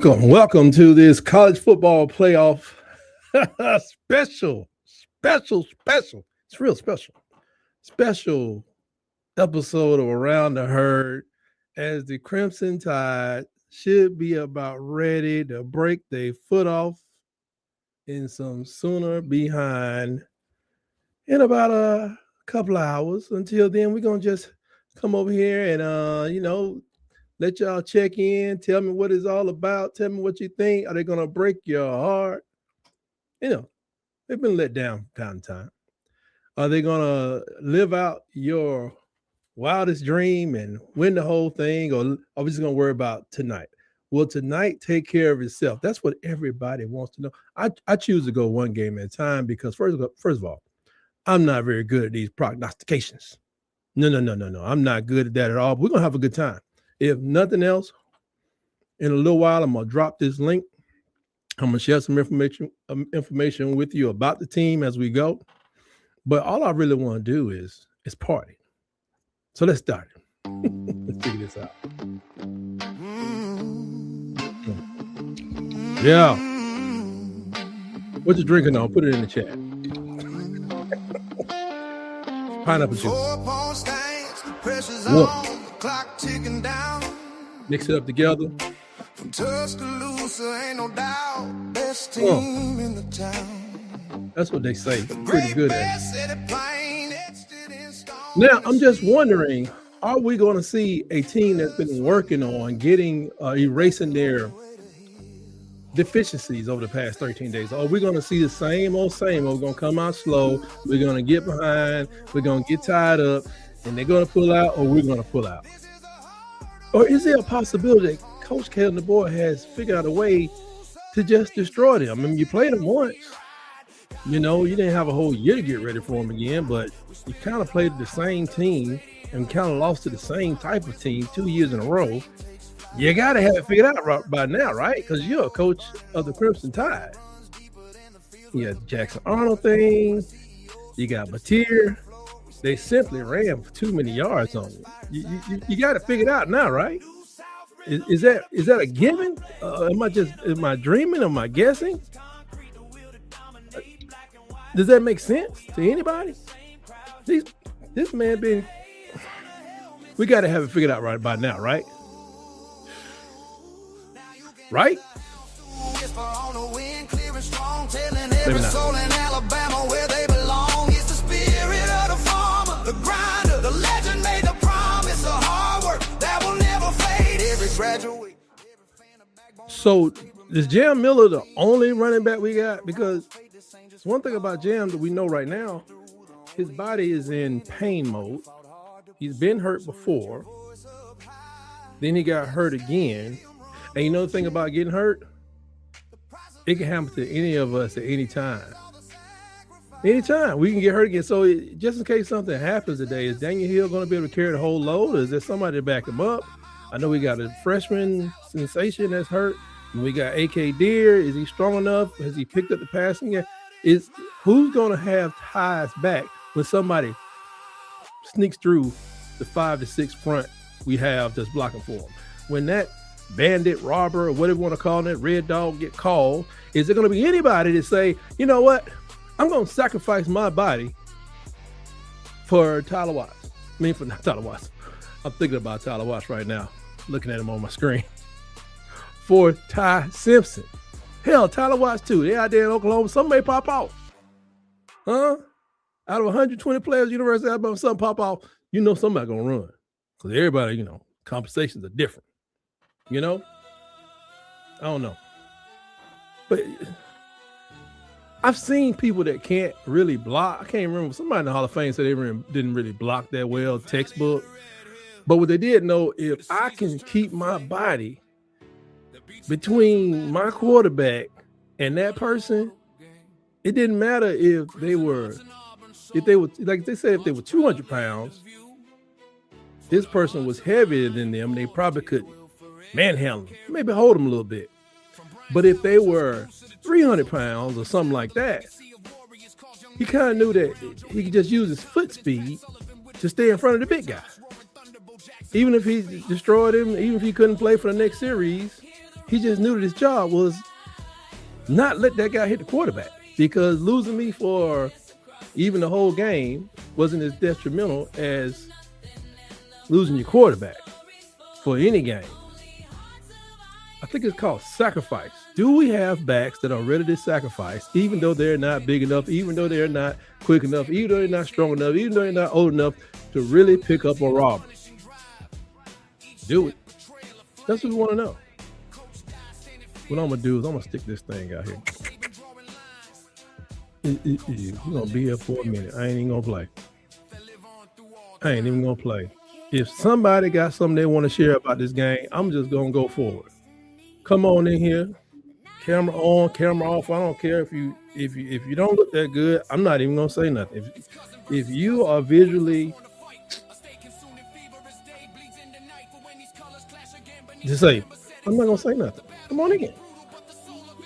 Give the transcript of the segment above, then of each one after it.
And welcome to this college football playoff special. It's real special episode of Around the Herd, as the Crimson Tide should be about ready to break their foot off in some Sooner behind in about a couple of hours. Until then, we're gonna just come over here and let y'all check in. Tell me what it's all about. Tell me what you think. Are they going to break your heart? They've been let down time to time. Are they going to live out your wildest dream and win the whole thing? Or are we just going to worry about tonight? Will tonight take care of itself? That's what everybody wants to know. I choose to go one game at a time because, first of all, I'm not very good at these prognostications. No. I'm not good at that at all. But we're going to have a good time. If nothing else, in a little while, I'm going to drop this link. I'm going to share some information with you about the team as we go. But all I really want to do is party. So let's start it. Let's figure this out. Yeah. What you drinking on? Put it in the chat. Pineapple juice. What? Clock ticking down. Mix it up together. From Tuscaloosa, ain't no doubt. Best team in the town. That's what they say. Pretty good at it. Now, I'm just wondering, are we going to see a team that's been working on getting, erasing their deficiencies over the past 13 days? Are we going to see the same old? We're going to come out slow. We're going to get behind. We're going to get tied up. And they're going to pull out, or we're going to pull out? Or is there a possibility that Coach K and the boy has figured out a way to just destroy them? I mean, you played them once. You didn't have a whole year to get ready for them again, but you kind of played the same team and kind of lost to the same type of team 2 years in a row. You got to have it figured out by now, right? Because you're a coach of the Crimson Tide. You got the Jackson Arnold thing. You got Batir. They simply ran for too many yards on you. You got to figure it out now, right? Is that a given? Am I dreaming? Am I guessing? Does that make sense to anybody? This man we got to have it figured out right by now, right? Right? Maybe not. The grinder, the legend made the promise, the hard work that will never fade. Every graduate. So is Jam Miller the only running back we got? Because one thing about Jam that we know right now, his body is in pain mode. He's been hurt before. Then he got hurt again. And you know the thing about getting hurt? It can happen to any of us at any time. Anytime we can get hurt again. So just in case something happens today, is Daniel Hill going to be able to carry the whole load? Or is there somebody to back him up? I know we got a freshman sensation that's hurt. And we got AK Deer. Is he strong enough? Has he picked up the passing game? Who's going to have Ty's back when somebody sneaks through the 5 to 6 front we have just blocking for him? When that bandit, robber, or whatever you want to call it, red dog get called, is there going to be anybody to say, you know what? I'm going to sacrifice my body for Tyler Watts. Not Tyler Watts. I'm thinking about Tyler Watts right now, looking at him on my screen. For Ty Simpson. Hell, Tyler Watts too. They out there in Oklahoma. Some may pop off. Huh? Out of 120 players, University of Alabama, something pop off, you know somebody going to run. Because everybody, compensations are different. I don't know. But I've seen people that can't really block. I can't remember. Somebody in the Hall of Fame said they didn't really block that well, textbook. But what they did know, if I can keep my body between my quarterback and that person, it didn't matter if they were like they said, if they were 200 pounds, this person was heavier than them. They probably could manhandle them, maybe hold them a little bit. But if they were 300 pounds or something like that, he kind of knew that he could just use his foot speed to stay in front of the big guy. Even if he destroyed him, even if he couldn't play for the next series, he just knew that his job was not let that guy hit the quarterback, because losing me for even the whole game wasn't as detrimental as losing your quarterback for any game. I think it's called sacrifice. Do we have backs that are ready to sacrifice, even though they're not big enough, even though they're not quick enough, even though they're not strong enough, even though they're not old enough to really pick up a robber? Do it. That's what we want to know. What I'm going to do is I'm going to stick this thing out here. We're going to be here for a minute. I ain't even going to play. If somebody got something they want to share about this game, I'm just going to go forward. Come on in here. Camera on, camera off. I don't care if you don't look that good. I'm not even going to say nothing. If you are visually disabled, I'm not going to say nothing. Come on in.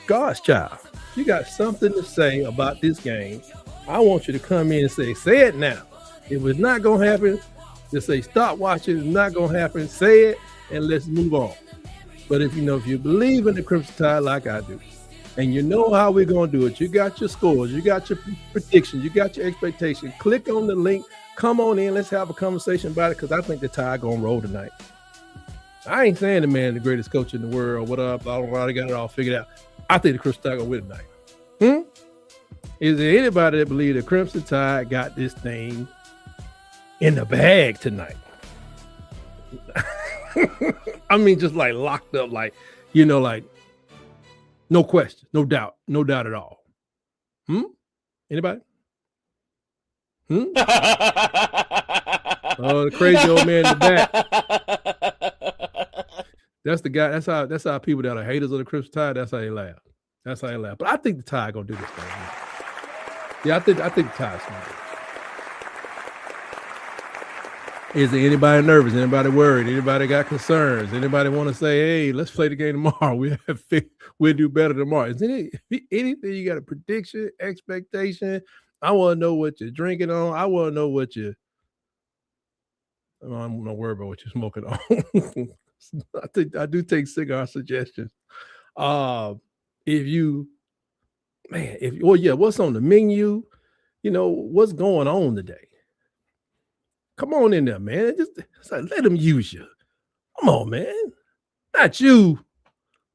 God's child, you got something to say about this game. I want you to come in and say it now. If it's not going to happen, just say, stop watching. It's not going to happen. Say it, and let's move on. But if you believe in the Crimson Tide like I do, and you know how we're going to do it, you got your scores, you got your predictions, you got your expectations, click on the link, come on in, let's have a conversation about it, because I think the Tide going to roll tonight. I ain't saying the man the greatest coach in the world, what up, I already got it all figured out. I think the Crimson Tide going to win tonight. Is there anybody that believes the Crimson Tide got this thing in the bag tonight? I mean, just like locked up, like, no question, no doubt at all. Anybody? Oh, the crazy old man in the back. That's the guy. That's how people that are haters of the Crimson Tide. That's how they laugh. But I think the Tide gonna do this thing. Yeah, I think the Tide's gonna do it. Is there anybody nervous? Anybody worried? Anybody got concerns? Anybody want to say, hey, let's play the game tomorrow? We'll do better tomorrow. Is there anything you got a prediction, expectation? I want to know what you're drinking on. I want to know what I'm not worried about what you're smoking on. I do take cigar suggestions. What's on the menu? What's going on today? Come on in there, man. Just let them use you. Come on, man. Not you.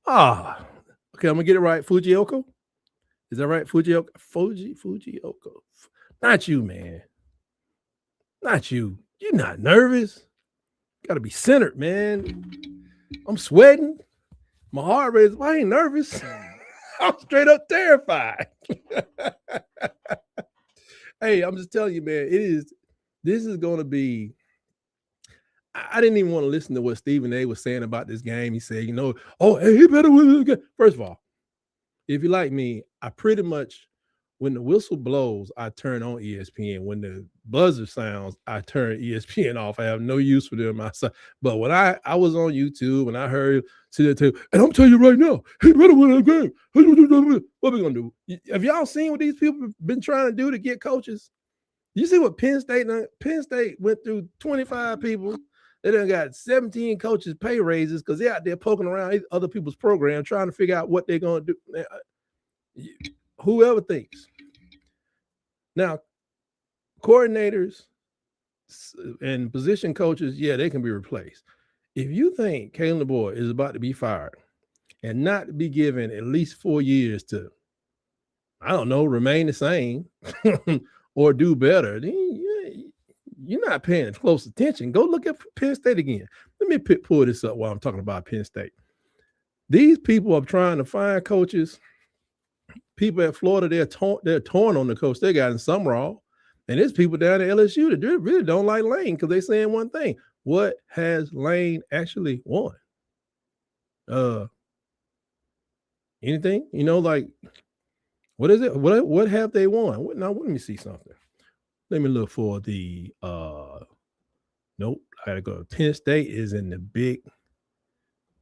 Okay, I'm gonna get it right. Fujioka? Is that right? Fujioka? Fujioka. Not you, man. Not you. You're not nervous. Gotta be centered, man. I'm sweating. My heart rate is, I ain't nervous. I'm straight up terrified. Hey, I'm just telling you, man, this is going to be I didn't even want to listen to what Stephen A was saying about this game. He said, oh, hey, he better win this game. First of all, if you like me, I pretty much, when the whistle blows, I turn on ESPN. When the buzzer sounds, I turn ESPN off. I have no use for them myself. But when I was on YouTube and I heard and I'm telling you right now, he better win that game. What are we gonna do? Have y'all seen what these people have been trying to do to get coaches? You see what Penn State went through 25 people. They done got 17 coaches pay raises because they're out there poking around other people's program trying to figure out what they're going to do. Whoever thinks. Now, coordinators and position coaches, yeah, they can be replaced. If you think Kalen DeBoer is about to be fired and not be given at least 4 years to, I don't know, remain the same or do better, then you're not paying close attention. Go look at Penn State again. Let me pull this up while I'm talking about Penn State. These people are trying to find coaches. People at Florida, they're torn on the coach they got in Summerall. And there's people down at LSU that really don't like Lane because they're saying one thing. What has Lane actually won? Anything? Like, what is it? What have they won? Now, let me see something. Let me look for the nope. I gotta go. Penn State is in the Big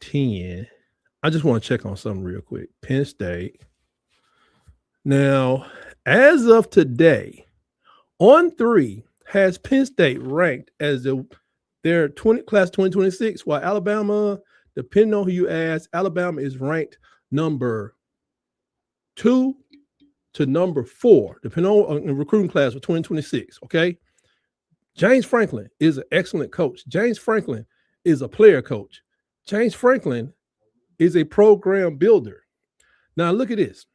10. I just want to check on something real quick. Penn State. Now, as of today, on 3 has Penn State ranked as their class 2026, while Alabama, depending on who you ask, Alabama is ranked number 2 to number 4, depending on the recruiting class for 2026, okay? James Franklin is an excellent coach. James Franklin is a player coach. James Franklin is a program builder. Now, look at this.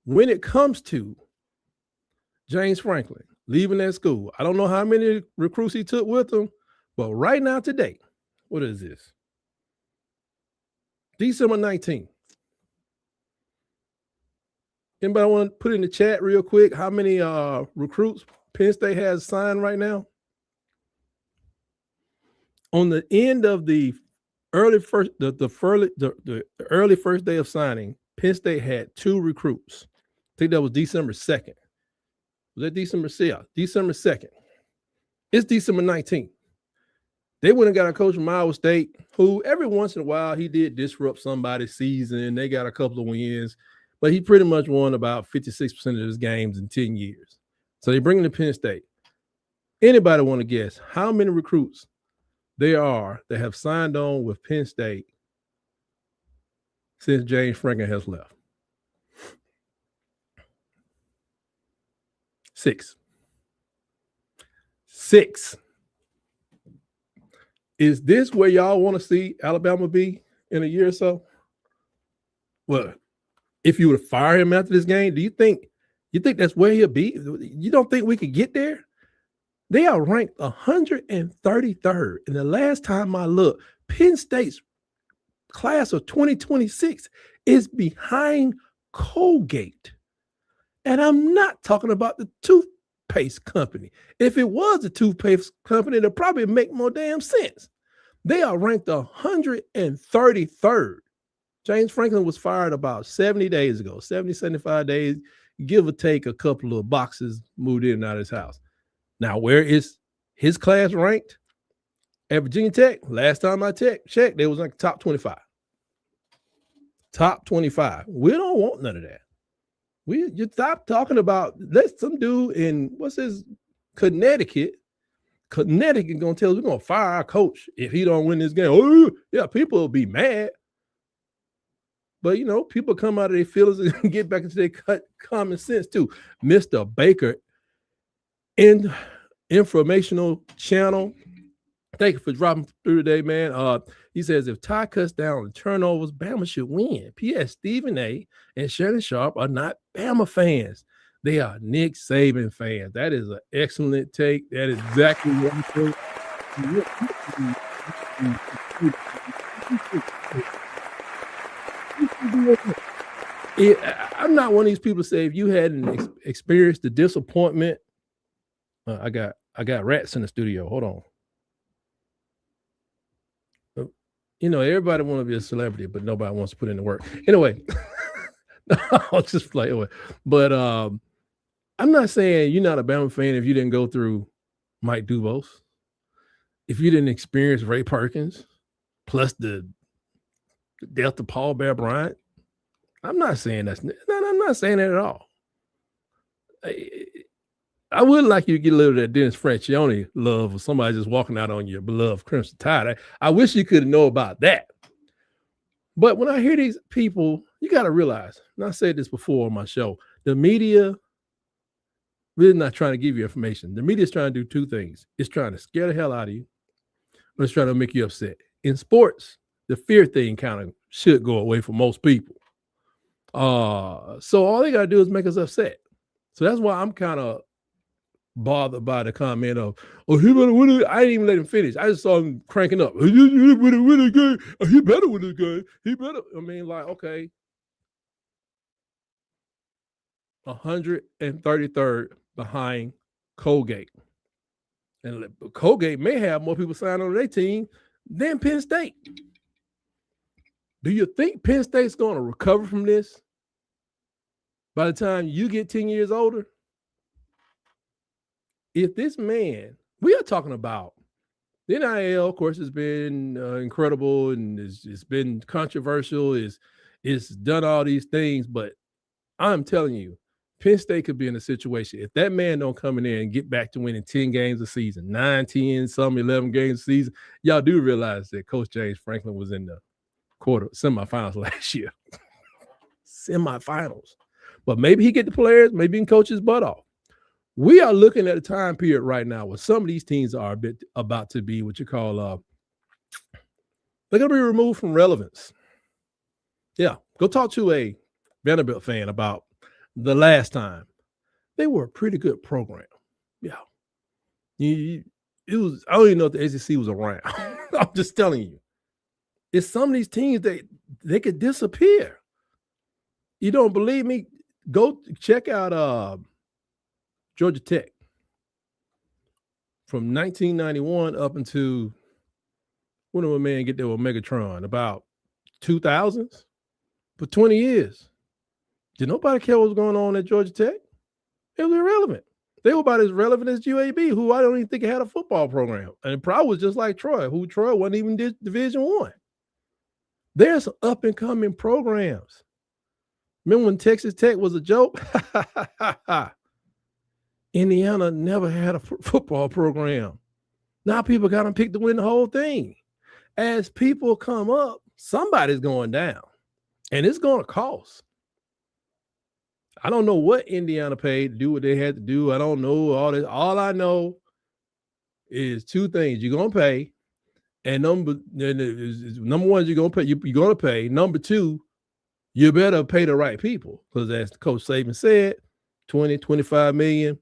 When it comes to James Franklin leaving that school, I don't know how many recruits he took with him, but right now today, what is this? December 19th. Anybody want to put in the chat real quick how many recruits Penn State has signed right now? On the end of the early first day of signing, Penn State had 2 recruits. I think that was December 2nd. Was that December 2nd? Yeah, December 2nd. It's December 19th. They went and got a coach from Iowa State who every once in a while he did disrupt somebody's season. They got a couple of wins. But he pretty much won about 56% of his games in 10 years. So they bring him to Penn State. Anybody want to guess how many recruits there are that have signed on with Penn State since James Franklin has left? 6. 6. Is this where y'all want to see Alabama be in a year or so? Well, if you were to fire him after this game, do you think that's where he'll be? You don't think we could get there? They are ranked 133rd. And the last time I looked, Penn State's class of 2026 is behind Colgate. And I'm not talking about the toothpaste company. If it was a toothpaste company, it'd probably make more damn sense. They are ranked 133rd. James Franklin was fired about 70 days ago, 70, 75 days, give or take a couple of boxes moved in and out of his house. Now, where is his class ranked? At Virginia Tech, last time I checked, they was like top 25. Top 25. We don't want none of that. You stop talking about, let some dude in, Connecticut gonna tell us we're gonna fire our coach if he don't win this game. Oh, yeah, people will be mad. But, people come out of their feelings and get back into their common sense, too. Mr. Baker, informational channel. Thank you for dropping through today, man. He says, if Ty cuts down the turnovers, Bama should win. P.S. Stephen A. and Shannon Sharp are not Bama fans. They are Nick Saban fans. That is an excellent take. That is exactly what I'm saying. I'm not one of these people to say if you hadn't experienced the disappointment. I got rats in the studio. Hold on. everybody want to be a celebrity, but nobody wants to put in the work. Anyway, I'll just play away. But I'm not saying you're not a Bama fan if you didn't go through Mike Dubose, if you didn't experience Ray Perkins, plus the death of Paul Bear Bryant. I'm not saying I'm not saying that at all. I would like you to get a little of that Dennis Franchione love of somebody just walking out on your beloved Crimson Tide. I wish you could know about that. But when I hear these people, you got to realize, and I said this before on my show, the media really not trying to give you information. The media is trying to do two things. It's trying to scare the hell out of you, or it's trying to make you upset. In sports, the fear thing kind of should go away for most people. So all they got to do is make us upset. So that's why I'm kind of bothered by the comment of, "Oh, he better win it." I didn't even let him finish. I just saw him cranking up. He better win the game. He better win the game. He better. I mean, like, okay, 133rd behind Colgate, and Colgate may have more people signed on their team than Penn State. Do you think Penn State's going to recover from this by the time you get 10 years older? If this man, we are talking about the NIL, of course, has been incredible and it's been controversial. It's done all these things, but I'm telling you, Penn State could be in a situation if that man don't come in there and get back to winning 10 games a season, 9, 10, some 11 games a season. Y'all do realize that Coach James Franklin was in the semifinals last year. Semifinals. But maybe he get the players, maybe he can coach his butt off. We are looking at a time period right now where some of these teams are about to be what you call they're going to be removed from relevance. Yeah, go talk to a Vanderbilt fan about the last time. They were a pretty good program. Yeah. It was. I don't even know if the SEC was around. I'm just telling you. It's some of these teams they could disappear. You don't believe me? Go check out Georgia Tech from 1991 up until when did a man get there with Megatron? About 2000s? For 20 years. Did nobody care what was going on at Georgia Tech? It was irrelevant. They were about as relevant as UAB, who I don't even think had a football program. And it probably was just like Troy, who Troy wasn't even Division I. There's up and coming programs. Remember when Texas Tech was a joke? Indiana never had a football program. Now people got them picked to win the whole thing. As people come up, somebody's going down. And it's going to cost. I don't know what Indiana paid to do what they had to do. I don't know all this. All I know is two things. You're going to pay. And number one, you're going to pay. You're going to pay. Number two, you better pay the right people. Because as Coach Saban said, 20, 25 million,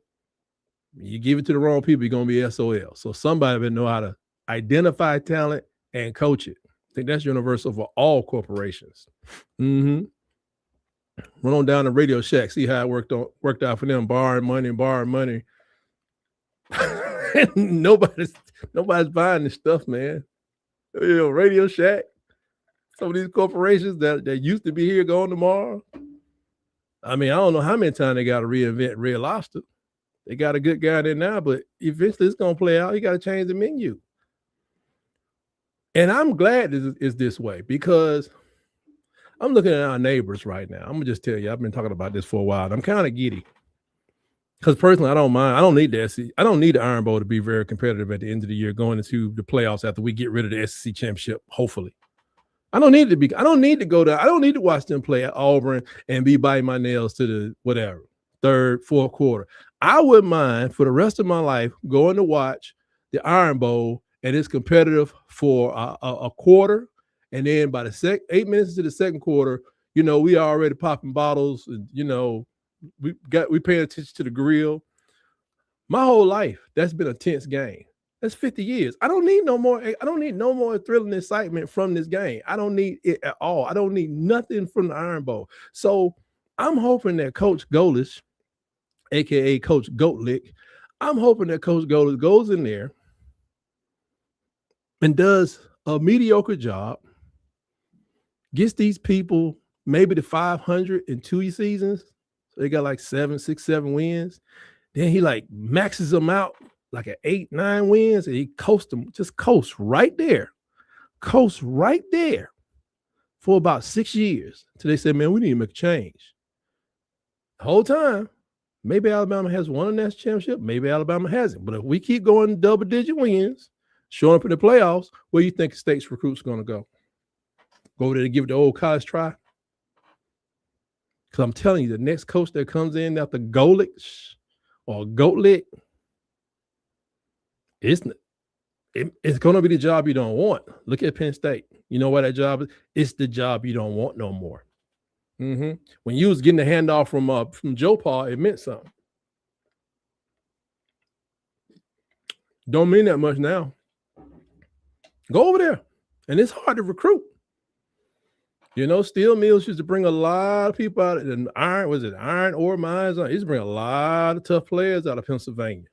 you give it to the wrong people, you're going to be SOL. So somebody better know how to identify talent and coach it. I think that's universal for all corporations. Mm-hmm. Run on down to Radio Shack, see how it worked out for them, borrowing money. nobody's buying this stuff, man. Radio Shack, some of these corporations that used to be here going tomorrow. I mean, I don't know how many times they got to reinvent Red Lobster. They got a good guy there now, but eventually it's going to play out. You got to change the menu. And I'm glad it's this way because I'm looking at our neighbors right now. I'm going to just tell you, I've been talking about this for a while. I'm kind of giddy because personally, I don't mind. I don't need the SEC. I don't need the Iron Bowl to be very competitive at the end of the year going into the playoffs after we get rid of the SEC championship, hopefully. I don't need to go there. I don't need to watch them play at Auburn and be biting my nails to the whatever, third, fourth quarter. I wouldn't mind for the rest of my life going to watch the Iron Bowl and it's competitive for a quarter. And then by the 8 minutes into the second quarter, we already popping bottles and, we paying attention to the grill. My whole life, that's been a tense game. That's 50 years. I don't need no more thrill and excitement from this game. I don't need it at all. I don't need nothing from the Iron Bowl. So I'm hoping that Coach Golish, a.k.a. Coach Goatlick, I'm hoping that Coach Golish goes in there and does a mediocre job gets these people maybe to 500 in 2 seasons. So they got like 7 wins. Then he like maxes them out like at 8, 9 wins, and he coasts them, just coasts right there for about 6 years. Till they said, man, we need to make a change. The whole time, maybe Alabama has won a national championship, maybe Alabama hasn't. But if we keep going double-digit wins, showing up in the playoffs, where you think state's recruits going to go? Go over there to give it the old college try? Because I'm telling you, the next coach that comes in after Golick or Goatlick, it's going to be the job you don't want. Look at Penn State. You know what that job is? It's the job you don't want no more. When you was getting the handoff from Joe Paul, it meant something. Don't mean that much now. Go over there. And it's hard to recruit. You know, Steel Mills used to bring a lot of people out of the iron ore mines? He used to bring a lot of tough players out of Pennsylvania.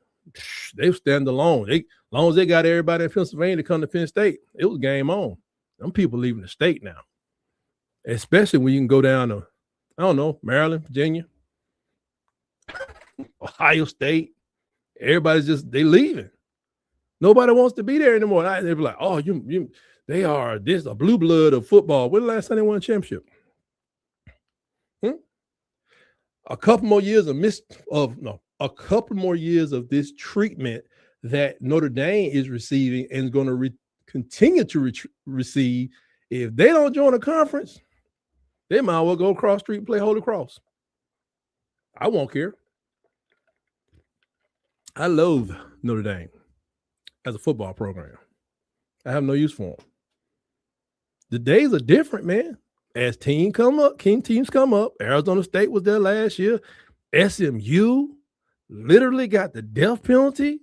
They stand alone. As long as they got everybody in Pennsylvania to come to Penn State, it was game on. Them people leaving the state now. Especially when you can go down to, I don't know, Maryland, Virginia, Ohio State. Everybody's they leaving. Nobody wants to be there anymore. They be like, oh, they are a blue blood of football. When the last time they won a championship? A couple more years of this treatment that Notre Dame is receiving and is going to continue to receive. If they don't join a conference, they might as well go across the street and play Holy Cross. I won't care. I loathe Notre Dame as a football program. I have no use for them. The days are different, man. As teams come up, Arizona State was there last year. SMU literally got the death penalty.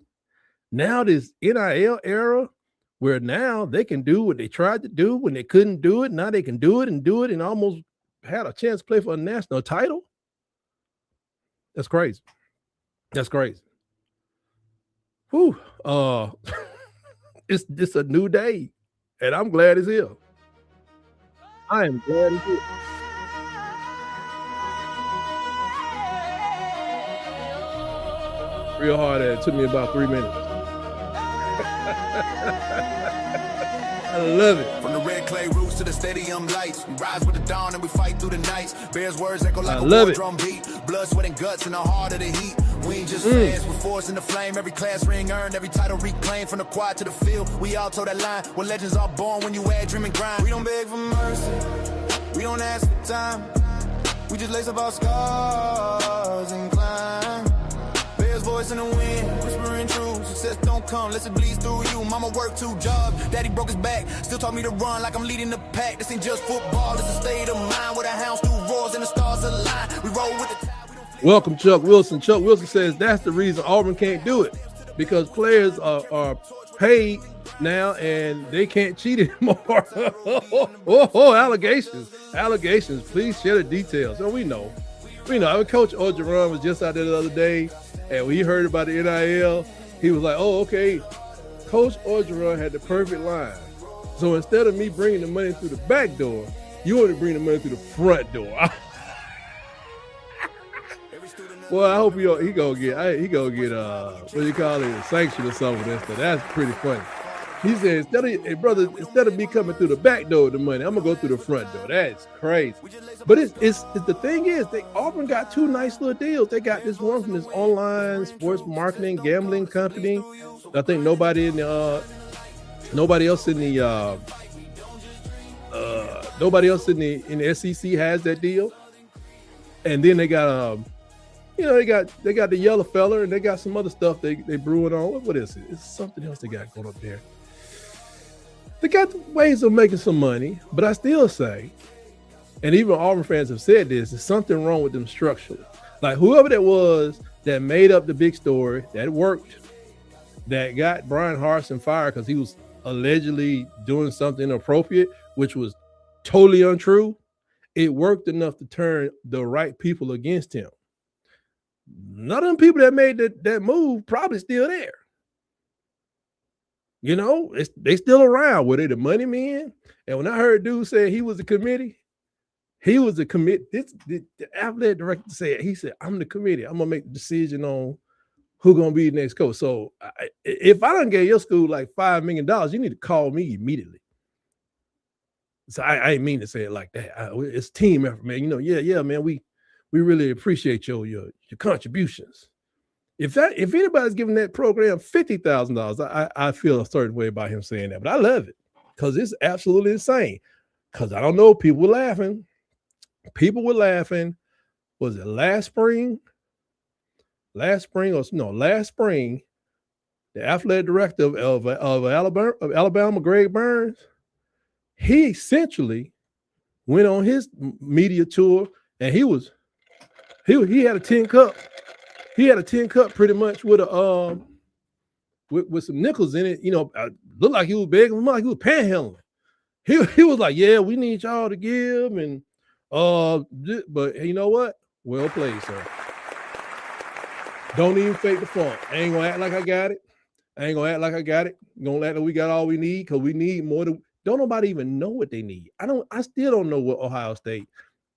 Now this NIL era where now they can do what they tried to do when they couldn't do it. Now they can do it and almost had a chance to play for a national title. That's crazy. Whew. It's a new day, and I'm glad it's here. I am glad it's here. Real hard at it. It took me about 3 minutes. I love it. From the red clay roofs to the stadium lights, we rise with the dawn and we fight through the nights. Bears words echo like a war drum beat. Blood, sweat, and guts in the heart of the heat. We ain't just fans, we're force in the flame. Every class ring earned, every title reclaimed. From the quad to the field, we all toe that line. Where legends are born when you add dream and grind. We don't beg for mercy, we don't ask for time. We just lace up our scars and climb. Bears voice in the wind, whispering truth. Success don't come unless it bleeds through you. Mama worked 2 jobs, daddy broke his back. Still taught me to run like I'm leading the pack. This ain't just football, it's a state of mind. Where the hounds do roars and the stars align. We roll with the tide. Welcome, Chuck Wilson. Chuck Wilson says that's the reason Auburn can't do it, because players are paid now and they can't cheat anymore. Allegations. Please share the details. So we know. Our coach Orgeron was just out there the other day, and when he heard about the NIL, he was like, oh, okay. Coach Orgeron had the perfect line. So instead of me bringing the money through the back door, you want to bring the money through the front door. Well, I hope he gonna get what do you call it, sanction or something. That's pretty funny. He said, instead of me coming through the back door with the money, I'm gonna go through the front door. That's crazy. But it's the thing is, Auburn got 2 nice little deals. They got this one from this online sports marketing gambling company. I think nobody else in the SEC has that deal. And then they got they got the yellow fella, and they got some other stuff they brewing on. What is it? It's something else they got going up there. They got ways of making some money, but I still say, and even Auburn fans have said this, there's something wrong with them structurally. Like whoever that was that made up the big story, that worked, that got Brian Harsin fired because he was allegedly doing something inappropriate, which was totally untrue. It worked enough to turn the right people against him. None of them people that made that move probably still there. They still around. Were they the money men? And when I heard dude say he was a committee, he was a committee. The athletic director said, he said, I'm the committee. I'm going to make the decision on who's going to be the next coach. So if I don't get your school like $5 million, you need to call me immediately. So I ain't mean to say it like that. It's team effort, man. You know, yeah, man. We really appreciate your contributions. If anybody's giving that program $50,000, I feel a certain way about him saying that. But I love it because it's absolutely insane. Because I don't know, people were laughing. Was it last spring? Last spring, the athletic director of Alabama, Greg Burns, he essentially went on his media tour, and he had a 10 cup. He had a 10 cup pretty much with a with some nickels in it. You know, looked like he was begging, looked like he was panhandling. He was like, yeah, we need y'all to give, and but you know what? Well played, sir. Don't even fake the funk. I ain't gonna act like I got it. Gonna act like we got all we need, because we need more than. Don't nobody even know what they need. I still don't know what Ohio State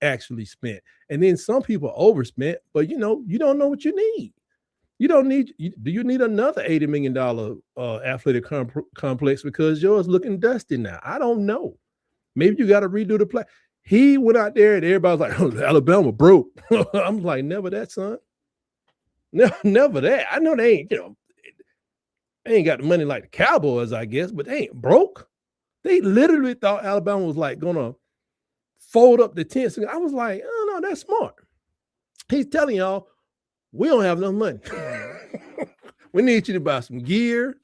actually spent. And then some people overspent, but you don't know what you need. You don't need. Do you need another $80 million athletic complex because yours looking dusty now? I don't know. Maybe you got to redo the play. He went out there and everybody's like, oh, Alabama broke. I'm like, never that, son. Never that. I know they ain't, they ain't got the money like the Cowboys, I guess, but they ain't broke. They literally thought Alabama was like gonna fold up the tents. I was like, oh no, that's smart. He's telling y'all, we don't have enough money. We need you to buy some gear.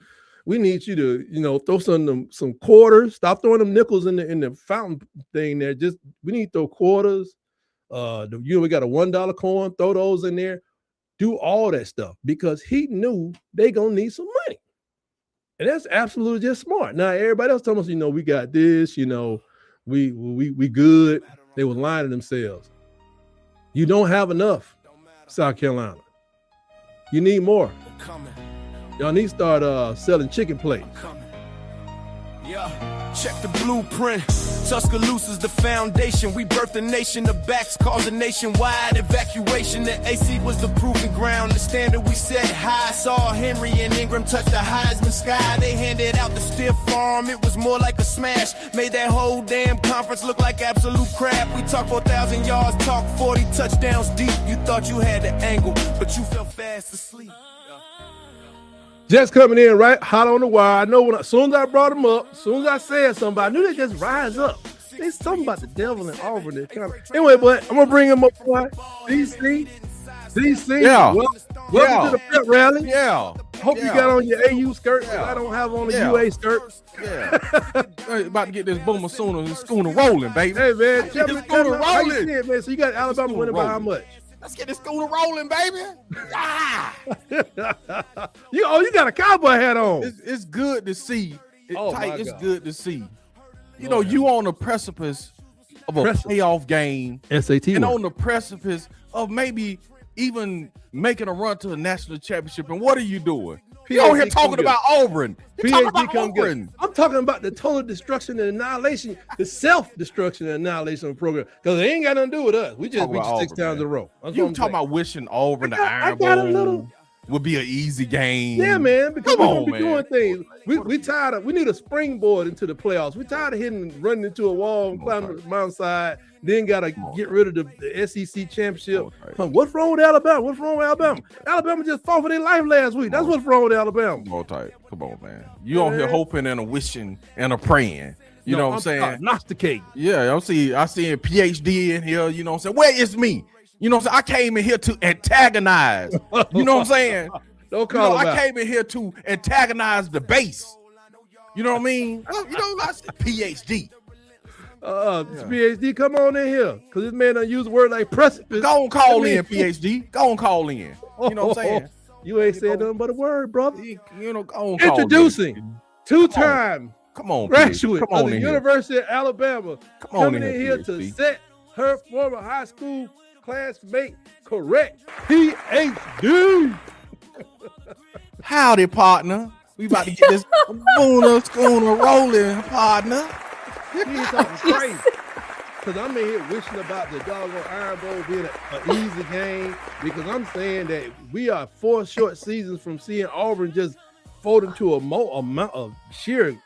We need you to, throw some quarters. Stop throwing them nickels in the fountain thing there. We need to throw quarters. We got a $1 coin. Throw those in there. Do all that stuff, because he knew they gonna need some money. And that's absolutely just smart. Now everybody else telling us, we got this, we good. They were lying to themselves. You don't have enough, South Carolina. You need more. Y'all need to start selling chicken plates. Yeah, check the blueprint. Tuscaloosa's the foundation. We birthed a nation. The backs caused a nationwide evacuation. The AC was the proving ground. The standard we set high. Saw Henry and Ingram touch the Heisman sky. They handed out the stiff arm. It was more like a smash. Made that whole damn conference look like absolute crap. We talked 4,000 yards, talked 40 touchdowns deep. You thought you had the angle, but you fell fast asleep. Just coming in right hot on the wire. I know as soon as I brought them up, as soon as I said something, I knew they just rise up. There's something about the devil in Auburn. Anyway, but I'm gonna bring him up. DC. Yeah. Welcome to the pep rally. Yeah. Hope you got on your AU skirt. Yeah. I don't have on a UA skirt. Yeah. About to get this boomer schooner rolling, baby. Hey man, get this schooner rolling. Man, so you got Alabama winning by how much? Let's get this schooner rolling, baby. Ah! You got a cowboy hat on. It's good to see. It's good to see. You on the precipice of a playoff game. SAT. And on the precipice of maybe even making a run to the national championship. And what are you doing? You're on here talking about Auburn. You're talking about Auburn. I'm talking about the total destruction and annihilation, the self-destruction and annihilation program. Because it ain't got nothing to do with us. We just beat you 6 times in a row. You talking about wishing Auburn the Iron Bowl would be an easy game. Yeah, man. Because we're going to be doing things. We tired of, we need a springboard into the playoffs. We're tired of running into a wall and climbing the mountainside. Then got to get rid of the SEC championship. What's wrong with Alabama? Alabama just fought for their life last week. That's what's wrong with Alabama. Come on, man. You on here hoping and a wishing and a praying. You know what I'm saying? Agnosticating. Yeah, I see PhD in here. You know what I'm saying? Where is me? You know what I'm saying? I came in here to antagonize. You know what I'm saying? Don't call I came in here to antagonize the base. You know what I mean? I said PhD. PhD, come on in here, because this man done use a word like precipice. Go on, call in, PhD. Go on, call in. You know what I'm saying? You ain't said nothing but a word, brother. Go on, introducing two-time graduate of the University of Alabama, coming in here to set her former high school classmate correct. PhD. Howdy, partner. We about to get this schooner rolling, partner. He ain't talking crazy. Because I'm in here wishing about the doggone Iron Bowl being an easy game. Because I'm saying that we are 4 short seasons from seeing Auburn just fold into amount of sheer.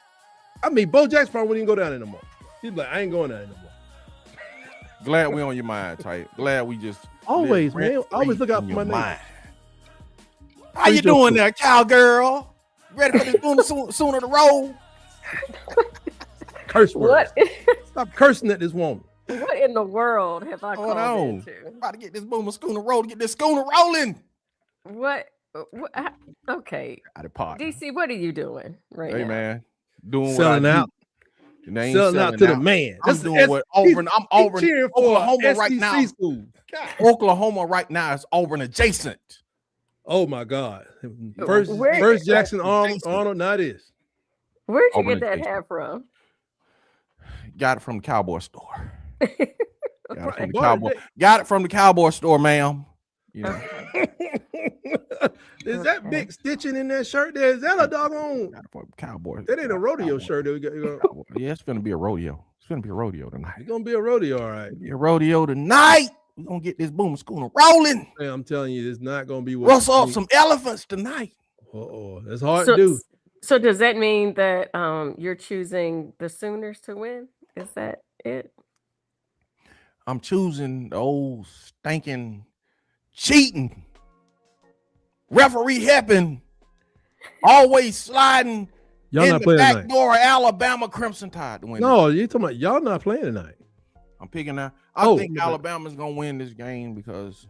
I mean, Bo Jackson probably wouldn't even go down anymore. He's like, I ain't going down anymore. Glad we on your mind, type. Glad we just always, man. Always look out for my mind. How you doing there, cowgirl? Ready for this boom sooner to roll? Curse words. Stop cursing at this woman. What in the world have I called into? About to get this boomer schooner roll to get this schooner rolling. What? Okay. DC, what are you doing right now? Hey, man. Doing selling what I out. Do. Selling out to the man. I'm doing what Auburn. I'm Auburn. Oklahoma right now. Oklahoma right now is Auburn adjacent. Oh my God! First Jackson Arnold, now this. Where'd you get that hat from? Got it from the cowboy store. Got it from the cowboy store, ma'am. You know. Is that big stitching in that shirt there? Is that a doggone cowboy? That ain't a rodeo shirt. Yeah, it's gonna be a rodeo. It's gonna be a rodeo tonight. It's gonna be a rodeo, all right. Be a rodeo tonight. We're gonna get this boomer schooner rolling. Hey, I'm telling you, it's not gonna be rustle off some elephants tonight. That's hard to do. So does that mean that you're choosing the Sooners to win? Is that it? I'm choosing the old stinking cheating referee Heppin, always sliding in the back door of Alabama Crimson Tide to win. No, you talking about y'all not playing tonight. I'm picking that. I think Alabama's gonna win this game because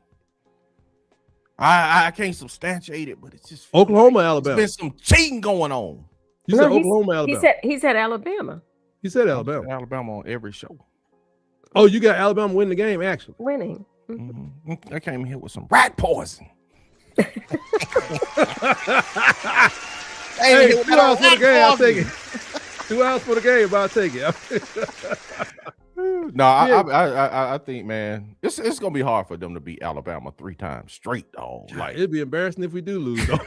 I can't substantiate it, but it's just Oklahoma, Alabama. There's been some cheating going on. You said Oklahoma, Alabama. He said Alabama. He said Alabama. Alabama on every show. Oh, you got Alabama winning the game, actually. Winning. Mm-hmm. I came here with some rat poison. Hey, 2 hours for the game, I'll take it. 2 hours for the game, but I'll take it. No, I think, man, it's gonna be hard for them to beat Alabama 3 times straight, dog. Like it'd be embarrassing if we do lose, though.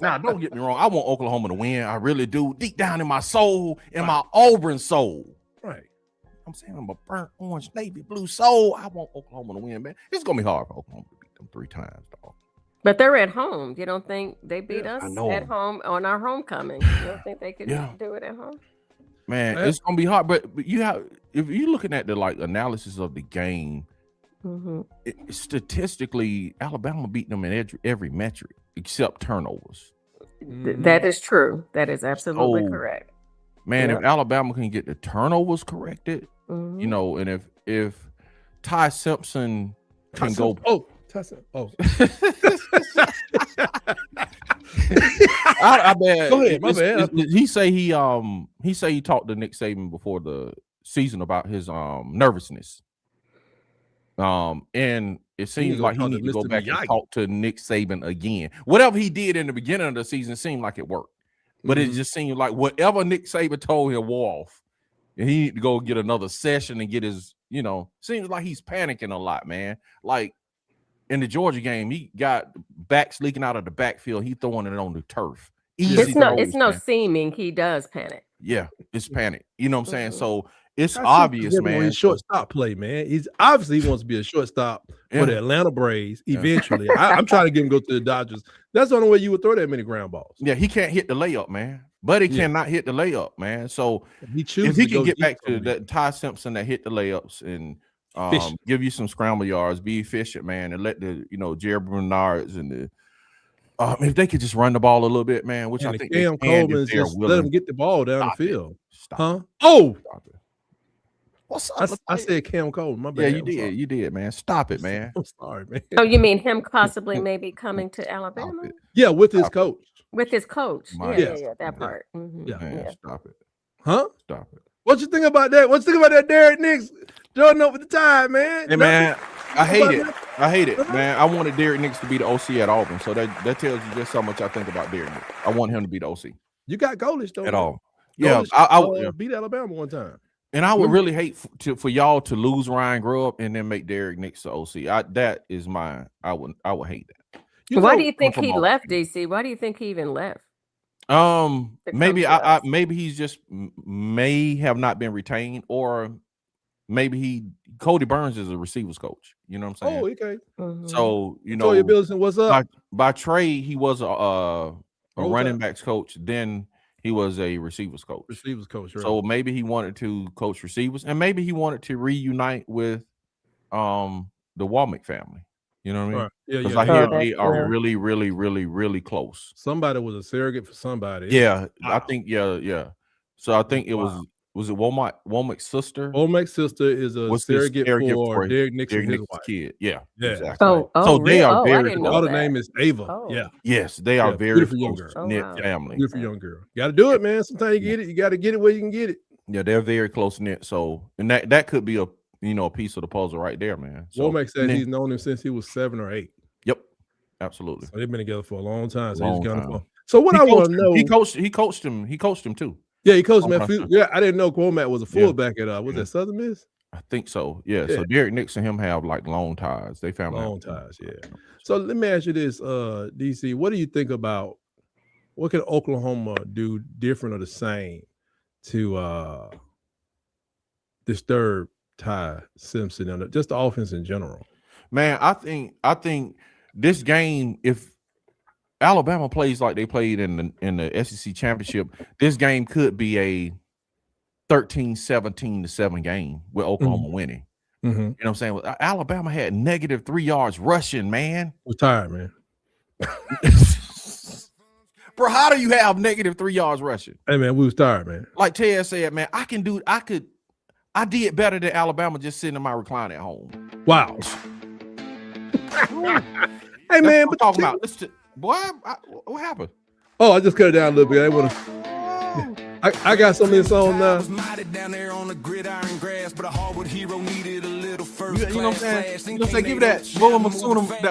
Now, don't get me wrong. I want Oklahoma to win. I really do. Deep down in my soul, in my Auburn soul. Right. I'm saying I'm a burnt orange, navy blue soul. I want Oklahoma to win, man. It's gonna be hard for Oklahoma to beat them 3 times, dog. But they're at home. You don't think they beat us at home on our homecoming? You don't think they could do it at home? Man, it's gonna be hard. But you have, if you're looking at the analysis of the game, statistically, Alabama beat them in every metric except turnovers. That is true. That is absolutely correct. Man, if Alabama can get the turnovers corrected, you know, and if Ty Simpson can go. I bet. Go ahead, my bad. He say he talked to Nick Saban before the season about his nervousness. And it seems like he needs to go back and talk to Nick Saban again. Whatever he did in the beginning of the season seemed like it worked. But it just seemed like whatever Nick Saban told him wore off. And he need to go get another session and get his, seems like he's panicking a lot, man. Like in the Georgia game, he got backs leaking out of the backfield. He throwing it on the turf. It's no seeming he does panic. Yeah, it's panic. You know what I'm saying? So it's obvious, man. Shortstop play, man. He wants to be a shortstop for the Atlanta Braves eventually. I'm trying to get him to go to the Dodgers. That's the only way you would throw that many ground balls. Yeah, he can't hit the layup, man. But he cannot hit the layup, man. So if he can get back to that Ty Simpson that hit the layups and give you some scramble yards, be efficient, man, and let the Jared Bernards and the if they could just run the ball a little bit, man, which I think Cam Coleman just let them get the ball down the field. Stop. Oh, what's up? I said Cam Coleman. My bad. Yeah, you did, man. Stop it, man. I'm sorry, man. So you mean him possibly maybe coming to Alabama? Yeah, with his coach. With his coach. Yeah, that part. Yeah, stop it. Huh? Stop it. What you think about that? What you think about that Derek Nix joining up with the Tide, man? Hey, man, I hate it, man. I wanted Derek Nix to be the OC at Auburn, so that tells you just how much I think about Derek Nix. I want him to be the OC. You got Golish, though. At all. Golish, I beat Alabama one time. And I would really hate for y'all to lose Ryan Grubb and then make Derek Nix the OC. That is mine. I would hate that. Why do you think he left, DC? Why do you think he even left? Maybe maybe he's just may have not been retained, or maybe Cody Burns is a receivers coach. You know what I'm saying? Oh, okay. So you know, Toya Billson, what's up? By trade, he was a running backs coach. Then he was a receivers coach. Receivers coach. Right. So maybe he wanted to coach receivers, and maybe he wanted to reunite with the Womack family. You know what I mean? Right. Yeah, because I hear they are really, really, really, really close. Somebody was a surrogate for somebody. Yeah, wow. I think yeah. So I think it was it Womack's sister? Womack's sister is a surrogate for Derek Nixon, his wife. Kid. Yeah, exactly. So they are very. Her name is Ava. Yeah. Yes, they are very young girl. knit family. Beautiful young girl. Got to do it, man. Sometimes you get it. You got to get it where you can get it. Yeah, they're very close knit. So, and that could be a piece of the puzzle right there, man. So, Womack said he's known him since he was 7 or 8. Yep, absolutely. So they've been together for a long time. So what I want to know, he coached him too. Yeah, he coached him. Yeah, I didn't know Womack was a fullback at was that Southern Miss? I think so. Yeah. So Derek Nix and him have like long ties. They found long ties. Yeah. So let me ask you this, DC. What do you think about what can Oklahoma do different or the same to disturb Ty Simpson and just the offense in general? Man, I think this game, if Alabama plays like they played in the SEC championship, this game could be a 13-17-7 game with Oklahoma winning. You know what I'm saying? Alabama had -3 yards rushing, man. We're tired, man. Bro, how do you have -3 yards rushing? Hey, man, we was tired, man. Like Ted said, man, I did better than Alabama just sitting in my recliner at home. Wow. Hey, man, but talking about this. Boy, what happened? Oh, I just cut it down a little bit. I want to. I got some of this on now. You know what I'm saying? You know what I'm saying? Give that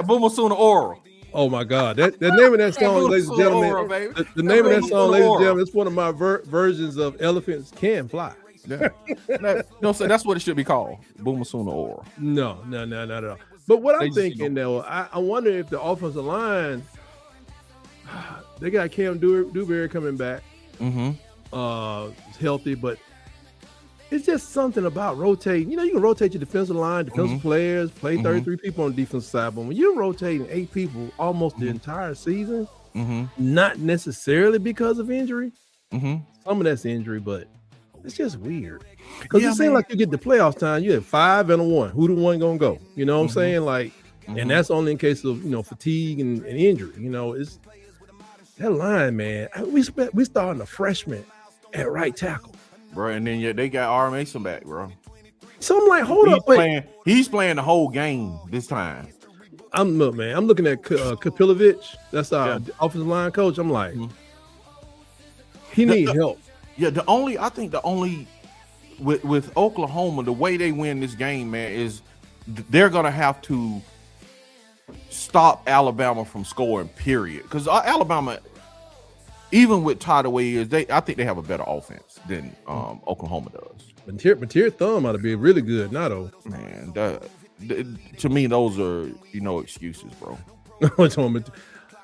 Boomer oral. Oh my God! That name of that song, ladies and gentlemen. The name of that song, ladies and gentlemen, it's one of my versions of "Elephants Can Fly." Yeah. No, so that's what it should be called. Boomer Sooner oral. No, not at all. But what I'm thinking though, I wonder if the offensive line, they got Cam Dewberry coming back, healthy, but it's just something about rotating. You know, you can rotate your defensive line, defensive players, play 33 people on the defensive side, but when you're rotating 8 people almost the entire season, not necessarily because of injury, some of that's injury, but it's just weird. Because it seems like you get the playoffs time, you have 5 and a 1. Who the one gonna go? You know what I'm saying? Like, and that's only in case of fatigue and injury. You know, it's that line, man. We starting a freshman at right tackle, bro, and then they got R. Mason back, bro. So I'm like, hold up, he's playing the whole game this time. I'm looking at Kapilovic. That's our offensive line coach. I'm like, he needs help. Yeah, I think the only with Oklahoma, the way they win this game, man, is they're gonna have to stop Alabama from scoring. Period. Because Alabama, even with Ty the way he is, I think they have a better offense than Oklahoma does. Mateer Thumb ought to be really good, not though. Man, to me, those are excuses, bro.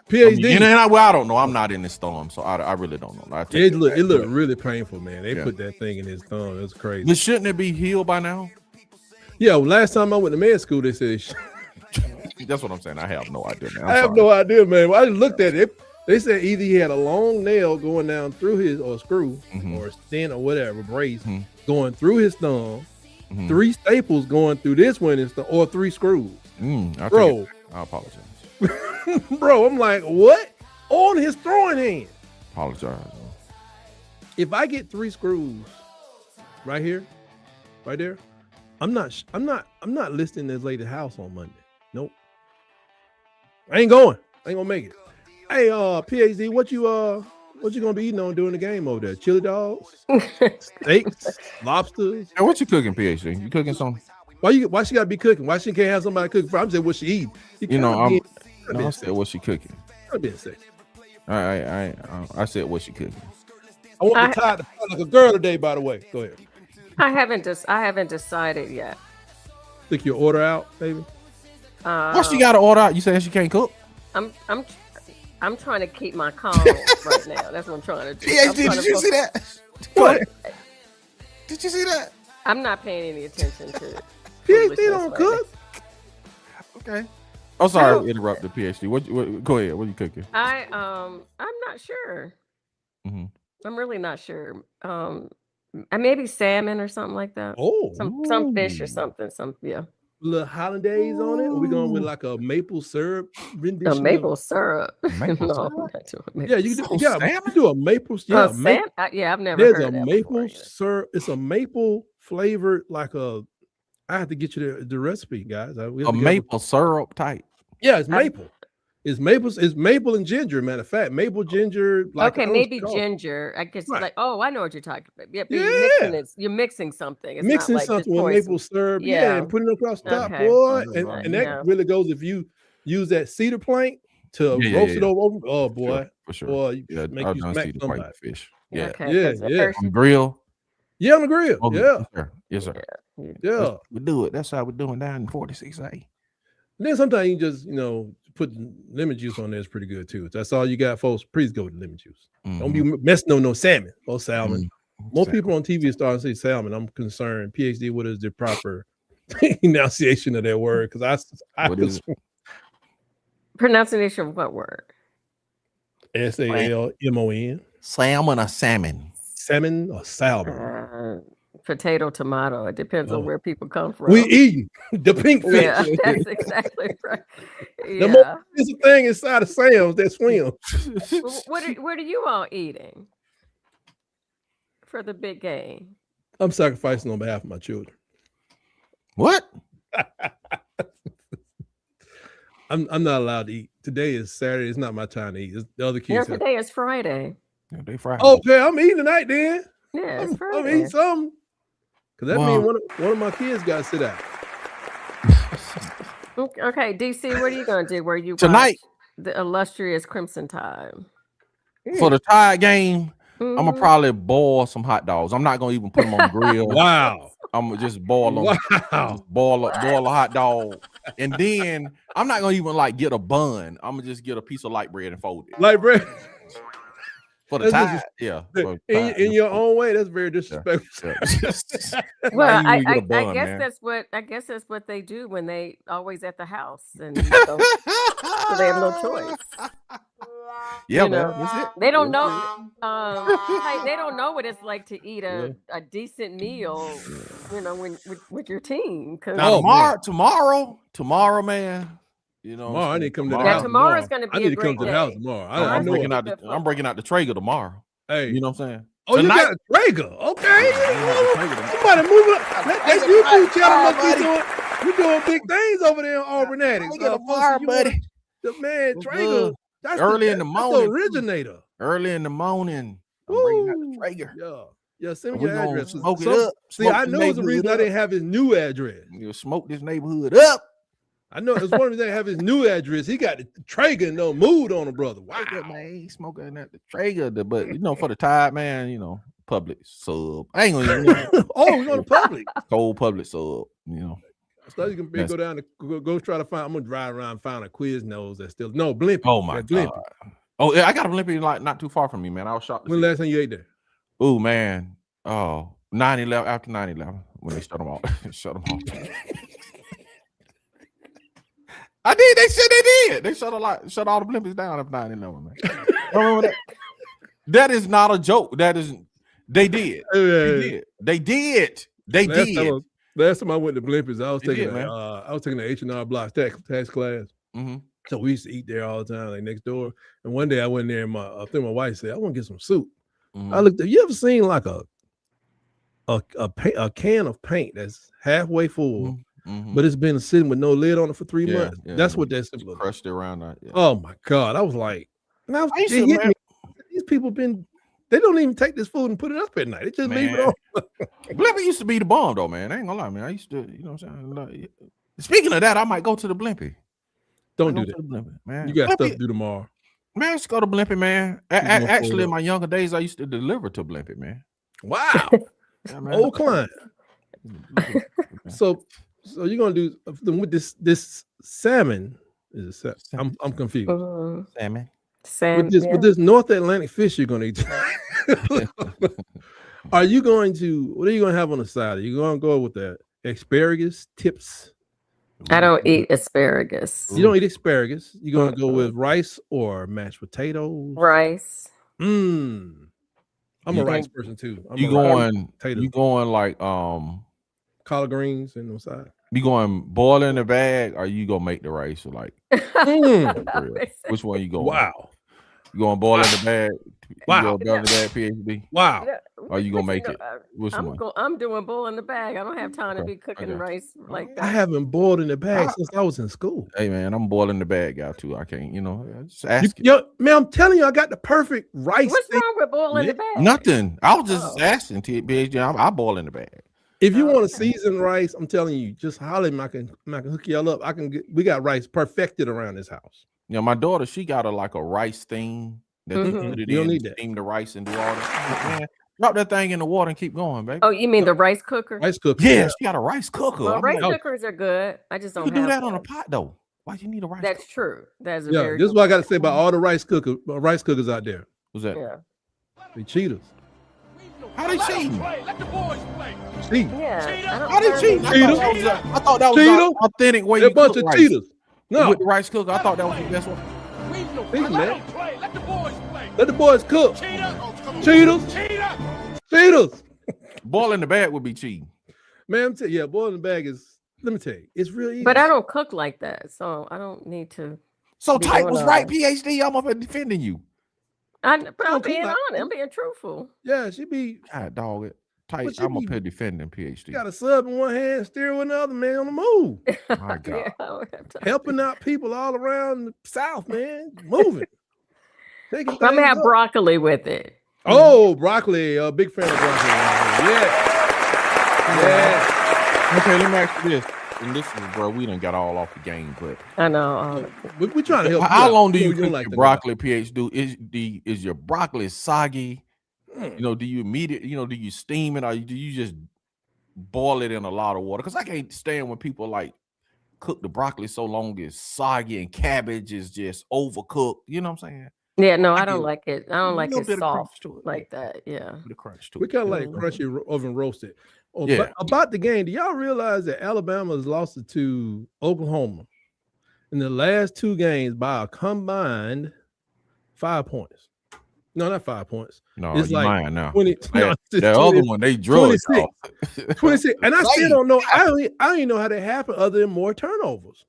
PhD. I don't know. I'm not in his thumb, so I really don't know. It looked really painful, man. They put that thing in his thumb. It was crazy. But shouldn't it be healed by now? Yeah. Last time I went to med school, they said. That's what I'm saying. I have no idea, man. I have no idea, man. I just looked at it. They said either he had a long nail going down through his or screw or stent or whatever brace going through his thumb, 3 staples going through this one or 3 screws. Bro, I apologize. Bro, I'm like, what? On his throwing hand. Apologize. If I get 3 screws right here, right there, I'm not listing this lady's house on Monday. Nope. I ain't going. I ain't gonna make it. Hey, PhD, what you gonna be eating on during the game over there? Chili dogs, steaks, lobsters. Hey, what you cooking, PhD? You cooking something? Why she gotta be cooking? Why she can't have somebody cooking for her? I'm saying what she eating. I said what she cooking. I'm being sick. I said what she cooking. I want to tie the pot like a girl today, by the way. Go ahead. I haven't decided yet. Stick your order out, baby. Why she got to order out? You saying she can't cook? I'm trying to keep my calm right now. That's what I'm trying to do. PhD, did you see that? What? Did you see that? I'm not paying any attention to. PhD don't cook. Okay. Oh, sorry, I interrupted PhD. What? Go ahead. What are you cooking? I'm not sure. Mm-hmm. I'm really not sure. Maybe salmon or something like that. Oh, some fish or something. Little hollandaise on it. Or we going with like a maple syrup rendition? A maple syrup. Maple syrup? I'm not doing maple Yeah, you do a maple. Yeah, maple. I've never There's heard a that maple syrup. It's a maple flavored like a. I have to get you the recipe, guys. A maple syrup type. Yeah, it's maple. It's maple and ginger. Matter of fact, maple ginger. Like, okay, maybe ginger. I guess right. Like, oh, I know what you're talking about. Yeah, you're mixing something. It's mixing not like something with maple syrup. Yeah, and putting it across the top, boy. And that really goes if you use that cedar plank to roast it over. Oh boy, for sure. Boy, make you smack somebody. Fish. Yeah, yeah. On grill. Yeah, on the grill. Yeah, yes, sir. Yeah. We do it. That's how we're doing down in 46A. And then sometimes you just put lemon juice on there is pretty good too. If that's all you got, folks, please go with lemon juice. Mm-hmm. Don't be messing on no salmon or salmon. Mm-hmm. More people on TV are starting to say salmon. I'm concerned. PhD, what is the proper enunciation of that word? Because I pronunciation of what word? SALMON. Salmon or salmon? Salmon or salmon? Potato, tomato. It depends on where people come from. We eating the pink fish. Yeah, that's exactly right. Yeah. The most expensive thing inside of Sam's that swim. What are you all eating for the big game? I'm sacrificing on behalf of my children. What? I'm not allowed to eat. Today is Saturday. It's not my time to eat. It's the other kids. Today is Friday. Yeah, they Friday. Okay, I'm eating tonight then. Yeah, it's Friday. I'm eating something. Because that means one of my kids got to sit out. Okay, DC, what are you going to do? Where you tonight? The illustrious Crimson Tide. For the Tide game, I'm going to probably boil some hot dogs. I'm not going to even put them on the grill. Wow. I'm going to just boil them. Wow. Just boil a hot dog. And then I'm not going to even get a bun. I'm going to just get a piece of light bread and fold it. Light bread? For the Tide, yeah. In your own way, that's very disrespectful. Yeah. Well, I guess that's what they do when they always at the house, and so they have no choice. Yeah, man. They don't know. They don't know what it's like to eat a decent meal. When with your team. Tomorrow, man. Tomorrow I need to come to the house. Yeah, tomorrow's going to be. I need to come to the house tomorrow. I'm breaking out the Traeger tomorrow. Hey, you know what I'm saying? Oh, tonight, you got a Traeger? Okay. Somebody move up. That's YouTube channel. We're doing big things over there in Auburn Attic. Buddy. The man Traeger. That's early in the morning. The originator. Early in the morning. I'm bringing out the Traeger. Yeah. Send me your address. Smoke it up. See, I know the reason I didn't have his new address. You smoke this neighborhood up. I know it's one of them that have his new address. He got the Traeger, no mood on him, brother. Wow, man, he smoking at the Traeger, but for the Tide, man, public sub. I ain't gonna. We're going to public. Cold public sub. I thought you can go down to go try to find. I'm gonna drive around and find a Quiznos that's still Blimpie. Oh my god. Oh yeah, I got a Blimpie not too far from me, man. I was shocked. When last time you ate there? Oh man. Oh, 9/11 after 9/11 when they shut them off. Shut them off. I did. They said they did. They shut all the Blimpies down after 9/11, man. Remember that? That is not a joke. That is. They did. They did. Last time I went to Blimpies, I was taking the H&R Block tax class. Mm-hmm. So we used to eat there all the time, like next door. And one day I went there, and I think my wife said, "I want to get some soup." Mm-hmm. I looked. You ever seen like a can of paint that's halfway full? Mm-hmm. But it's been sitting with no lid on it for 3 months. Yeah, that's what that's crushed around that. Yeah. Oh my god! I was like, these people they don't even take this food and put it up at night. They just leave it on. Blimpie used to be the bomb though, man. I ain't gonna lie, man. I used to, what I'm saying. Speaking of that, I might go to the Blimpie. Don't do that, Blimpie, man. You got stuff to do tomorrow. Man, let's go to Blimpie, man. Actually, in my younger days, I used to deliver to Blimpie, man. Wow, old client. So you're gonna do with this salmon? I'm confused. with this North Atlantic fish you're going to eat. What are you going to have on the side? Are you going to go with the asparagus tips? I don't eat asparagus. You don't eat asparagus. You're going to go with rice or mashed potatoes? Rice. I'm a rice person too. You going like collard greens and on side. You going boil in the bag, or you gonna make the rice like? Which one you going? Wow. You going boil in the bag? Wow. You going boil in the bag, PhD? Wow. Or you gonna make it? Which one? I'm doing boil in the bag. I don't have time to be cooking rice like that. I haven't boiled in the bag since I was in school. Hey man, I'm boiling the bag out too. I can't, just ask man, I'm telling you, I got the perfect rice. What's wrong with boiling the bag? Nothing. I was just asking PhD. I boil in the bag. If you want to season rice, I'm telling you, just holler at me. I can hook y'all up. We got rice perfected around this house. My daughter, she got a rice thing that they put it you in, don't need that. steam the rice in the water. Man, drop that thing in the water and keep going, baby. Oh, you mean the rice cooker? Rice cooker. Yeah, she got a rice cooker. Well, rice cookers are good. I just don't you can do that on a pot though. Why do you need a rice That's cooker? true. That's this is what I got to say about all the rice cookers out there. What's that? Yeah. They cheaters. How they cheating? Let the boys play. Cheat. Yeah. How they cheating? I thought that was an authentic way They're you a bunch cook of rice. cheaters. No. With the rice cooker, I thought that was the best one. Let the boys play. Let the boys cook. Cheaters. Boil in the bag would be cheating. Man, boil in the bag is, let me tell you, it's real easy. But I don't cook like that, so I don't need to. So Type was right, PhD. I'm up here defending you. I'm being honest. I'm being truthful. Yeah, she be. God, dog it. Type, I'm up here defending PhD. Got a sub in one hand, steering with another, man, on the move. My God. Helping out people all around the South, man. Moving. I'm gonna have broccoli with it. Oh, broccoli. Big fan of broccoli. Yeah. Okay, let me ask you this. And this is, bro, we done got all off the game, but I know. We're trying to help. How long do you cook your broccoli, PhD? Is your broccoli soggy? Do you immediately, do you steam it, or do you just boil it in a lot of water? Because I can't stand when people like cook the broccoli so long it's soggy and cabbage is just overcooked. You know what I'm saying? Yeah, no, I don't like it. I don't like it soft like that. Yeah. The crunch to we kind of like crunchy oven roasted. But about the game, do y'all realize that Alabama has lost it to Oklahoma in the last two games by a combined 5 points? No, not 5 points. No, it's like now. 20. The other one they drew 26. And I still don't know. I don't even know how that happened other than more turnovers.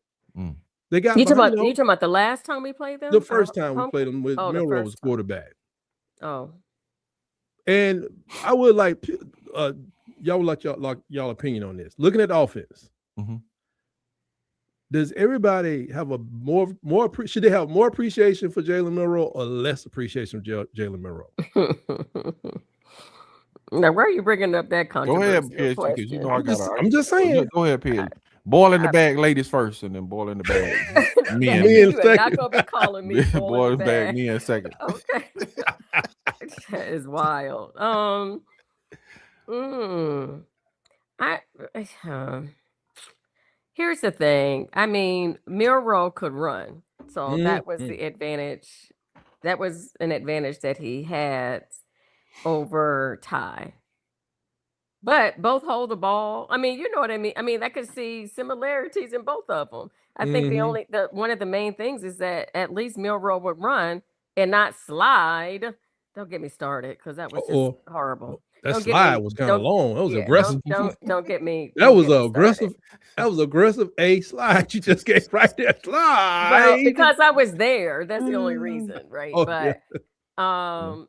They got you talking about the last time we played them? The first time we played them with Milroe was quarterback. Oh. And I would like y'all would like y'all opinion on this. Looking at the offense, does everybody have a should they have more appreciation for Jalen Milroe or less appreciation for Jalen Milroe? Now, where are you bringing up that controversy? Go ahead, because I got. I'm just saying. Go ahead, PhD. Boil in the bag, ladies first, and then boil in the bag. Me in second. Not gonna be calling me boil in the bag. Me in second. Okay, that is wild. Here's the thing. I mean, Milroe could run, so that was the advantage. That was an advantage that he had over Ty. But both hold the ball. I mean, you know what I mean. I mean, I could see similarities in both of them. I think one of the main things is that at least Milroe would run and not slide. Don't get me started because that was just horrible. That slide was kind of long. That was aggressive. Don't get me. That was aggressive. That was aggressive. A slide you just gave right there. Slide. Well, because I was there. That's the only reason, right?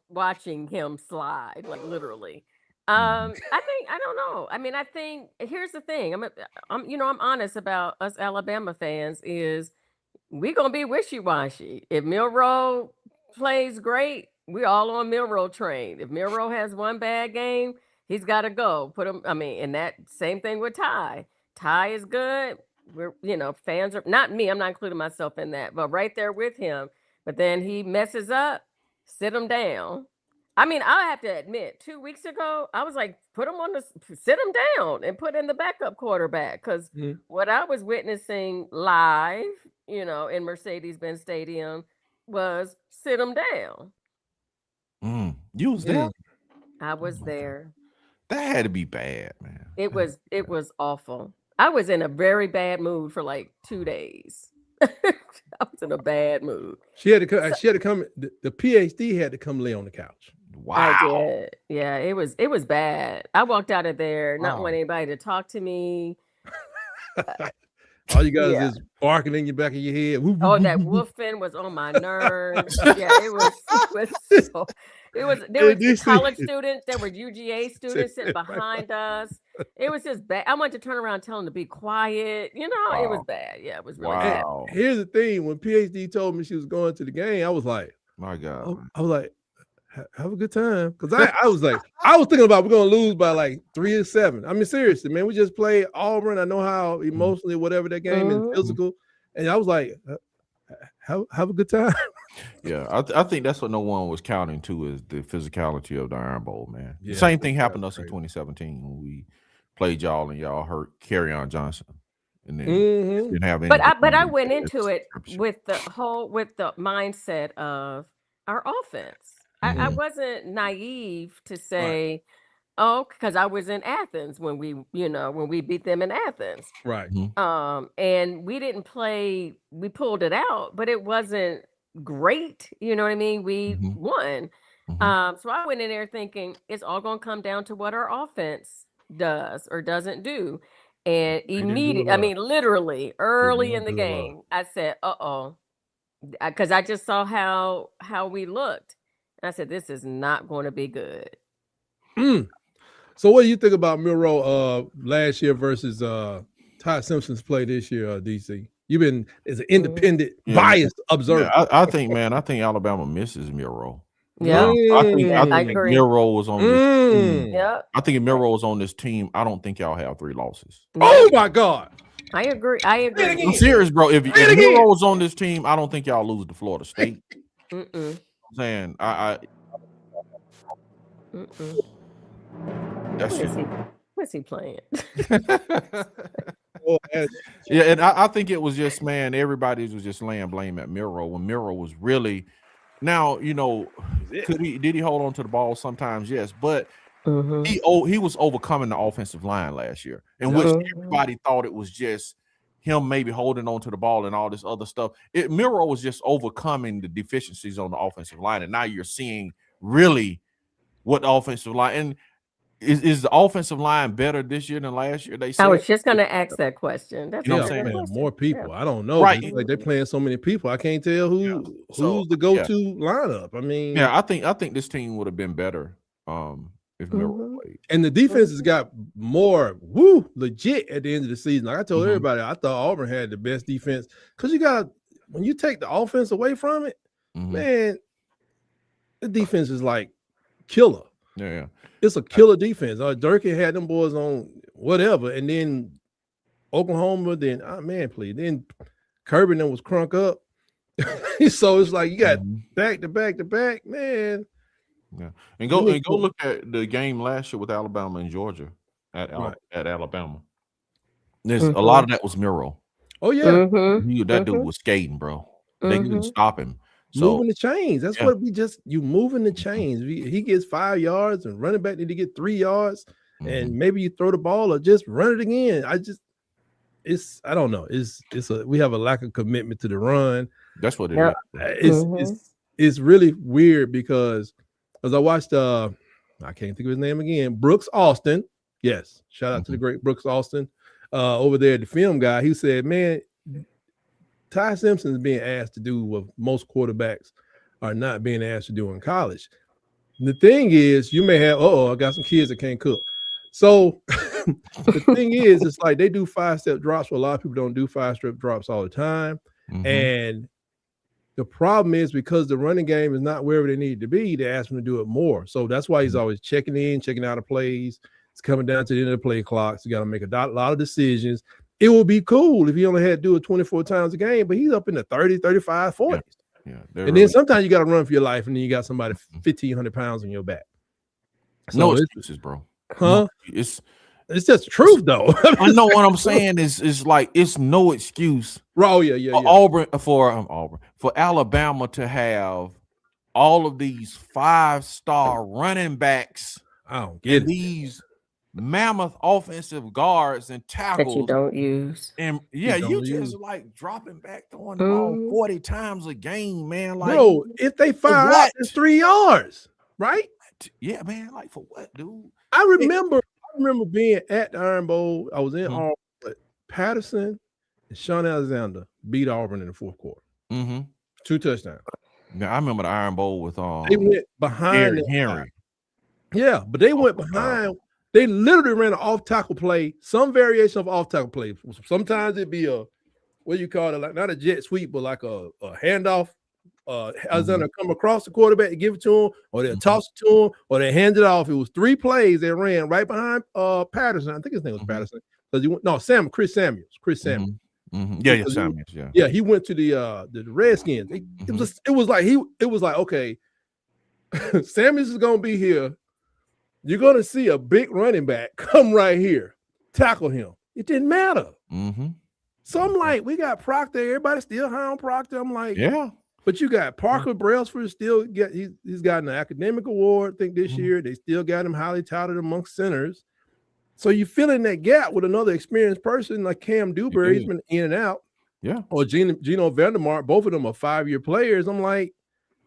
Watching him slide, like literally. I don't know. I mean, I think here's the thing. I'm honest about us Alabama fans is we're gonna be wishy-washy. If Milroe plays great, we're all on Milroe train. If Milroe has one bad game, he's got to go. Put him. I mean, and that same thing with Ty. Ty is good. We're fans are not me. I'm not including myself in that, but right there with him. But then he messes up. Sit him down. I mean, I have to admit, 2 weeks ago, I was like, sit him down and put in the backup quarterback. Because what I was witnessing live, in Mercedes-Benz Stadium was sit them down. You was there? I was there. That had to be bad, man. It was awful. I was in a very bad mood for like 2 days. I was in a bad mood. She had to come. The PhD had to come lay on the couch. Wow. I did. Yeah, it was bad. I walked out of there not wanting anybody to talk to me. All you guys is barking in your back of your head. Oh, that woofing was on my nerves. Yeah, it was so. There were college students. There were UGA students sitting behind us. It was just bad. I wanted to turn around and tell them to be quiet. You know, It was bad. Yeah, it was really bad. Here's the thing: when PhD told me she was going to the game, I was like, "My God!" I was like, "Have a good time," because I was like, I was thinking about we're gonna lose by like 3-7. I mean, seriously, man, we just played Auburn. I know how emotionally whatever that game is physical, and I was like, have a good time. Yeah, I think that's what no one was counting to is the physicality of the Iron Bowl, man. Yeah, the same thing happened to us in 2017 when we played y'all and y'all hurt Kerryon Johnson, and then didn't have any. But I went into it with the mindset of our offense. I wasn't naive to say, because I was in Athens when we beat them in Athens. Right. And we didn't play, we pulled it out, but it wasn't great. You know what I mean? We won. So I went in there thinking it's all going to come down to what our offense does or doesn't do. And immediately, I mean, literally early in the game, I said, because I just saw how we looked. And I said, this is not going to be good. So what do you think about Milroe last year versus Ty Simpson's play this year, DC? You've been as an independent, biased observer. Yeah, I think Alabama misses Milroe. Yeah, I think agree. Milroe was on this team. Yeah, I think if Milroe was on this team, I don't think y'all have 3 losses. Oh my God. I agree. I'm serious, bro. If Milroe was on this team, I don't think y'all lose to Florida State. I'm saying What's he playing? Yeah, and I think it was just, man, everybody was just laying blame at Milroe when Milroe was really. Now, did he hold on to the ball sometimes? Yes, but he was overcoming the offensive line last year, in which everybody thought it was just him maybe holding on to the ball and all this other stuff. Milroe was just overcoming the deficiencies on the offensive line, and now you're seeing really what the offensive line and is the offensive line better this year than last year? They said. I was just going to ask that question. That's what I'm saying. More people. Yeah. I don't know. Right. Like they're playing so many people. I can't tell who's the go-to lineup. I mean, I think this team would have been better if Milroe played. And the defense has got more legit at the end of the season. Like I told everybody, I thought Auburn had the best defense because when you take the offense away from it, man, the defense is like killer. Yeah. It's a killer defense. Durkin had them boys on whatever, and then Oklahoma, then then Kirby then was crunk up. So it's like you got back to back to back, man. Yeah, and go look at the game last year with Alabama and Georgia at Alabama. There's a lot of that was Milroe. Oh yeah, that dude was skating, bro. They couldn't stop him. So, moving the chains. That's what you moving the chains. He gets 5 yards and running back need to get 3 yards, and maybe you throw the ball or just run it again. I don't know. We have a lack of commitment to the run. That's what it is. It's really weird because as I watched I can't think of his name again, Brooks Austin. Yes, shout out to the great Brooks Austin over there, the film guy. He said, man, Ty Simpson is being asked to do what most quarterbacks are not being asked to do in college. The thing is, you may have, I got some kids that can't cook. So the thing is, it's like they do 5-step drops, where a lot of people don't do 5-step drops all the time. And the problem is because the running game is not wherever they need to be, they ask him to do it more. So that's why he's always checking in, checking out of plays. It's coming down to the end of the play clock. So you got to make a lot of decisions. It would be cool if he only had to do it 24 times a game, but he's up in the 30, 35, 40s. Yeah, and then sometimes you got to run for your life, and then you got somebody 1,500 pounds on your back. So no excuses, bro. Huh? It's just truth, though. I know what I'm saying is like it's no excuse. Oh yeah. For Alabama to have all of these 5-star running backs. I don't get these mammoth offensive guards and tackles that you don't use. And you just like dropping back throwing the ball 40 times a game, man. Like, bro, if they fire out, it's 3 yards, right? Yeah, man. Like for what, dude? I remember being at the Iron Bowl. I was in Auburn, but Patterson and Sean Alexander beat Auburn in the fourth quarter. 2 touchdowns. Yeah, I remember the Iron Bowl with they went behind Henry. Yeah, but they went behind. They literally ran an off-tackle play, some variation of off-tackle play. Sometimes it'd be a what do you call it? Like not a jet sweep, but like a handoff. Alexander come across the quarterback and give it to him, or they'll toss it to him, or they hand it off. It was 3 plays they ran right behind Patterson. I think his name was Patterson. Chris Samuels. Yeah, Samuels. Yeah, he went to the Redskins. It was like okay, Samuels is gonna be here. You're gonna see a big running back come right here, tackle him. It didn't matter. So I'm like, we got Proctor. Everybody still high on Proctor. I'm like, yeah. But you got Parker Brailsford still he's gotten an academic award, I think, this year. They still got him highly touted amongst centers. So you fill in that gap with another experienced person like Cam Dewberry. He's been in and out. Yeah. Or Gino Vandermark. Both of them are 5-year players. I'm like,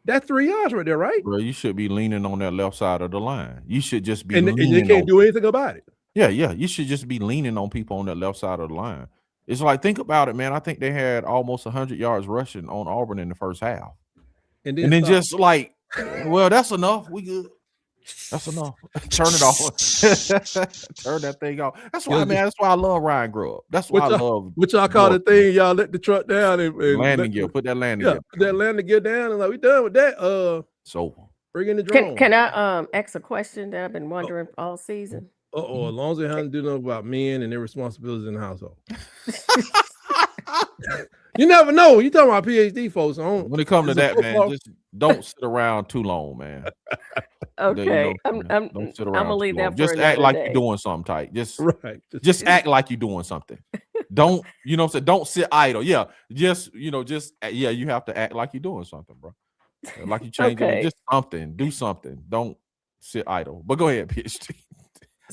that's 3 yards right there, right? Bro, you should be leaning on that left side of the line. You should just be and they can't do anything about it. Yeah. You should just be leaning on people on that left side of the line. It's like, think about it, man. I think they had almost 100 yards rushing on Auburn in the first half. And then just like, well, that's enough. We good. That's enough. Turn it off. Turn that thing off. That's why, man. That's why I love Ryan Grubb. That's why I love. What y'all call the thing? Y'all let the truck down and landing gear. Put that landing gear. Put that landing gear down, and like we done with that. So bring in the drone. Can I ask a question that I've been wondering all season? As long as they haven't do nothing about men and their responsibilities in the household. You never know. You talking about PhD folks. When it comes to that, man, just don't sit around too long, man. Okay, don't sit around. I'm gonna leave that. Just act like you're doing something tight. Just act like you're doing something. Don't don't sit idle. Yeah, you have to act like you're doing something, bro. Like you changing just something. Do something. Don't sit idle. But go ahead, PhD.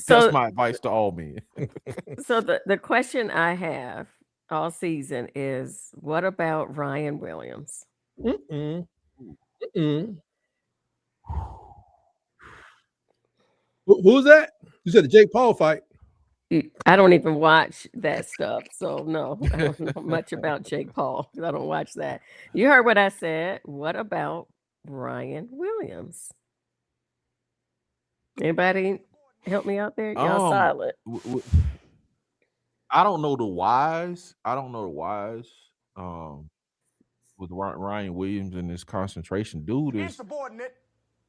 That's my advice to all men. So the question I have all season is, what about Ryan Williams? Who's that? You said the Jake Paul fight. I don't even watch that stuff, so no, I don't know much about Jake Paul because I don't watch that. You heard what I said. What about Ryan Williams? Anybody help me out there? Y'all silent. I don't know the whys. With Ryan Williams and his concentration, dude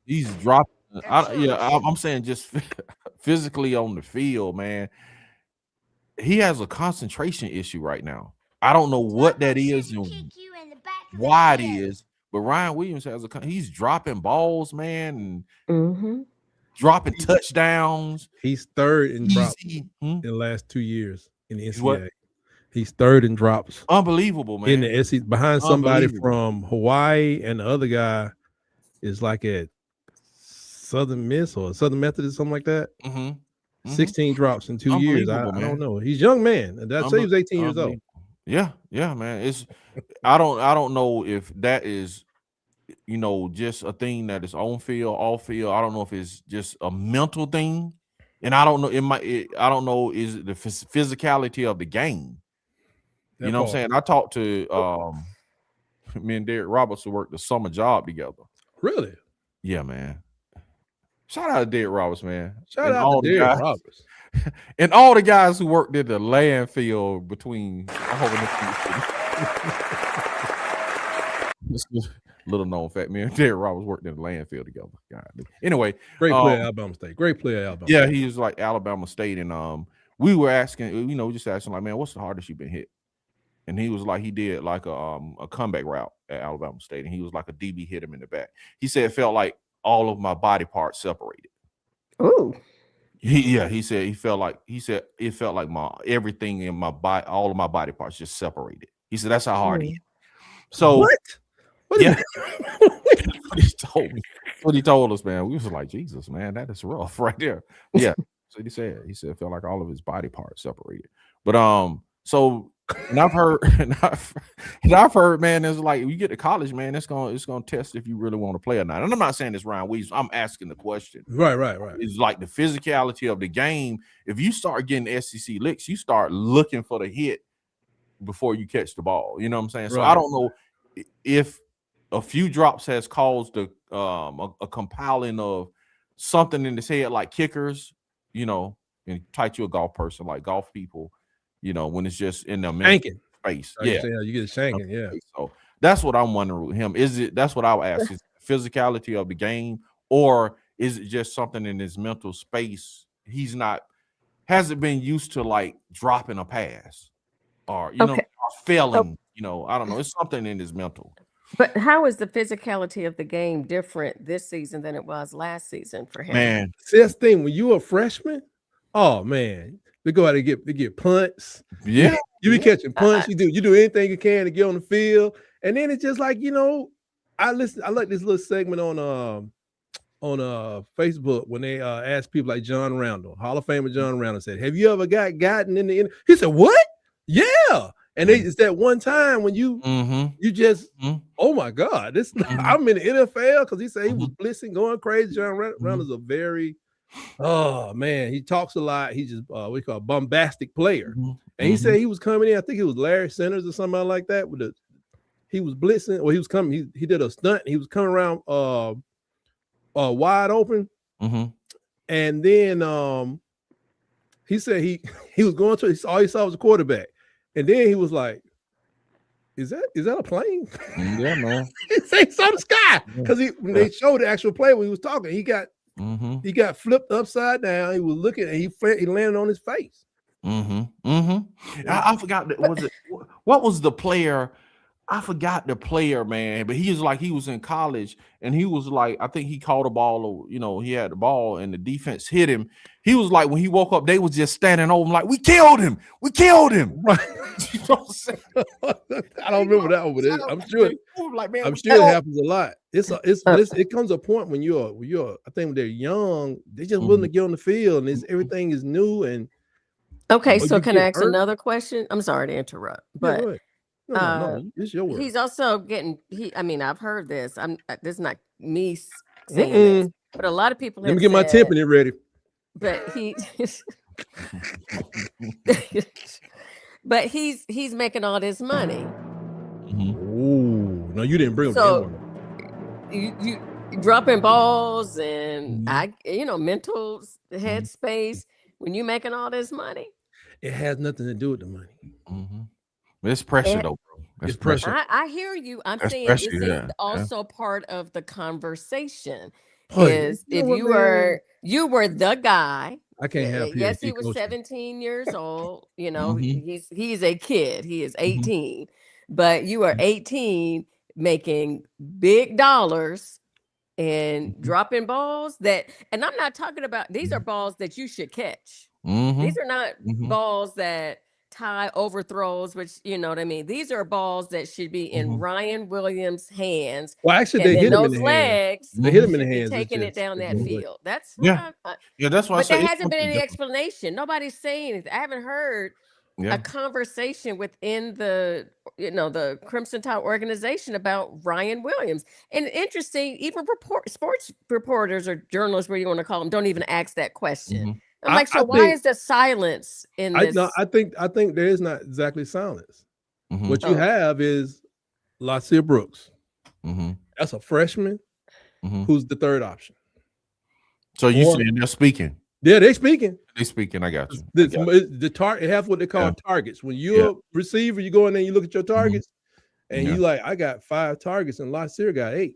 he's dropping. I'm saying just physically on the field, man. He has a concentration issue right now. I don't know what that is and why it is, but Ryan Williams he's dropping balls, man, and dropping touchdowns. He's third in drops in the last 2 years in the NCAA. He's third in drops. Unbelievable, man. In the SEC, behind somebody from Hawaii, and the other guy is like at Southern Miss or Southern Methodist, something like that. 16 drops in 2 years. I don't know. He's a young man. That says he's 18 years old. Yeah, man. I don't know if that is, just a thing that is on field, off field. I don't know if it's just a mental thing, and I don't know. I don't know is it the physicality of the game. You know what I'm saying? I talked to me and Derek Roberts who worked the summer job together. Really? Yeah, man. Shout out to Derek Roberts, man. Shout out to Derek Roberts. And all the guys who worked in the landfill between little known fact, man. Derek Roberts worked in the landfill together. God. Anyway, great player at Alabama State. Great player at Alabama State. State. He was like Alabama State, and we were asking, just asking like, man, what's the hardest you've been hit? And he was like, he did like a comeback route at Alabama State, and he was like a DB hit him in the back. He said it felt like all of my body parts separated. Ooh. He said it felt like my everything in my body, all of my body parts just separated. He said that's how hard he hit. So what? Yeah, what he told me. What he told us, man. We was like, Jesus, man, that is rough right there. Yeah. So he said it felt like all of his body parts separated. But so and I've heard man, it's like you get to college, man, it's gonna test if you really want to play or not. And I'm not saying it's Ryan Weaves. I'm asking the question. Right. It's like the physicality of the game. If you start getting SEC licks, you start looking for the hit before you catch the ball. You know what I'm saying? So I don't know if a few drops has caused a compiling of something in his head, like kickers, you know, and tight to a golf person, like golf people, you know, when it's just in the mental space. Yeah, you get shanking. Yeah. So that's what I'm wondering with him. That's what I'll ask: is physicality of the game, or is it just something in his mental space? Hasn't been used to like dropping a pass, or or failing. You know, I don't know. It's something in his mental. But how is the physicality of the game different this season than it was last season for him? Man, see, that's the thing. When you're a freshman, oh man, they go out and get punts. Yeah, you be catching punts. You do anything you can to get on the field, and then it's just like, you know, I like this little segment on Facebook when they asked people like John Randall, Hall of Famer John Randall, said, "Have you ever gotten in the?" He said, "What? Yeah." And it's that one time when you just, oh my God, this I'm in the NFL, because he said he was blitzing, going crazy. John Randall's a very, oh man, he talks a lot. He's just what we call a bombastic player. And he said he was coming in, I think it was Larry Sanders or something like that. He was blitzing, or he was coming, he did a stunt, he was coming around wide open. And then he said he was going to, all he saw was a quarterback. And then he was like, "Is that a plane?" Yeah, man. He said some sky, because when they showed the actual play when he was talking, he got flipped upside down. He was looking, and he landed on his face. I forgot what was the player? I forgot the player, man, but he was in college, and he was like, I think he caught a ball, or, you know, he had the ball and the defense hit him. He was like, when he woke up, they was just standing over him like, we killed him. Right. You know what I'm saying? I don't remember that one, but I'm sure. Like, man, I'm sure it happens a lot. It comes a point when you're I think when they're young, they just willing to get on the field, and everything is new. And okay, so can I ask another question? I'm sorry to interrupt, but. Yeah, no, it's your word. He's also getting. I mean, I've heard this. This is not me saying this, but a lot of people. Let me get my timpani ready. But he's making all this money. Oh no, you didn't bring him. So you dropping balls and mental headspace when you making all this money. It has nothing to do with the money. It's pressure, though, bro. It's pressure. I hear you. I'm saying it's also part of the conversation. Is if you were the guy. I can't have. Yes, he was 17 years old. You know, he's a kid. He is 18, but you are 18 making big dollars and dropping balls and I'm not talking about, these are balls that you should catch. These are not balls that Ty overthrows, which, you know what I mean? These are balls that should be in Ryan Williams' hands. Well, actually, they hit him in the legs. They hit him in the hands. Taking it down that field. That's that's why. But there hasn't been any explanation. Nobody's saying it. I haven't heard a conversation within the Crimson Tide organization about Ryan Williams. And interesting, even sports reporters or journalists, where you want to call them, don't even ask that question. I'm like, why is the silence in this? I think there is not exactly silence. What you have is Lasir Brooks. That's a freshman who's the third option. So you saying they're speaking? Yeah, they're speaking. They speaking. I got you. The target, it has what they call targets. When you're a receiver, you go in there, you look at your targets, and you like, I got 5 targets, and Lasir got 8.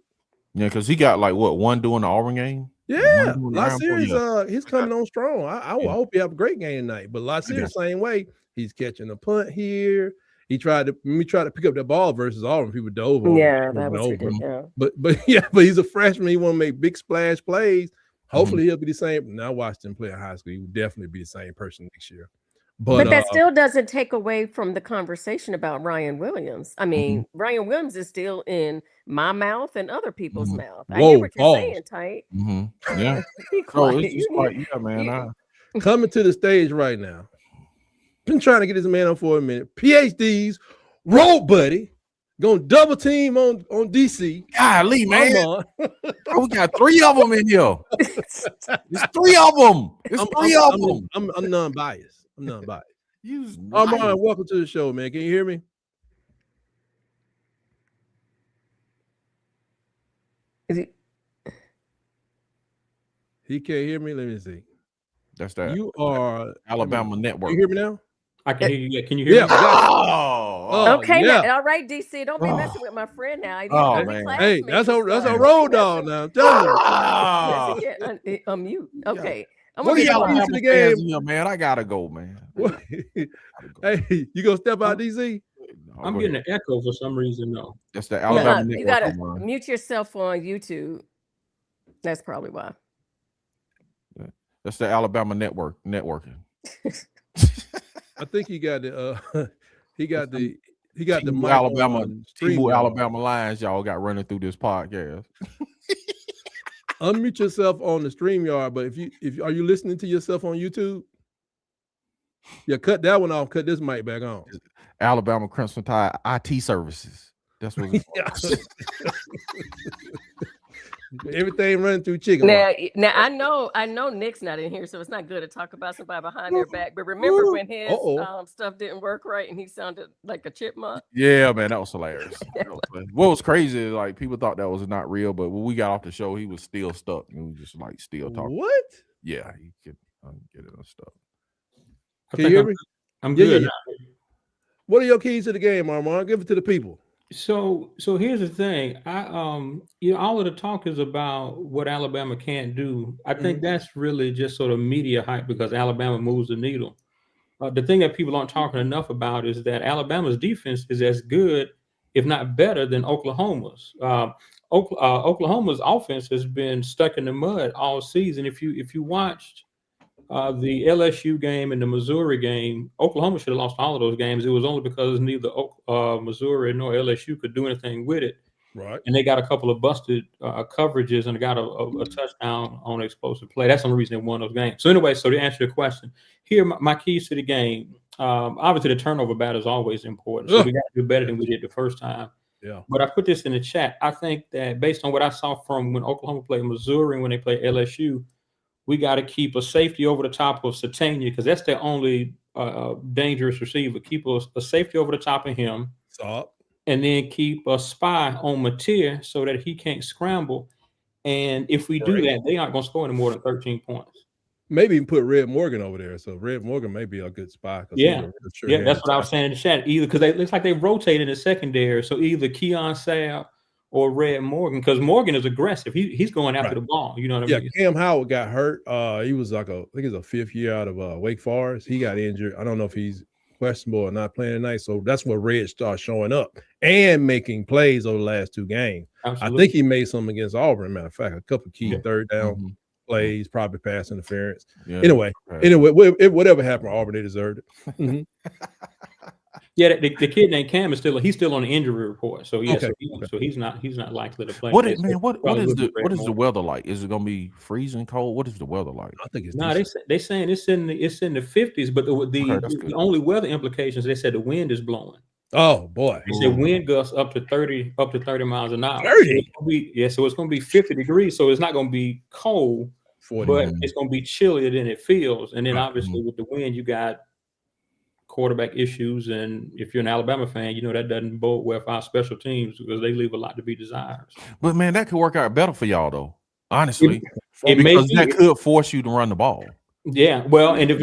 Yeah, because he got like one during the Auburn game. Yeah, Lasir he's coming on strong. I hope he have a great game tonight. But Lasir the same way. He's catching a punt here. He tried to pick up that ball versus Auburn. People dove on. Yeah, that was ridiculous. But he's a freshman. He want to make big splash plays. Hopefully he'll be the same. Now I watched him play in high school. He will definitely be the same person next year. But that still doesn't take away from the conversation about Ryan Williams. I mean, Ryan Williams is still in my mouth and other people's mouth. I hear what you're saying, Tight. Yeah. Be quiet. It's just like, yeah, man. Coming to the stage right now. Been trying to get this man up for a minute. PhDs, road buddy, gonna double team on DC. Golly, man. We got 3 of them in here. It's 3 of them. I'm non-biased. I'm non-biased. Armand, welcome to the show, man. Can you hear me? He can't hear me. Let me see. That's that. You are Alabama Network. You hear me now? I can hear you. Can you hear me? Okay, now, all right, DC. Don't be messing with my friend now. Man. Hey, that's a road dog now. I'm telling you. Unmute. Okay. What are y'all into the game? Here, man, I gotta go, man. Hey, you gonna step out, DC? I'm getting an echo for some reason. No, that's the Alabama Network. You gotta mute yourself on YouTube. That's probably why. That's the Alabama Network networking. I think he got the Alabama lines y'all got running through this podcast. Unmute yourself on the StreamYard, but if are you listening to yourself on YouTube? Yeah, cut that one off. Cut this mic back on. Alabama Crimson Tide IT services. That's what it's everything running through chicken. Now I know Nick's not in here, so it's not good to talk about somebody behind their back. But remember when his stuff didn't work right and he sounded like a chipmunk? Yeah, man, that was hilarious. What was crazy is like people thought that was not real, but when we got off the show, he was still stuck and we just like still talking. What? Yeah, he could get it unstuck. Can you hear me? I'm good. Yeah. What are your keys to the game, Armand? Give it to the people. So here's the thing. All of the talk is about what Alabama can't do. I think that's really just sort of media hype because Alabama moves the needle. The thing that people aren't talking enough about is that Alabama's defense is as good, if not better, than Oklahoma's. Oklahoma's offense has been stuck in the mud all season. If you watched the LSU game and the Missouri game, Oklahoma should have lost all of those games. It was only because neither Missouri nor LSU could do anything with it. Right. And they got a couple of busted coverages and got a touchdown on an explosive play. That's the only reason they won those games. So anyway, to answer your question, here my keys to the game. Obviously, the turnover battle is always important. So we got to do better than we did the first time. Yeah. But I put this in the chat. I think that based on what I saw from when Oklahoma played Missouri and when they played LSU, we got to keep a safety over the top of Satania because that's their only dangerous receiver. Keep a safety over the top of him. Stop. And then keep a spy on Mateer so that he can't scramble. And if we do that, they aren't going to score any more than 13 points. Maybe even put Red Morgan over there. So Red Morgan may be a good spy. Yeah, that's what I was saying in the chat. Either because it looks like they rotate in the secondary. So either Keon Sabb or Red Morgan, because Morgan is aggressive. He's going after the ball. You know what I mean? Yeah, Cam Howard got hurt. He was like I think it's a 5th year out of Wake Forest. He got injured. I don't know if he's questionable or not playing tonight. So that's where Red starts showing up and making plays over the last 2 games. Absolutely. I think he made some against Auburn. Matter of fact, a couple of key third down plays, probably pass interference. Yeah. Anyway, whatever happened, Auburn, they deserved it. Yeah, the kid named Cam is still on the injury report. So yeah, so he's not likely to play. What is the weather like? Is it gonna be freezing cold? What is the weather like? I think it's they saying it's in the 50s, but the only weather implications, they said the wind is blowing. Oh boy. They said wind gusts up to 30 miles an hour. 30. So it's gonna be 50 degrees. So it's not gonna be cold, 40. But it's gonna be chillier than it feels. And then obviously with the wind, you got quarterback issues, and if you're an Alabama fan, you know that doesn't bode well for our special teams because they leave a lot to be desired. But man, that could work out better for y'all though, honestly, because that could force you to run the ball. Yeah, well, and if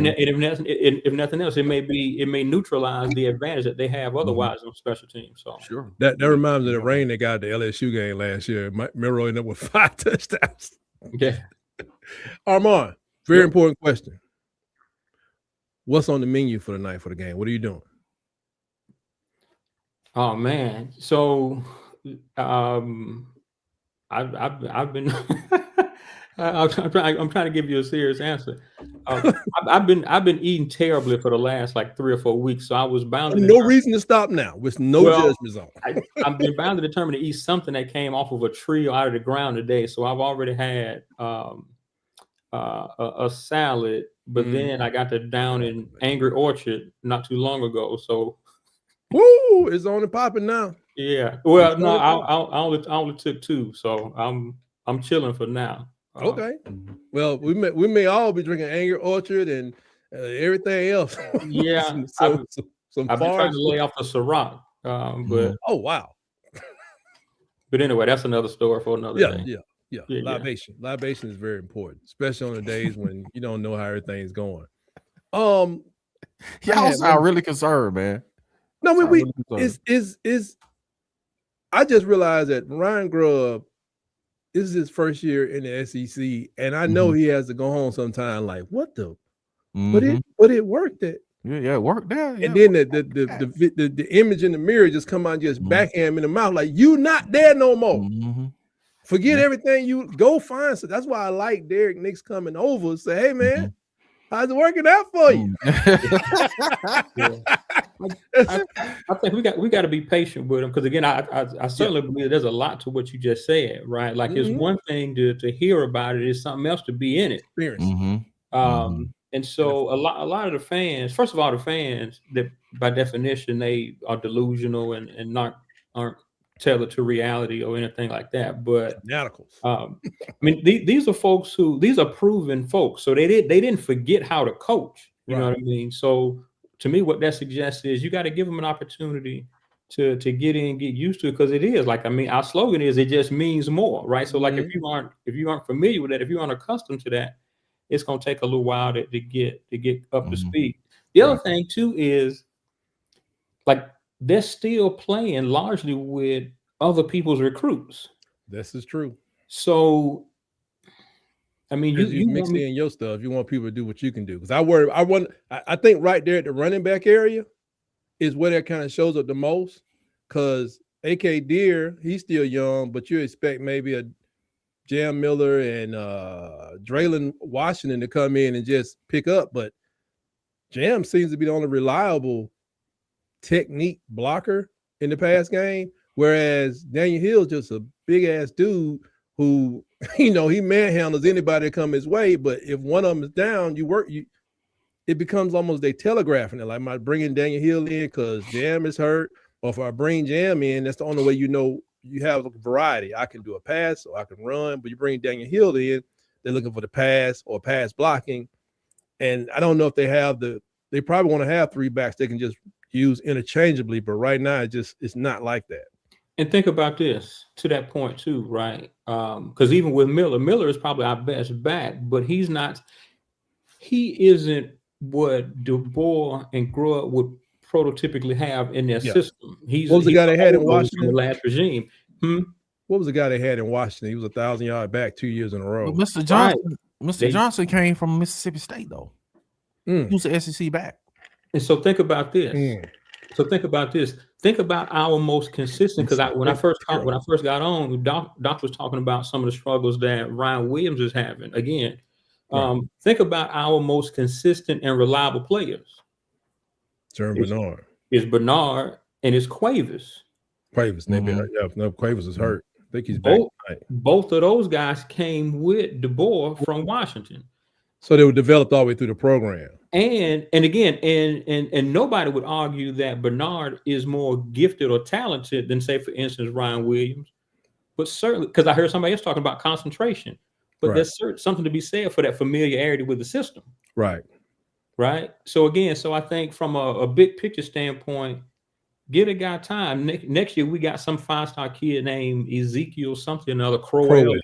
nothing else, it may neutralize the advantage that they have otherwise on special teams. So sure, that reminds me of the rain they got at the LSU game last year. Milroy ended up with 5 touchdowns. Yeah, Armand, very important question. What's on the menu for the night for the game? What are you doing? Oh man, so I've been I'm trying to give you a serious answer. I've been eating terribly for the last like 3 or 4 weeks, so I was bound. No reason to stop now. With no judgment zone. I've been bound to determine to eat something that came off of a tree or out of the ground today. So I've already had a salad, but then I got down in Angry Orchard not too long ago. So, woo, it's on and popping now. Yeah. Well, no, I only took 2, so I'm chilling for now. Okay. Well, we may all be drinking Angry Orchard and everything else. Yeah. I've been trying to lay off the Ciroc, but oh wow. But anyway, that's another story for another day. Yeah. Libation is very important, especially on the days when you don't know how everything's going. Y'all sound really concerned, man. No, I just realized that Ryan Grubb, this is his first year in the SEC, and I know he has to go home sometime. Like, what the? But it worked. It worked there. And then the image in the mirror just come out and just backhand him in the mouth, like, you not there no more. Forget everything. You go find. So that's why I like Derek Nix coming over and say, hey man, how's it working out for you? I think we got to be patient with him, because again, I certainly believe there's a lot to what you just said, right? Like it's one thing to hear about it, it's something else to be in it. And so a lot of the fans, first of all, the fans that by definition they are delusional and aren't tethered to reality or anything like that. But I mean, these are folks these are proven folks, so they didn't forget how to coach. You know what I mean? So to me, what that suggests is you got to give them an opportunity to get in, get used to it, because it is like, I mean, our slogan is, it just means more, right? So like if you aren't familiar with that, if you aren't accustomed to that, it's going to take a little while to get up to speed. The other thing too is like they're still playing largely with other people's recruits. This is true. So I mean, you mix in your stuff. You want people to do what you can do. Because I think right there at the running back area is where that kind of shows up the most. Because A.K. Deere, he's still young, but you expect maybe a Jam Miller and Draylon Washington to come in and just pick up. But Jam seems to be the only reliable technique blocker in the pass game. Whereas Daniel Hill's just a big ass dude who, he manhandles anybody that come his way. But if one of them is down, it becomes almost they telegraphing it. Like, am I bringing Daniel Hill in because Jam is hurt? Or if I bring Jam in, that's the only way you have a variety. I can do a pass or I can run, but you bring Daniel Hill in, they're looking for the pass or pass blocking. And I don't know if they probably want to have 3 backs they can just use interchangeably, but right now it's not like that. And think about this to that point too, right? Because even with Miller is probably our best back, but he isn't what DeBoer and Grubb would prototypically have in their system. What was the guy they had in Washington? The last regime. What was the guy they had in Washington? He was 1,000-yard back 2 years in a row. Well, Mr. Johnson came from Mississippi State though. He was the SEC back. And so think about this. Think about our most consistent, because when I first got on, Doc was talking about some of the struggles that Ryan Williams is having. Again, think about our most consistent and reliable players. Bernard. It's Bernard and it's Cuevas. Quavers is hurt. I think he's back. Both of those guys came with DeBoer from Washington. So they were developed all the way through the program. And again, and nobody would argue that Bernard is more gifted or talented than, say, for instance, Ryan Williams. But certainly, because I heard somebody else talking about concentration. But there's something to be said for that familiarity with the system. Right. So again, I think from a big picture standpoint, give a guy time. Next year, we got some 5-star kid named Ezekiel something or other. Crowell.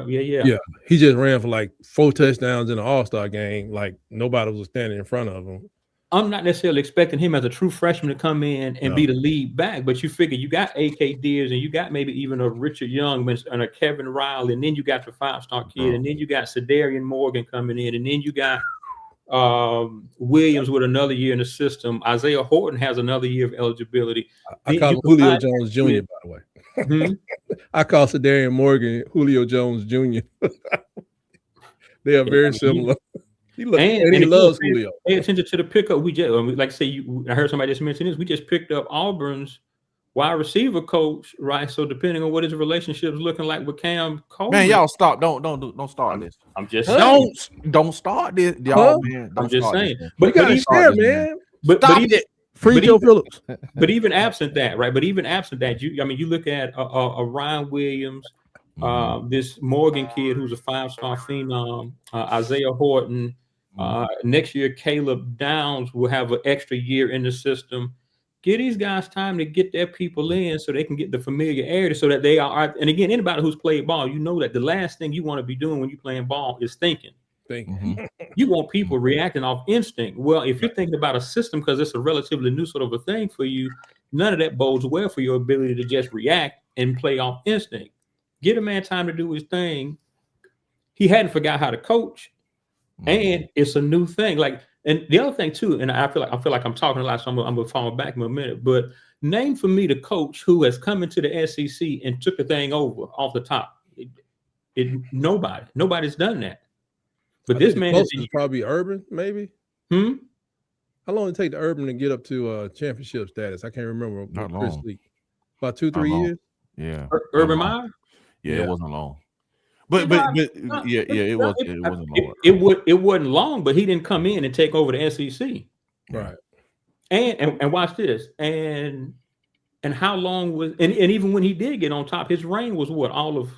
Yeah. He just ran for like 4 touchdowns in the All-Star game. Like nobody was standing in front of him. I'm not necessarily expecting him as a true freshman to come in and be the lead back, but you figure you got A.K. Deers and you got maybe even a Richard Young and a Kevin Riley, and then you got your 5-star kid, and then you got Sedarian Morgan coming in, and then you got Williams with another year in the system. Isaiah Horton has another year of eligibility. I call him Julio Jones Jr., by the way. I call Sedarian Morgan Julio Jones Jr. They are very similar. He loves Julio. Pay attention to the pickup. We just, like I say, I heard somebody just mention this. We just picked up Auburn's wide receiver coach, right? So depending on what his relationship is looking like with Cam Coleman, man, y'all stop. Don't start this. I'm just saying. Don't start this, y'all, man. I'm just saying. But you gotta share, man. But even Free Joe Phillips. But even absent that, right? But even absent that, you look at a Ryan Williams, this Morgan kid who's a 5-star phenom, Isaiah Horton. Next year, Caleb Downs will have an extra year in the system. Give these guys time to get their people in so they can get the familiarity so that they are. And again, anybody who's played ball, you know that the last thing you want to be doing when you're playing ball is thinking. You want people reacting off instinct. Well, if you're thinking about a system because it's a relatively new sort of a thing for you, none of that bodes well for your ability to just react and play off instinct. Get a man time to do his thing. He hadn't forgot how to coach. And it's a new thing. Like, and the other thing too, and I feel like I'm talking a lot, so I'm gonna fall back in a minute. But name for me the coach who has come into the SEC and took the thing over off the top. Nobody's done that. But this man is probably Urban, maybe. How long did it take the Urban to get up to championship status? I can't remember. Not long. About 2-3 years. Yeah. Urban Meyer. Yeah, it wasn't long. But it wasn't long. It wasn't long, but he didn't come in and take over the SEC. Right. And watch this. And how long was and even when he did get on top, his reign was what, all of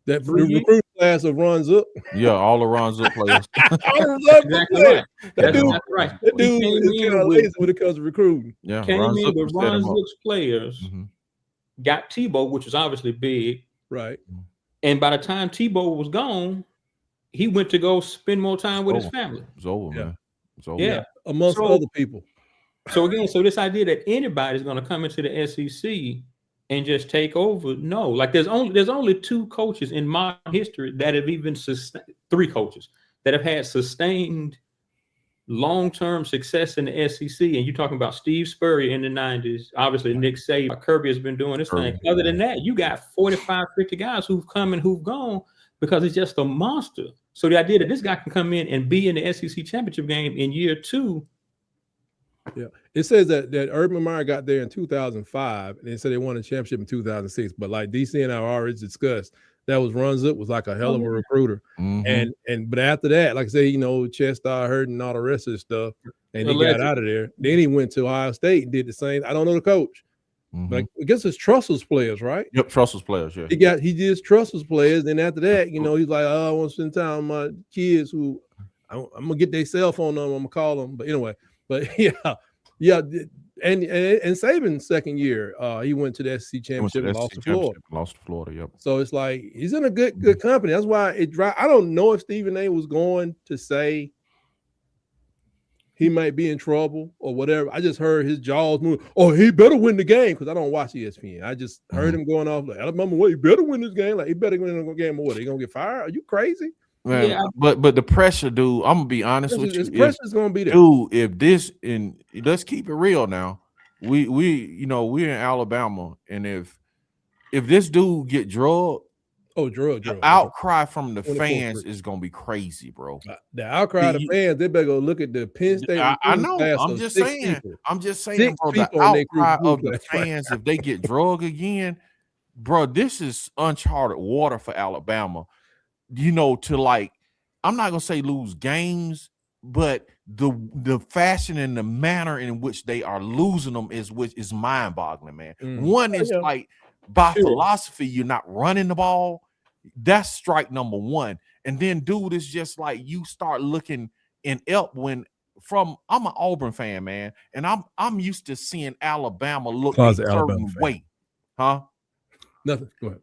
that recruiting class of runs up. Yeah, all the runs up players. Exactly right. That's right. That dude is kind of lazy when it comes to recruiting. Yeah, came in with Ron Zook's players, got Tebow, which was obviously big. Right. And by the time Tebow was gone, he went to go spend more time with his family. It's over, man. It's over. Yeah. Amongst other people. So again, this idea that anybody's going to come into the SEC and just take over, no. Like there's only 2 coaches in modern history that have even 3 coaches that have had sustained long-term success in the SEC. And you're talking about Steve Spurrier in the 90s, obviously Nick Saban, Kirby has been doing this thing. Other than that, you got 45, 50 guys who've come and who've gone because it's just a monster. So the idea that this guy can come in and be in the SEC championship game in year 2. Yeah, it says that Urban Meyer got there in 2005, and they said they won a championship in 2006. But like DC and I already discussed, that was runs up was like a hell of a recruiter. But after that, like I say, chest started hurting and all the rest of the stuff, and he got out of there. Then he went to Ohio State and did the same. I don't know the coach. Like I guess it's Trussell's players, right? Yep, Trussell's players. Yeah, he did Trussell's players. Then after that, he's like, I want to spend time with my kids who I'm gonna get their cell phone number. I'm gonna call them. But anyway, and Saban's second year, he went to the SEC championship and lost to Florida. Lost to Florida, yep. So it's like he's in a good company. That's why I don't know if Stephen A was going to say he might be in trouble or whatever. I just heard his jaws move. Oh, he better win the game because I don't watch ESPN. I just heard him going off like, Alabama, he better win this game. Like he better win the game or what? He gonna get fired? Are you crazy? Man, yeah. But the pressure, dude, I'm gonna be honest with you. Pressure's gonna be there. Dude, if this and let's keep it real now. We're in Alabama, and if this dude get drugged, the outcry from the fans is gonna be crazy, bro. The outcry of the fans, they better go look at the Penn State. I know. I'm just saying, bro, the outcry of the fans, if they get drugged again, bro, this is uncharted water for Alabama. To like, I'm not gonna say lose games, but the fashion and the manner in which they are losing them is mind-boggling, man. One is like by philosophy, you're not running the ball. That's strike number one. And then, dude, it's just like you start looking in I'm an Auburn fan, man, and I'm used to seeing Alabama look a certain way, huh? Nothing. Go ahead.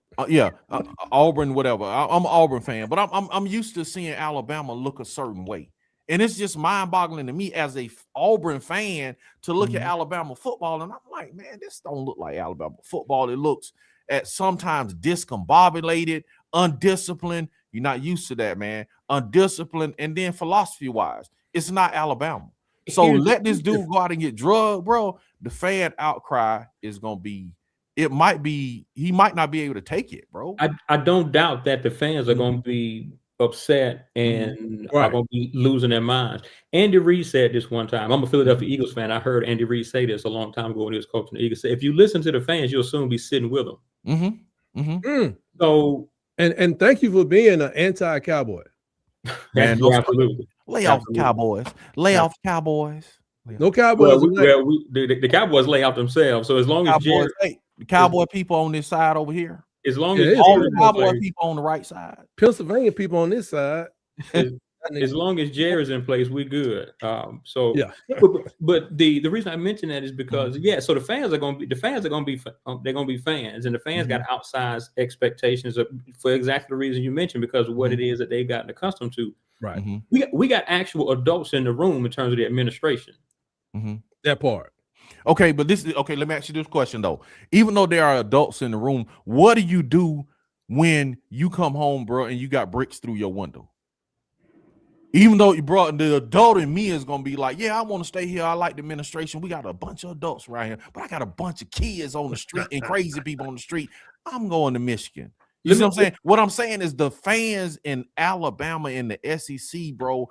Auburn, whatever. I'm an Auburn fan, but I'm used to seeing Alabama look a certain way, and it's just mind-boggling to me as a Auburn fan to look at Alabama football, and I'm like, man, this don't look like Alabama football. It looks at sometimes discombobulated, undisciplined. You're not used to that, man. Undisciplined, and then philosophy-wise, it's not Alabama. So let this dude go out and get drugged, bro. The fan outcry is gonna be. He might not be able to take it, bro. I don't doubt that the fans are going to be upset and are going to be losing their minds. Andy Reid said this one time. I'm a Philadelphia Eagles fan. I heard Andy Reid say this a long time ago when he was coaching the Eagles. Say, if you listen to the fans, you'll soon be sitting with them. So, and thank you for being an anti-Cowboy. Man, absolutely. Lay off the Cowboys. Lay off Cowboys. No Cowboys. The Cowboys lay off themselves. So as long as the Cowboy people on this side over here, as long as all the Cowboy people on the right side, Pennsylvania people on this side, as long as Jerry's in place, we're good. But the reason I mention that is because so the fans are going to be they're going to be fans, and the fans got outsized expectations for exactly the reason you mentioned, because of what it is that they've gotten accustomed to. Right. We got actual adults in the room in terms of the administration. That part. Okay, but this is okay. Let me ask you this question though. Even though there are adults in the room, what do you do when you come home, bro, and you got bricks through your window? Even though you brought the adult in me is gonna be like, yeah, I want to stay here. I like the administration. We got a bunch of adults right here, but I got a bunch of kids on the street and crazy people on the street. I'm going to Michigan. You see what I'm saying? What I'm saying is the fans in Alabama and the SEC, bro,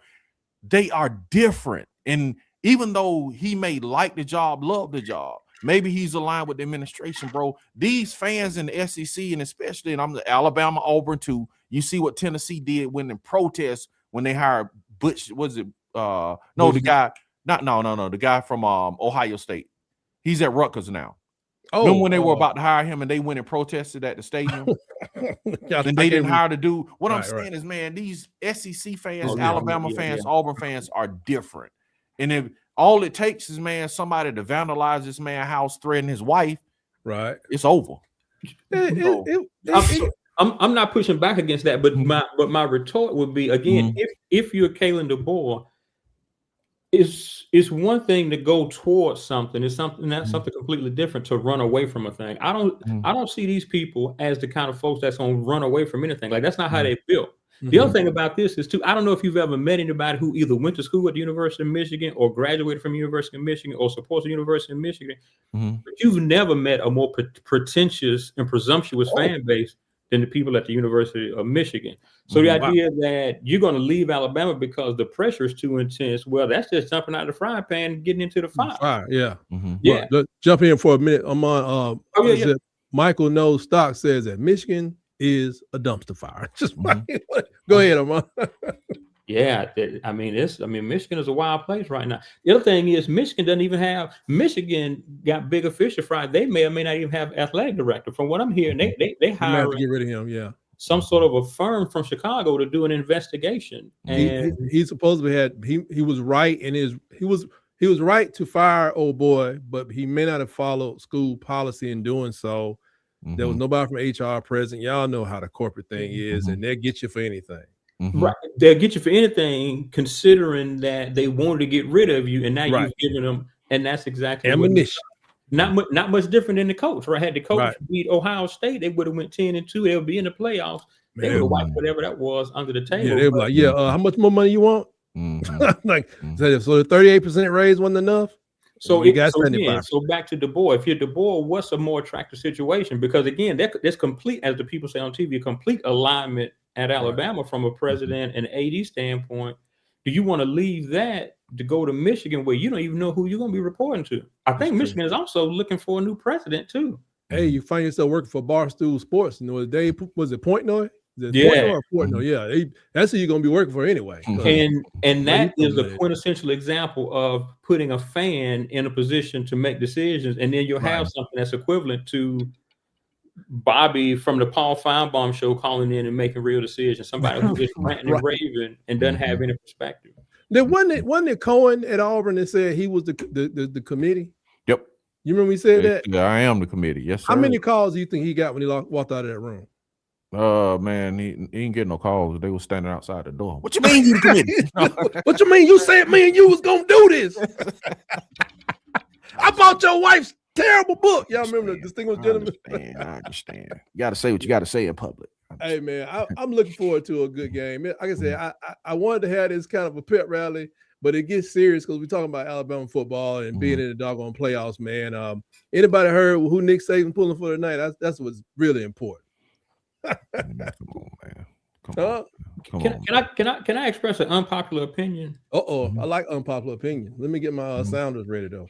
they are different. And even though he may like the job, love the job, maybe he's aligned with the administration, bro. These fans in the SEC, and especially, and I'm the Alabama, Auburn too. You see what Tennessee did when in protest when they hired Butch. Was it the guy from Ohio State? He's at Rutgers now. Remember when they were about to hire him and they went and protested at the stadium? And they didn't hire the dude. What I'm saying is, man, these SEC fans, Alabama fans, Auburn fans are different. And if all it takes is, man, somebody to vandalize this man's house, threaten his wife, right? It's over. I'm not pushing back against that, but my retort would be, again, if you're Kalen DeBoer, it's one thing to go towards something. It's something completely different to run away from a thing. I don't see these people as the kind of folks that's gonna run away from anything. Like, that's not how they built. The other thing about this is too, I don't know if you've ever met anybody who either went to school at the University of Michigan or graduated from the University of Michigan or supports the University of Michigan, but you've never met a more pretentious and presumptuous fan base than the people at the University of Michigan. So the idea that you're going to leave Alabama because the pressure is too intense, well, that's just jumping out of the frying pan and getting into the fire. Yeah. Well, jump in for a minute. I'm on. Michael Knows Stock says that Michigan is a dumpster fire. Just go ahead, Amon. Michigan is a wild place right now. The other thing is Michigan got bigger fish to fry. They may or may not even have athletic director. From what I'm hearing, they hire to get rid of him. Some sort of a firm from Chicago to do an investigation. And he supposedly he was right in he was right to fire old boy, but he may not have followed school policy in doing so. There was nobody from HR present. Y'all know how the corporate thing is, and they'll get you for anything. Right, they'll get you for anything, considering that they wanted to get rid of you, and now you've given them, and that's exactly ammunition. Not much different than the coach. Right? Had the coach beat Ohio State, they would have went 10-2. They'll be in the playoffs. They would have wiped whatever that was under the table. Yeah, they were like, how much more money you want? So the 38% raise wasn't enough. So back to DeBoer. If you're DeBoer, what's a more attractive situation? Because again, there's complete, as the people say on TV, complete alignment at Alabama from a president and AD standpoint. Do you want to leave that to go to Michigan, where you don't even know who you're going to be reporting to? I think Michigan is also looking for a new president too. Hey, you find yourself working for Barstool Sports. Was it Portnoy? Portnoy? That's who you're going to be working for anyway. And that is a quintessential example of putting a fan in a position to make decisions, and then you'll have something that's equivalent to Bobby from the Paul Feinbaum show calling in and making real decisions. Somebody who's just ranting and raving and doesn't have any perspective. There wasn't it Cohen at Auburn that said he was the committee? Yep. You remember he said that? Yeah, I am the committee. Yes, sir. How many calls do you think he got when he walked out of that room? Man, he didn't get no calls. They were standing outside the door. What you mean you the committee? What you mean you said me and you was gonna do this? I bought your wife's terrible book. Y'all remember the Distinguished Gentleman? I understand. You got to say what you got to say in public. Hey, man, I'm looking forward to a good game. Like I said, I wanted to have this kind of a pep rally, but it gets serious because we're talking about Alabama football and being in the doggone playoffs, man. Anybody heard who Nick Saban pulling for tonight? That's what's really important. Come on, man. Can I express an unpopular opinion? I like unpopular opinion. Let me get my sounders ready though.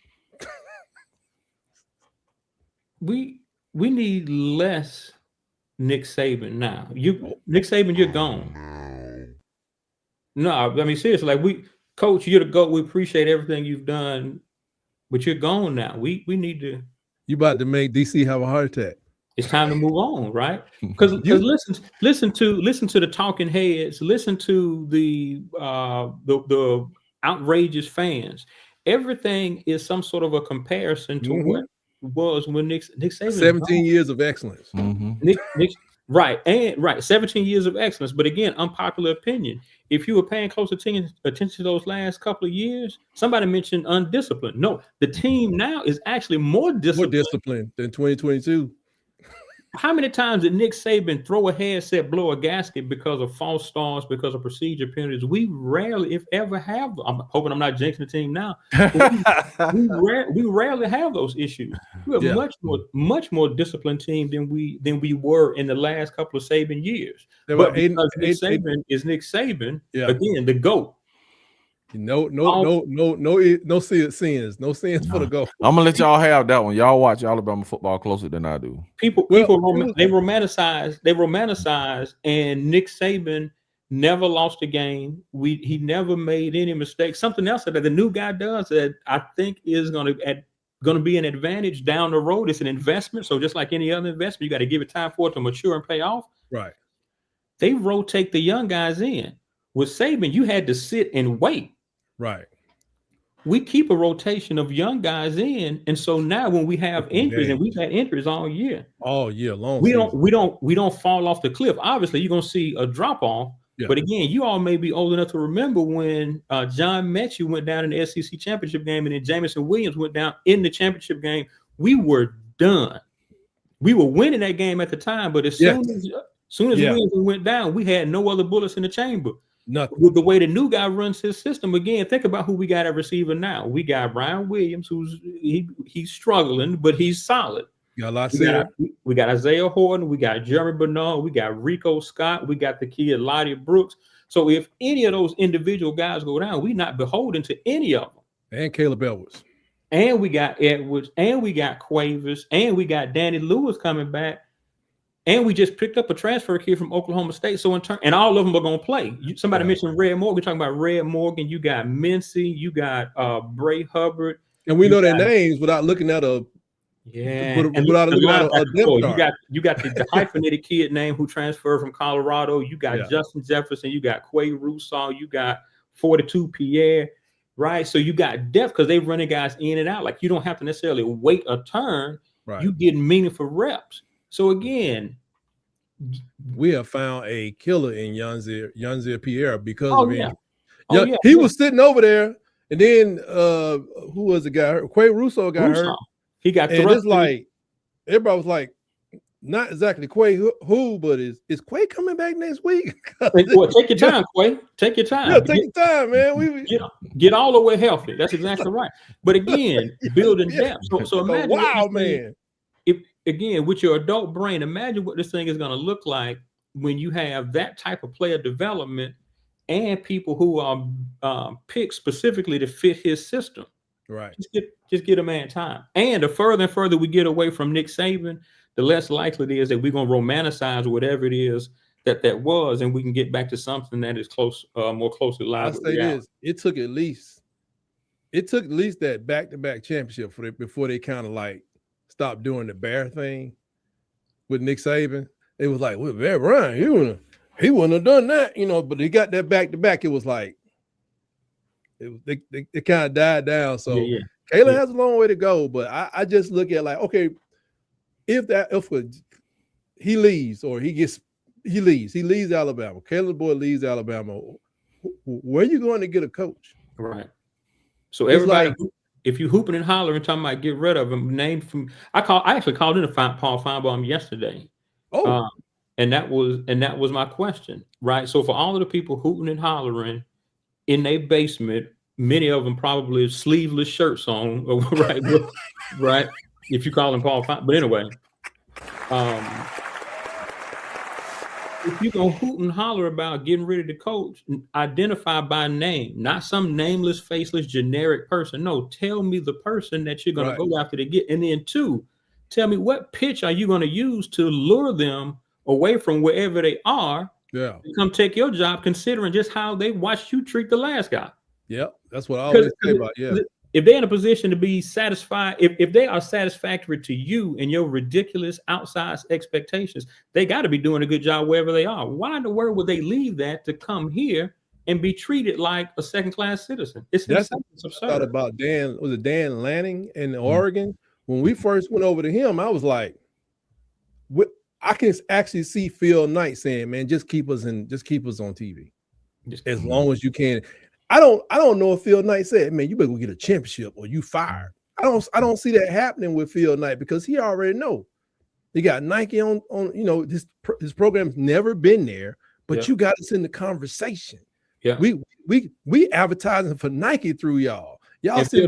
We need less Nick Saban now. Nick Saban, you're gone. No, I mean seriously, like Coach, you're the GOAT. We appreciate everything you've done, but you're gone now. We need to. You about to make DC have a heart attack. It's time to move on, right? Because listen to the talking heads, listen to the outrageous fans. Everything is some sort of a comparison to what was when Nick Saban 17 years of excellence. Nick, right, 17 years of excellence. But again, unpopular opinion. If you were paying close attention to those last couple of years, somebody mentioned undisciplined. No, the team now is actually more disciplined than 2022. How many times did Nick Saban throw a headset, blow a gasket because of false starts, because of procedure penalties? We rarely, if ever, have. I'm hoping I'm not jinxing the team now. We rarely have those issues. We have much more disciplined team than we were in the last couple of Saban years. But because Nick Saban is Nick Saban, again, the GOAT. No sins. No sins for the GOAT. I'm gonna let y'all have that one. Y'all watch Alabama football closer than I do. People romanticize, and Nick Saban never lost a game. He never made any mistakes. Something else that the new guy does that I think is going to be an advantage down the road. It's an investment. So just like any other investment, you got to give it time for it to mature and pay off. Right. They rotate the young guys in. With Saban, you had to sit and wait. Right. We keep a rotation of young guys in, and so now when we have injuries, and we've had injuries all year long, we don't fall off the cliff. Obviously, you're gonna see a drop off. Yeah. But again, you all may be old enough to remember when John Mechie went down in the SEC championship game, and then Jamison Williams went down in the championship game. We were done. We were winning that game at the time, but as soon as Williams went down, we had no other bullets in the chamber. Nothing. With the way the new guy runs his system, again, think about who we got at receiver now. We got Brian Williams, he's struggling, but he's solid. We got Isaiah Horton, we got Jeremy Bernard, we got Rico Scott, we got the kid Lottie Brooks. So if any of those individual guys go down, we're not beholden to any of them. And Caleb Edwards. And we got Edwards, and we got Quavers, and we got Danny Lewis coming back. And we just picked up a transfer kid from Oklahoma State. So and all of them are going to play. Somebody mentioned Red Morgan. We're talking about Red Morgan. You got Mincy. You got Bray Hubbard. And we know their names without looking at a without looking at a depth chart. You got the hyphenated kid name who transferred from Colorado. You got Justin Jefferson. You got Quay Rousseau. You got 42 Pierre. Right. So you got depth because they're running guys in and out. Like you don't have to necessarily wait a turn. Right. You get meaningful reps. So again, we have found a killer in Yanzir Pierre because of him. He was sitting over there, and then who was the guy? Quay Rousseau got hurt. He got and it's like everybody was like, not exactly Quay who, but is Quay coming back next week? Well, take your time, Quay. Take your time. Yeah, take your time, man. Get all the way healthy. That's exactly right. But again, building depth. So imagine, man. Again, with your adult brain, imagine what this thing is going to look like when you have that type of player development and people who are picked specifically to fit his system. Right. Just get a man time. And the further and further we get away from Nick Saban, the less likely it is that we're going to romanticize whatever it is that was, and we can get back to something that is more closely aligned with reality. It took at least that back-to-back championship before they kind of like stopped doing the bear thing with Nick Saban. It was like, well, Bear Bryant, he wouldn't have done that, but he got that back-to-back. It was like, it kind of died down. So Kayla has a long way to go, but I just look at like, okay, if he leaves or he leaves Alabama, Caleb Boyd leaves Alabama, where are you going to get a coach? Right. So everybody, if you hooping and hollering, talking about get rid of him, I actually called in Paul Feinbaum yesterday. Oh, and that was my question, right? So for all of the people hooting and hollering in their basement, many of them probably sleeveless shirts on, right? Right. If you call him Paul Feinbaum, but anyway, if you're gonna hoot and holler about getting ready to coach, identify by name, not some nameless, faceless, generic person. No, tell me the person that you're gonna go after to get. And then 2, tell me what pitch are you gonna use to lure them away from wherever they are. Yeah. To come take your job, considering just how they watched you treat the last guy. Yep. That's what I always say about, If they're in a position to be satisfied, if they are satisfactory to you and your ridiculous outsized expectations, they got to be doing a good job wherever they are. Why in the world would they leave that to come here and be treated like a second-class citizen? It's absurd. I thought about Dan Lanning in Oregon. When we first went over to him, I was like, I can actually see Phil Knight saying, man, just keep us on TV. As long as you can. I don't know if Phil Knight said, man, you better go get a championship or you fired. I don't see that happening with Phil Knight because he already know. He got Nike on his program's never been there, but you got us in the conversation. Yeah. We advertising for Nike through y'all. Y'all see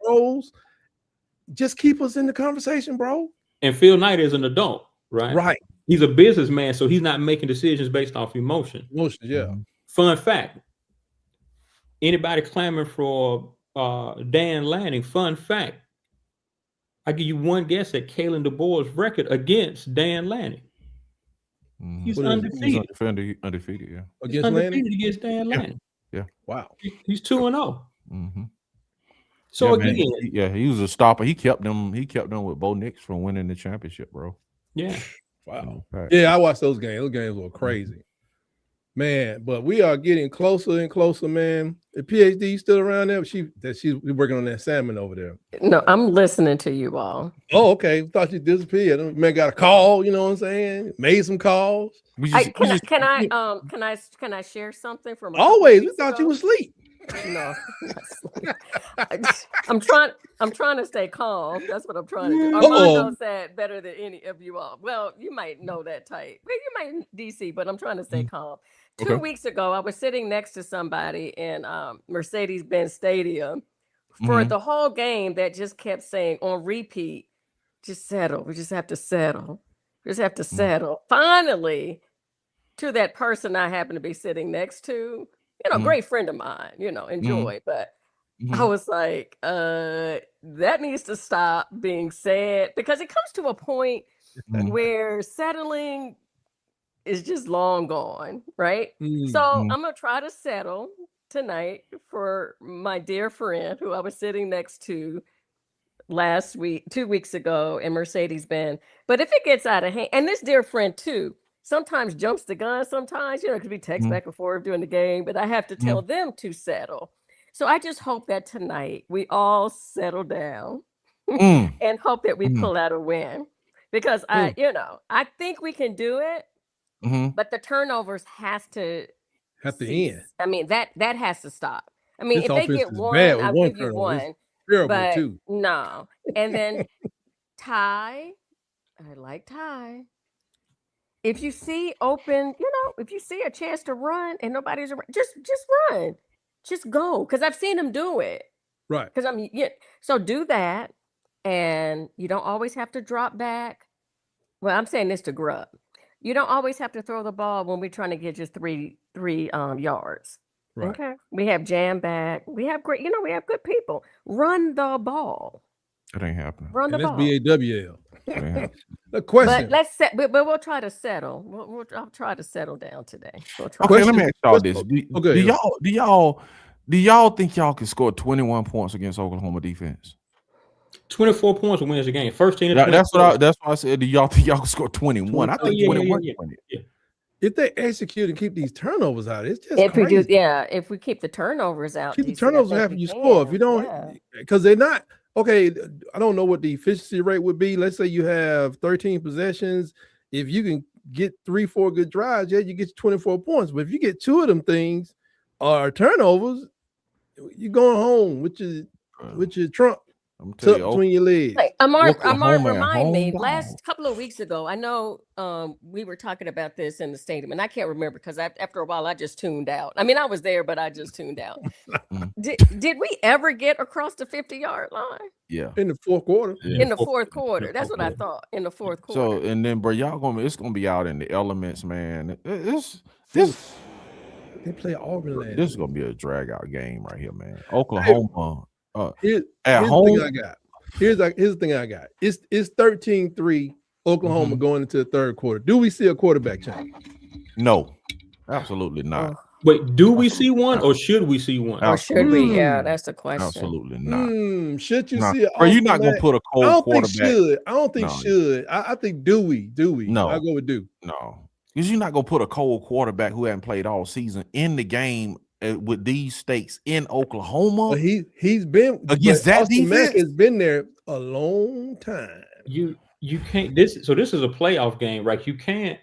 pros. Just keep us in the conversation, bro. And Phil Knight is an adult, right? Right. He's a businessman, so he's not making decisions based off emotion. Yeah. Fun fact. Anybody clamoring for Dan Lanning? Fun fact. I give you one guess at Kalen DeBoer's record against Dan Lanning. He's undefeated. He's undefeated, yeah. Against Lanning? Against Dan Lanning. Yeah. Wow. He's 2-0. Mm-hmm. So yeah, again, he was a stopper. He kept them with Bo Nix from winning the championship, bro. Yeah. Wow. Right. Yeah, I watched those games. Those games were crazy. Man, but we are getting closer and closer, man. The PhD still around there? She's working on that salmon over there. No, I'm listening to you all. Oh, okay. Thought you disappeared. Man got a call, you know what I'm saying? Made some calls. Can I share something from always? We thought you was asleep. No. I'm trying to stay calm. That's what I'm trying to do. Armando said better than any of you all. Well, you might know that type. Well, you might DC, but I'm trying to stay calm. 2 weeks ago, I was sitting next to somebody in Mercedes-Benz Stadium for the whole game that just kept saying on repeat, just settle. We just have to settle. We just have to settle. Finally, to that person I happen to be sitting next to, great friend of mine, enjoy. But I was like, that needs to stop being said because it comes to a point where settling is just long gone, right? So I'm going to try to settle tonight for my dear friend who I was sitting next to last week, 2 weeks ago in Mercedes-Benz. But if it gets out of hand, and this dear friend too, sometimes jumps the gun sometimes, it could be text back and forth during the game, but I have to tell them to settle. So I just hope that tonight we all settle down and hope that we pull out a win because I think we can do it. But the turnovers have to end. I mean, that has to stop. I mean, this if they get one, I'll give you one. But too. No. And then Ty, I like Ty. If you see open, if you see a chance to run and nobody's around, just run. Just go. Because I've seen him do it. Right. Because so do that. And you don't always have to drop back. Well, I'm saying this to Grub. You don't always have to throw the ball when we're trying to get just three yards. Right. Okay. We have jam back. We have great, we have good people. Run the ball. That ain't happening. Run the ball. BAWL. The question. But we'll try to settle. I'll try to settle down today. Okay, let me ask y'all this. Do y'all think y'all can score 21 points against Oklahoma defense? 24 points wins the game. First team. That's what I said. Do y'all think y'all can score 21? I think 21. Yeah. If they execute and keep these turnovers out, it's just crazy. If we keep the turnovers out, keep the turnovers after you score. If you don't, because they're not okay. I don't know what the efficiency rate would be. Let's say you have 13 possessions. If you can get 3-4 good drives, you get 24 points. But if you get 2 of them things or turnovers, you're going home with your trunk. I'm tuck telling you, between your legs. Like, Amar, Oklahoma at remind me, home last dog. couple of weeks ago, I know we were talking about this in the stadium, and I can't remember because after a while I just tuned out. I mean, I was there, but I just tuned out. Did we ever get across the 50-yard line? Yeah. In the fourth quarter. Yeah. In the fourth quarter. That's what I thought. In the fourth quarter. So and then, bro, it's gonna be out in the elements, man. This They play Auburn last. This is gonna be a drag out game right here, man. Oklahoma here's at the home. thing I got. Here's the thing I got. It's 13-3 Oklahoma going into the third quarter. Do we see a quarterback change? No, absolutely not. Wait, do we see one or should we see one? Or should we? Yeah, that's the question. Absolutely not. Should you see it? Bro, you're not gonna put a cold quarterback. I don't think should. I think do we? No, I go with do. No, because you're not gonna put a cold quarterback who hadn't played all season in the game with these stakes in Oklahoma. But he's been against that Austin defense. Mack has been there a long time. You can't. This is a playoff game, right? You can't.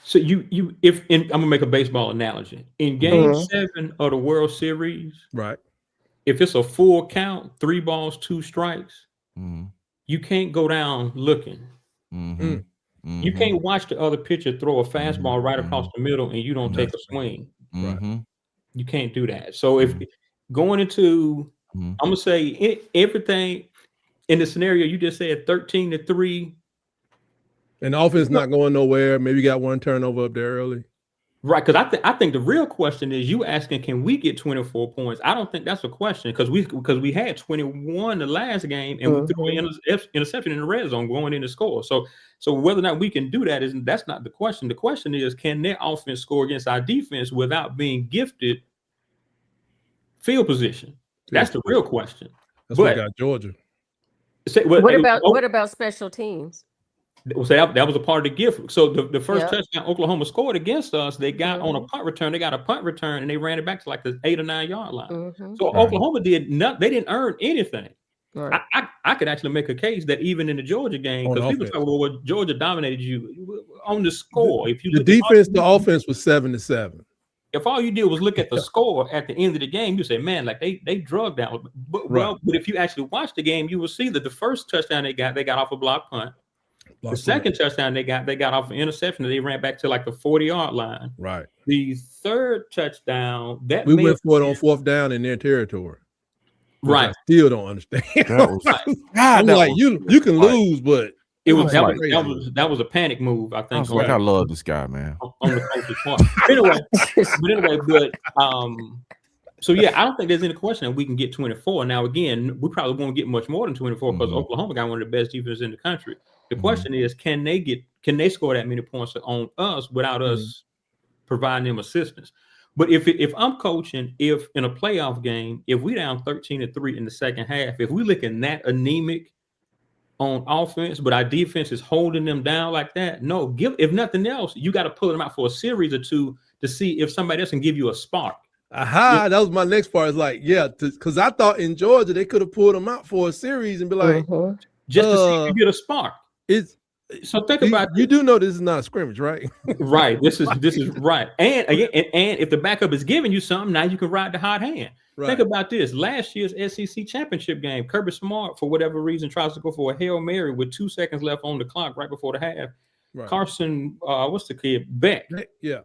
So I'm gonna make a baseball analogy. In Game 7 of the World Series, right? If it's a full count, 3 balls, 2 strikes, you can't go down looking. You can't watch the other pitcher throw a fastball right across the middle and you don't take a swing. Right. You can't do that. So if going into, I'm gonna say everything in the scenario you just said, 13-3. And the offense not going nowhere. Maybe you got one turnover up there early. Right, because I think the real question is you asking, can we get 24 points? I don't think that's a question because we had 21 the last game and we threw an interception in the red zone going in to score. So whether or not we can do that's not the question. The question is, can their offense score against our defense without being gifted field position? That's the real question. That's what got Georgia. What about special teams? So that was a part of the gift. So the first touchdown Oklahoma scored against us, they got on a punt return. They got a punt return and they ran it back to like the 8 or 9 yard line. So Oklahoma did not. They didn't earn anything. Right. I could actually make a case that even in the Georgia game, because people talk about Georgia dominated you on the score. If you the defense, the offense was 7-7. If all you did was look at the score at the end of the game, you say, man, like they drugged out. But if you actually watch the game, you will see that the first touchdown they got off a block punt. The second touchdown they got off an interception. They ran back to like the 40-yard line. Right. The third touchdown we went for it on 4th down in their territory. Right. I still don't understand. You can lose, but it was that was a panic move. I think. I love this guy, man. On the coach's part. So yeah, I don't think there's any question that we can get 24. Now again, we probably won't get much more than 24 because Oklahoma got one of the best defenses in the country. The question is, can they score that many points on us without us providing them assistance? But if I'm coaching, if in a playoff game, if we down 13-3 in the second half, if we looking that anemic on offense, but our defense is holding them down like that, if nothing else, you got to pull them out for a series or two to see if somebody else can give you a spark. That was my next part. Is like, because I thought in Georgia they could have pulled them out for a series and be like, just to see if you get a spark. So think about you do know this is not a scrimmage, right? Right. This is right. And again, and if the backup is giving you something, now you can ride the hot hand. Right. Think about this. Last year's SEC championship game, Kirby Smart, for whatever reason, tries to go for a Hail Mary with 2 seconds left on the clock right before the half. Right. Carson, what's the kid? Beck. Yeah.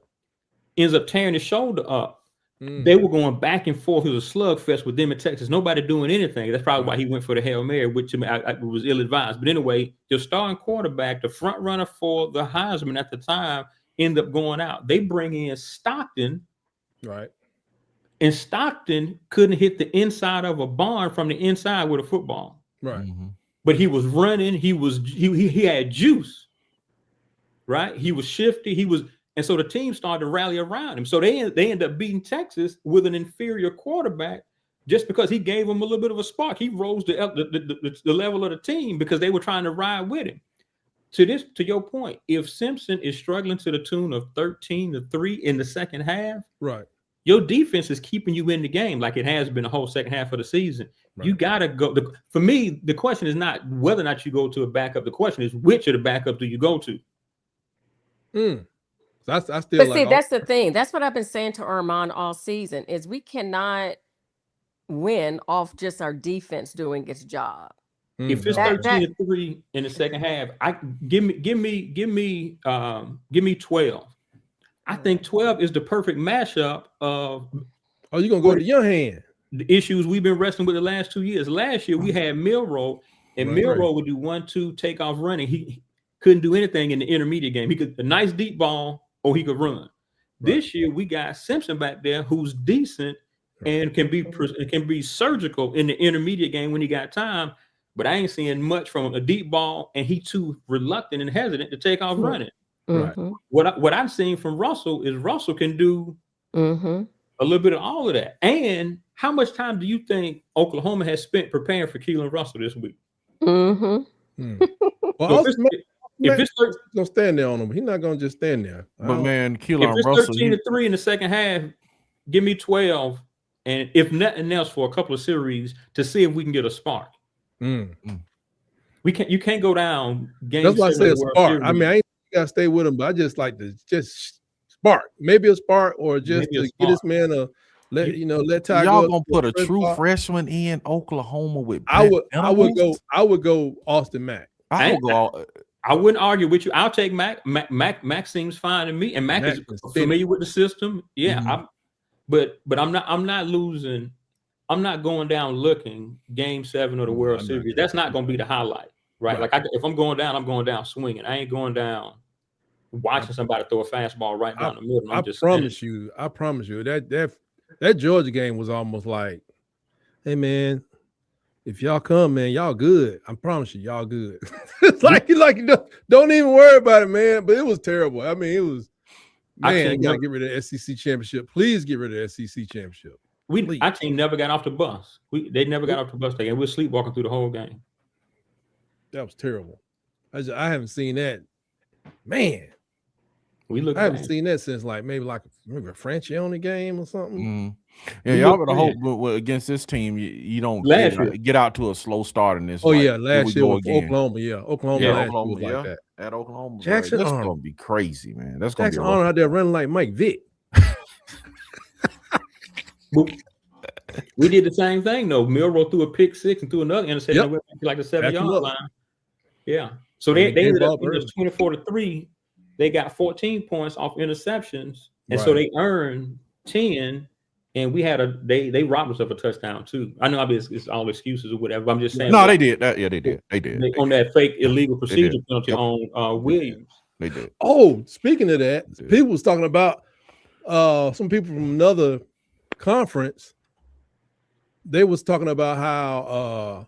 Ends up tearing his shoulder up. They were going back and forth. It was a slugfest with them in Texas. Nobody doing anything. That's probably why he went for the Hail Mary, which to me I was ill-advised. But anyway, your starting quarterback, the front runner for the Heisman at the time, ended up going out. They bring in Stockton. Right. And Stockton couldn't hit the inside of a barn from the inside with a football. Right. But he was running. He had juice. Right. He was shifty. And so the team started to rally around him. So they end up beating Texas with an inferior quarterback just because he gave them a little bit of a spark. He rose the level of the team because they were trying to ride with him. To your point, if Simpson is struggling to the tune of 13-3 in the second half, right, your defense is keeping you in the game like it has been the whole second half of the season. Right. You got to go. For me, the question is not whether or not you go to a backup. The question is which of the backup do you go to? That's the thing. That's what I've been saying to Armand all season is we cannot win off just our defense doing its job. If it's 13-3 in the second half, give me 12. I think 12 is the perfect mashup of. Oh, you're gonna go to your hand. The issues we've been wrestling with the last 2 years. Last year we had Milroe, and Milroe would do 1-2 takeoff running. He couldn't do anything in the intermediate game. He could a nice deep ball, or he could run. This year we got Simpson back there, who's decent and can be surgical in the intermediate game when he got time. But I ain't seeing much from a deep ball, and he too reluctant and hesitant to take off running. Mm-hmm. What I'm seeing from Russell is Russell can do a little bit of all of that. And how much time do you think Oklahoma has spent preparing for Keelan Russell this week? Well, So if it's gonna stand there on him, he's not gonna just stand there. But man, Keelan if it's Russell, 13-3 in the second half, give me 12, and if nothing else, for a couple of series to see if we can get a spark. You can't go down game. That's why I say a spark. I mean, I ain't gotta stay with him, but I just like to just spark, maybe a spark, or just to get this man a let Ty y'all gonna put a true freshman in Oklahoma with. I would go Austin Mack. I wouldn't argue with you. I'll take Mac. Mac seems fine to me, and Mac is familiar with the system. Yeah, but I'm not losing. I'm not going down looking Game 7 of the World Series. That's not going to be the highlight, right? Like if I'm going down, I'm going down swinging. I ain't going down watching somebody throw a fastball right down the middle. I promise you that Georgia game was almost like, hey man, if y'all come, man, y'all good. I promise you, y'all good. It's like don't even worry about it, man. But it was terrible. I mean, it was. Man, gotta get rid of the SEC championship. Please get rid of the SEC championship. Our team never got off the bus. They never got off the bus. We were sleepwalking through the whole game. That was terrible. I haven't seen that. Man, I haven't seen that since maybe a Francione game or something. Yeah, y'all better hope against this team you don't get out to a slow start in this. Oh yeah, last year with Oklahoma. Yeah, Oklahoma was like that. At Oklahoma, Jackson that's Arnold gonna be crazy, man. That's gonna Jackson Arnold out there running like Mike Vick. We did the same thing though. Milroe threw a pick six and threw another interception went like the 7-yard line. Yeah. So they ended up 24-3. They got 14 points off interceptions, and so they earned 10. And we had they robbed us of a touchdown too. I know it's all excuses or whatever. But I'm just saying. No, they did. They did. On that fake illegal procedure penalty on Williams. They did. Oh, speaking of that, people was talking about some people from another conference. They was talking about how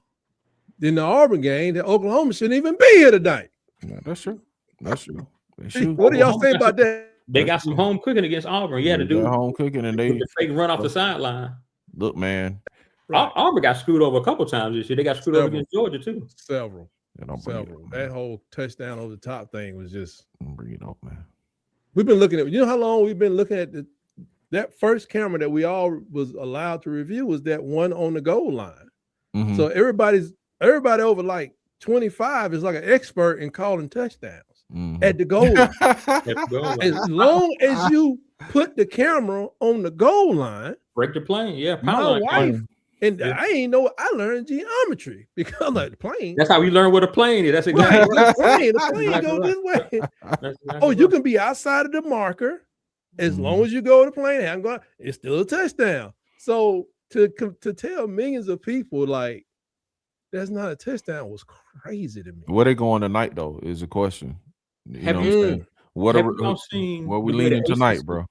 in the Auburn game that Oklahoma shouldn't even be here tonight. No, that's true. What do y'all say about that? They got some home cooking against Auburn. Yeah, to do home cooking, and they fake run off the sideline. Look, man, Auburn got screwed over a couple times this year. They got screwed over against Georgia too. Several. That whole touchdown over the top thing was just. Bring it up, man. We've been looking at. You know how long we've been looking at that first camera that we all was allowed to review was that one on the goal line. So everybody over like 25 is like an expert in calling touchdowns at the goal line. As long as you put the camera on the goal line, break the plane. Yeah, my wife and I ain't know. I learned geometry because like the plane. That's how we learn what a plane is. That's exactly right. The plane goes this way. You can be outside of the marker. As long as you go to the plane, it's still a touchdown. So to tell millions of people like that's not a touchdown was crazy to me. Where they going tonight though is the question. Where we leaning tonight, bro?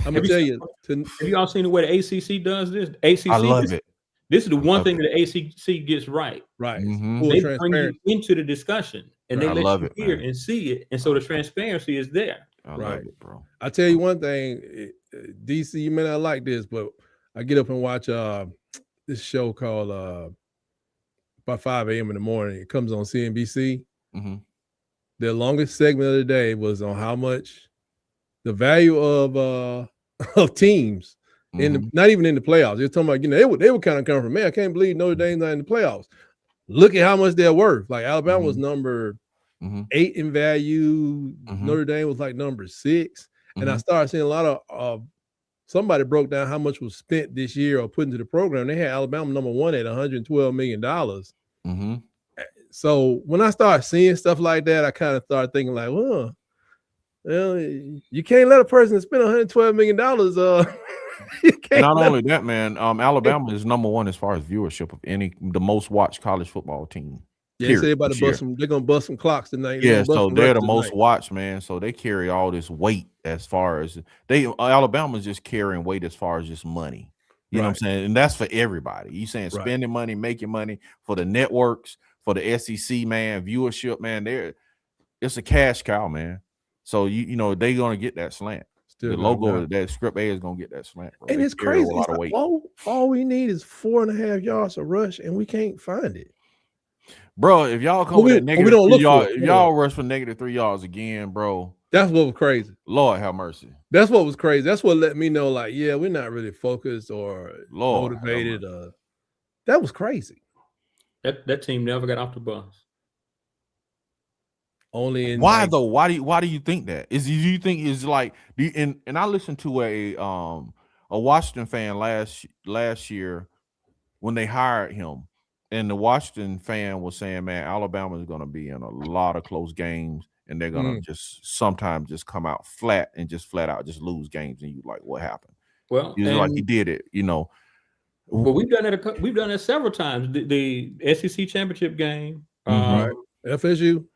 I'm gonna tell you. Have y'all seen the way the ACC does this? ACC, I love it. This is the one thing that the ACC gets right. Right. They bring you into the discussion and they let you hear and see it, and so the transparency is there. I love it, bro. I tell you one thing, DC, you may not like this, but I get up and watch this show called about 5 a.m. in the morning. It comes on CNBC. The longest segment of the day was on how much the value of teams not even in the playoffs. They're talking about, they were kind of coming from, man, I can't believe Notre Dame's not in the playoffs. Look at how much they're worth. Like Alabama was number 8 in value. Notre Dame was like number 6. And I started seeing a lot of somebody broke down how much was spent this year or put into the program. They had Alabama number 1 at $112 million. Mm-hmm. So when I start seeing stuff like that, I kind of start thinking like, well, you can't let a person spend $112 million. Not only that, man, Alabama is number 1 as far as viewership of the most watched college football team. Yeah, they say they're gonna bust some clocks tonight. Yeah, so they're the most watched, man. So they carry all this weight as far as Alabama's just carrying weight as far as just money. You know what I'm saying? And that's for everybody. You saying spending money, making money for the networks, for the SEC, man, viewership, man. It's a cash cow, man. So you know they're gonna get that slant. The logo that Script A is gonna get that slant, bro. And it's crazy. It's like, all we need is 4.5 yards of rush, and we can't find it. Bro, if y'all come with negative 3 yards, if y'all rush for negative 3 yards again, bro. That's what was crazy. Lord have mercy. That's what was crazy. That's what let me know, like, yeah, we're not really focused or motivated. That was crazy. That team never got off the bus. Only in why though? Why do you think that? Do you think is like and I listened to a Washington fan last year when they hired him, and the Washington fan was saying, man, Alabama is gonna be in a lot of close games, and they're gonna just sometimes just come out flat and just flat out just lose games, and you like, what happened? Well, he was like he did it, you know. Well, we've done it several times. The SEC championship game, FSU.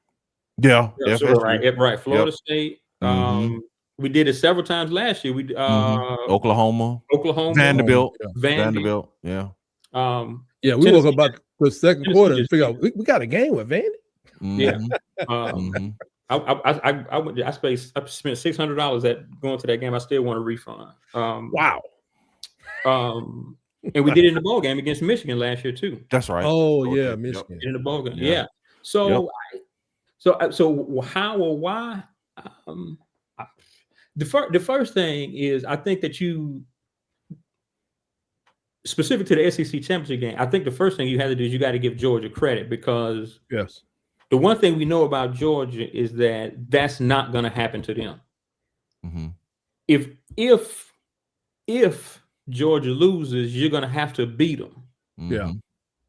Yeah, right. Florida State. We did it several times last year. We Oklahoma, Vanderbilt. Yeah. We woke up about the second quarter and figure out we got a game with Vandy. Yeah. I spent $600 at going to that game. I still want a refund. Wow. And we did it in the bowl game against Michigan last year too. That's right. Oh yeah, Michigan in the bowl game. Yeah. So how or why? The first thing is, I think that you, specific to the SEC championship game, I think the first thing you have to do is you got to give Georgia credit, because the one thing we know about Georgia is that that's not going to happen to them. If Georgia loses, you're going to have to beat them. Yeah.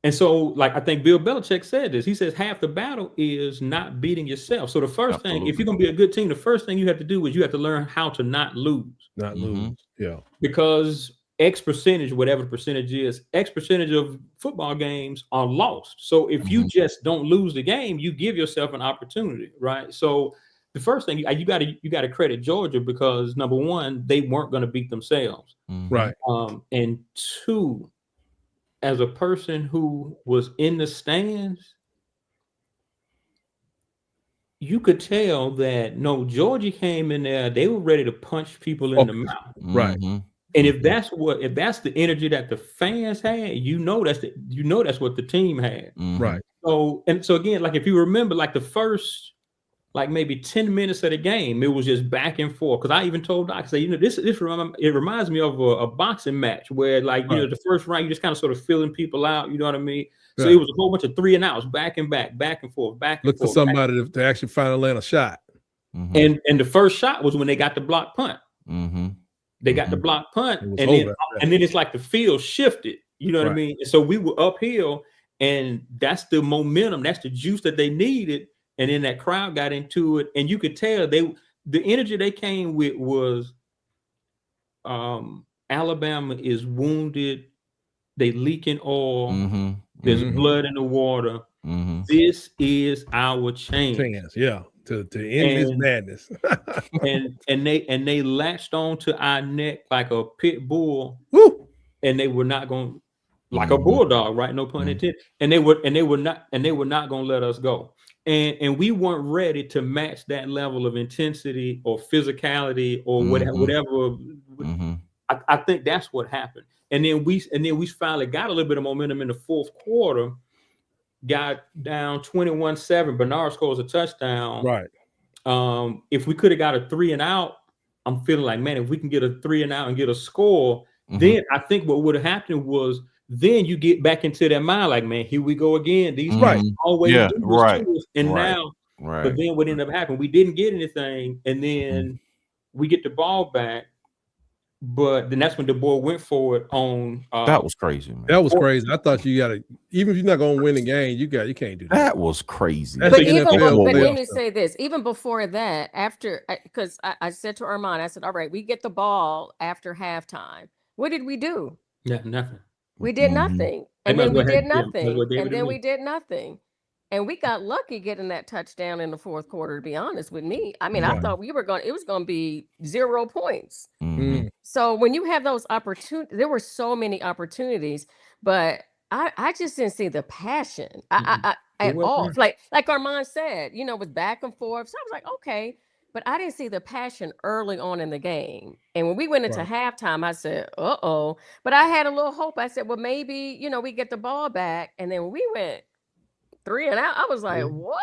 And so, like, I think Bill Belichick said this. He says half the battle is not beating yourself. So the first thing, if you're going to be a good team, the first thing you have to do is you have to learn how to not lose. Not lose. Yeah. Because X percentage, whatever the percentage is, X percentage of football games are lost. So if you just don't lose the game, you give yourself an opportunity, right? So the first thing you got to credit Georgia, because number one, they weren't going to beat themselves, right? And two, as a person who was in the stands, you could tell that Georgia came in there, they were ready to punch people in the mouth, right? And if that's the energy that the fans had, that's what the team had, right? So again, like if you remember, like the first, like maybe 10 minutes of the game, it was just back and forth. Because I even told Doc, say, it reminds me of a boxing match where, like, the first round, you just kind of sort of filling people out. You know what I mean? So it was a whole bunch of 3 and outs, back and back, back and forth, back and forth. Look for somebody to actually finally land a shot. And the first shot was when they got the block punt. They got the block punt, and then it's like the field shifted. You know what I mean? And so we were uphill, and that's the momentum, that's the juice that they needed. And then that crowd got into it, and you could tell the energy they came with was Alabama is wounded, they leaking oil, there's blood in the water. This is our chance. To end this madness. and they latched on to our neck like a pit bull. Woo! And they were not going, like a bulldog, right? No pun intended. And they were not going to let us go. And we weren't ready to match that level of intensity or physicality or whatever. I think that's what happened. And then we finally got a little bit of momentum in the fourth quarter. Got down 21-7. Bernard scores a touchdown. Right. If we could have got a 3 and out, I'm feeling like, man, if we can get a 3 and out and get a score, then I think what would have happened was, then you get back into that mind, like, man, here we go again. These always do this to us. And now, but then what ended up happening, we didn't get anything, and then we get the ball back. but then that's when the boy went for it on. That was crazy, man. That was crazy. I thought you gotta, even if you're not gonna win the game, you can't do that. That was crazy. That's But the even NFL but let playoff me stuff. say this, even before that, after because I said to Armand, I said, all right, we get the ball after halftime. What did we do? Yeah, nothing. We did Mhm. nothing. And And then that's we what did happened. Yeah, that's nothing. what David And then and we me. did nothing. And we got lucky getting that touchdown in the fourth quarter, to be honest with me. I mean, I Right. thought it was going to be 0 points. Mhm. Mm. So when you have those opportunities, there were so many opportunities, but I just didn't see the passion I It at wasn't all. there. Like Armand said, with back and forth. So I was like, okay, but I didn't see the passion early on in the game. And when we went into Right. halftime, I said, uh-oh. But I had a little hope. I said, well, maybe, we get the ball back. And then when we went 3 and out, I was like, Yeah. what?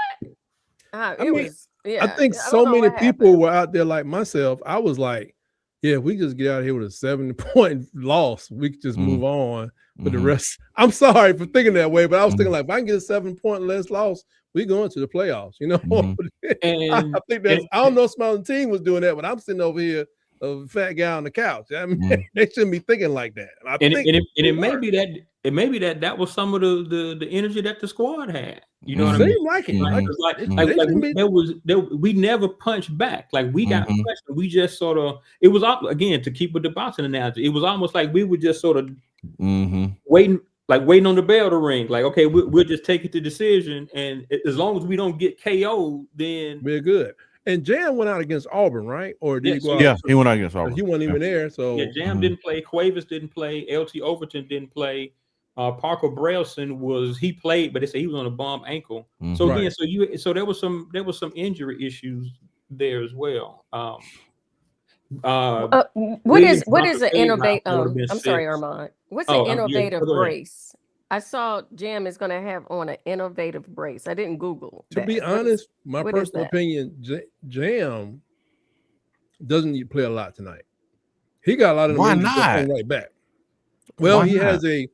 I It mean, was, I yeah. think I so don't know many what people happened. were out there like myself. I was like, yeah, if we just get out of here with a 7-point loss, we could just move on. But the Mhm. rest, I'm sorry for thinking that way, but I was Mhm. thinking like, if I can get a 7-point less loss, we going to the playoffs. Mhm. And I think that's. I don't know if some other team was doing that, but I'm sitting over here, a fat guy on the couch. I mean, Mhm. they shouldn't be thinking like that. And I and think it may be that was some of the energy that the squad had. You know it what I mean? seemed like it. Mhm. Like, Like they shouldn't be. we never punched back. Like we got Mhm. punched. We just sort of. It was again, to keep with the boxing analogy. It was almost like we were just sort of Mhm. waiting on the bell to ring. Like, okay, we'll just take it to decision, and as long as we don't get KO'd, then We're good. And Jam went out against Auburn, right? Or did Yeah, he so go out? Yeah, he went out against He Auburn. wasn't even there. So yeah, Jam Mhm. didn't play. Cuevas didn't play. LT Overton didn't play. Parker Brailson he played, but they say he was on a bum ankle. So Mhm. again, so there was some injury issues there as well. What Williams is an Bronco innovate? would have been I'm sorry, 6. Armand. What's an Oh, yeah, innovative go ahead. brace? I saw Jam is going to have on an innovative brace. I didn't Google to that. be honest, my what is personal that? opinion, Jam doesn't need to play a lot tonight. He got a lot of them Why injuries that not? come right back. Well, Why he not? has the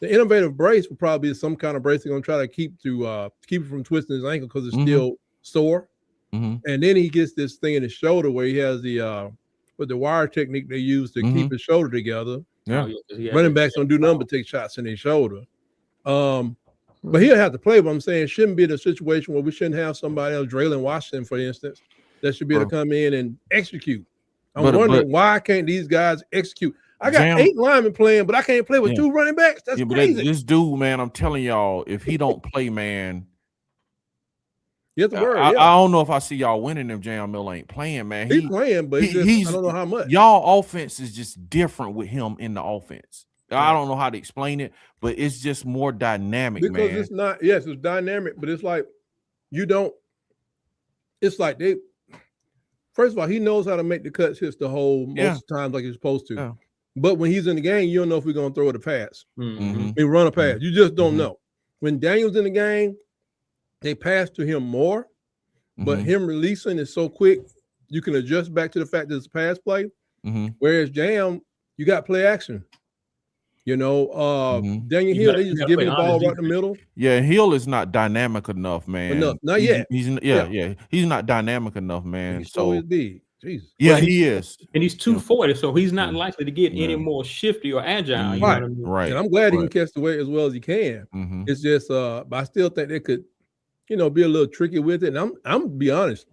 innovative brace will probably be some kind of brace they're gonna try to keep it from twisting his ankle because it's Mhm. still sore. Mhm. And then he gets this thing in his shoulder where he has the wire technique they use to keep his shoulder together. Yeah. Oh, yeah, 'cause he had Running that- backs don't do nothing but take shots in his shoulder. But he'll have to play. But I'm saying it shouldn't be in a situation where we shouldn't have somebody else, Draylon Washington, for instance, that should be able to come in and execute. I'm wondering why can't these guys execute? I got Jam- 8 linemen playing, but I can't play with Yeah. 2 running backs. That's Yeah, but crazy. this dude, man, I'm telling y'all, if he don't play, man, You have to worry. I Yeah, don't know if I see y'all winning if Jam Miller ain't playing, man. he's playing, but I don't know how much. Y'all offense is just different with him in the offense. I Right. don't know how to explain it, but it's just more dynamic, Because man. it's not. Yes, it's dynamic, but it's like you don't. It's like they. First of all, he knows how to make the cuts, hits the hole most of the times like he's supposed to. Yeah. But when he's in the game, you don't know if we're gonna throw it a pass. Mhm. We run a pass. You just don't Mhm. know. When Daniel's in the game, they pass to him more, but Mhm. him releasing is so quick, you can adjust back to the fact that it's a pass play. Mhm. Whereas Jam, you got play action. Daniel You Hill, gotta- they you just gotta give play him the ball honest right in the middle. Yeah, Hill is not dynamic enough, man. Enough. Not yet. He's he's not dynamic enough, man. He's So so big. Jesus. yeah, Well, he is. And he's 240, so he's not Yeah. likely to get any Yeah. more shifty or agile. You know Right. what I mean? Right. And I'm glad he can Right. catch the weight as well as he can. Mhm. It's just but I still think they could, be a little tricky with it. And I'm gonna be honest.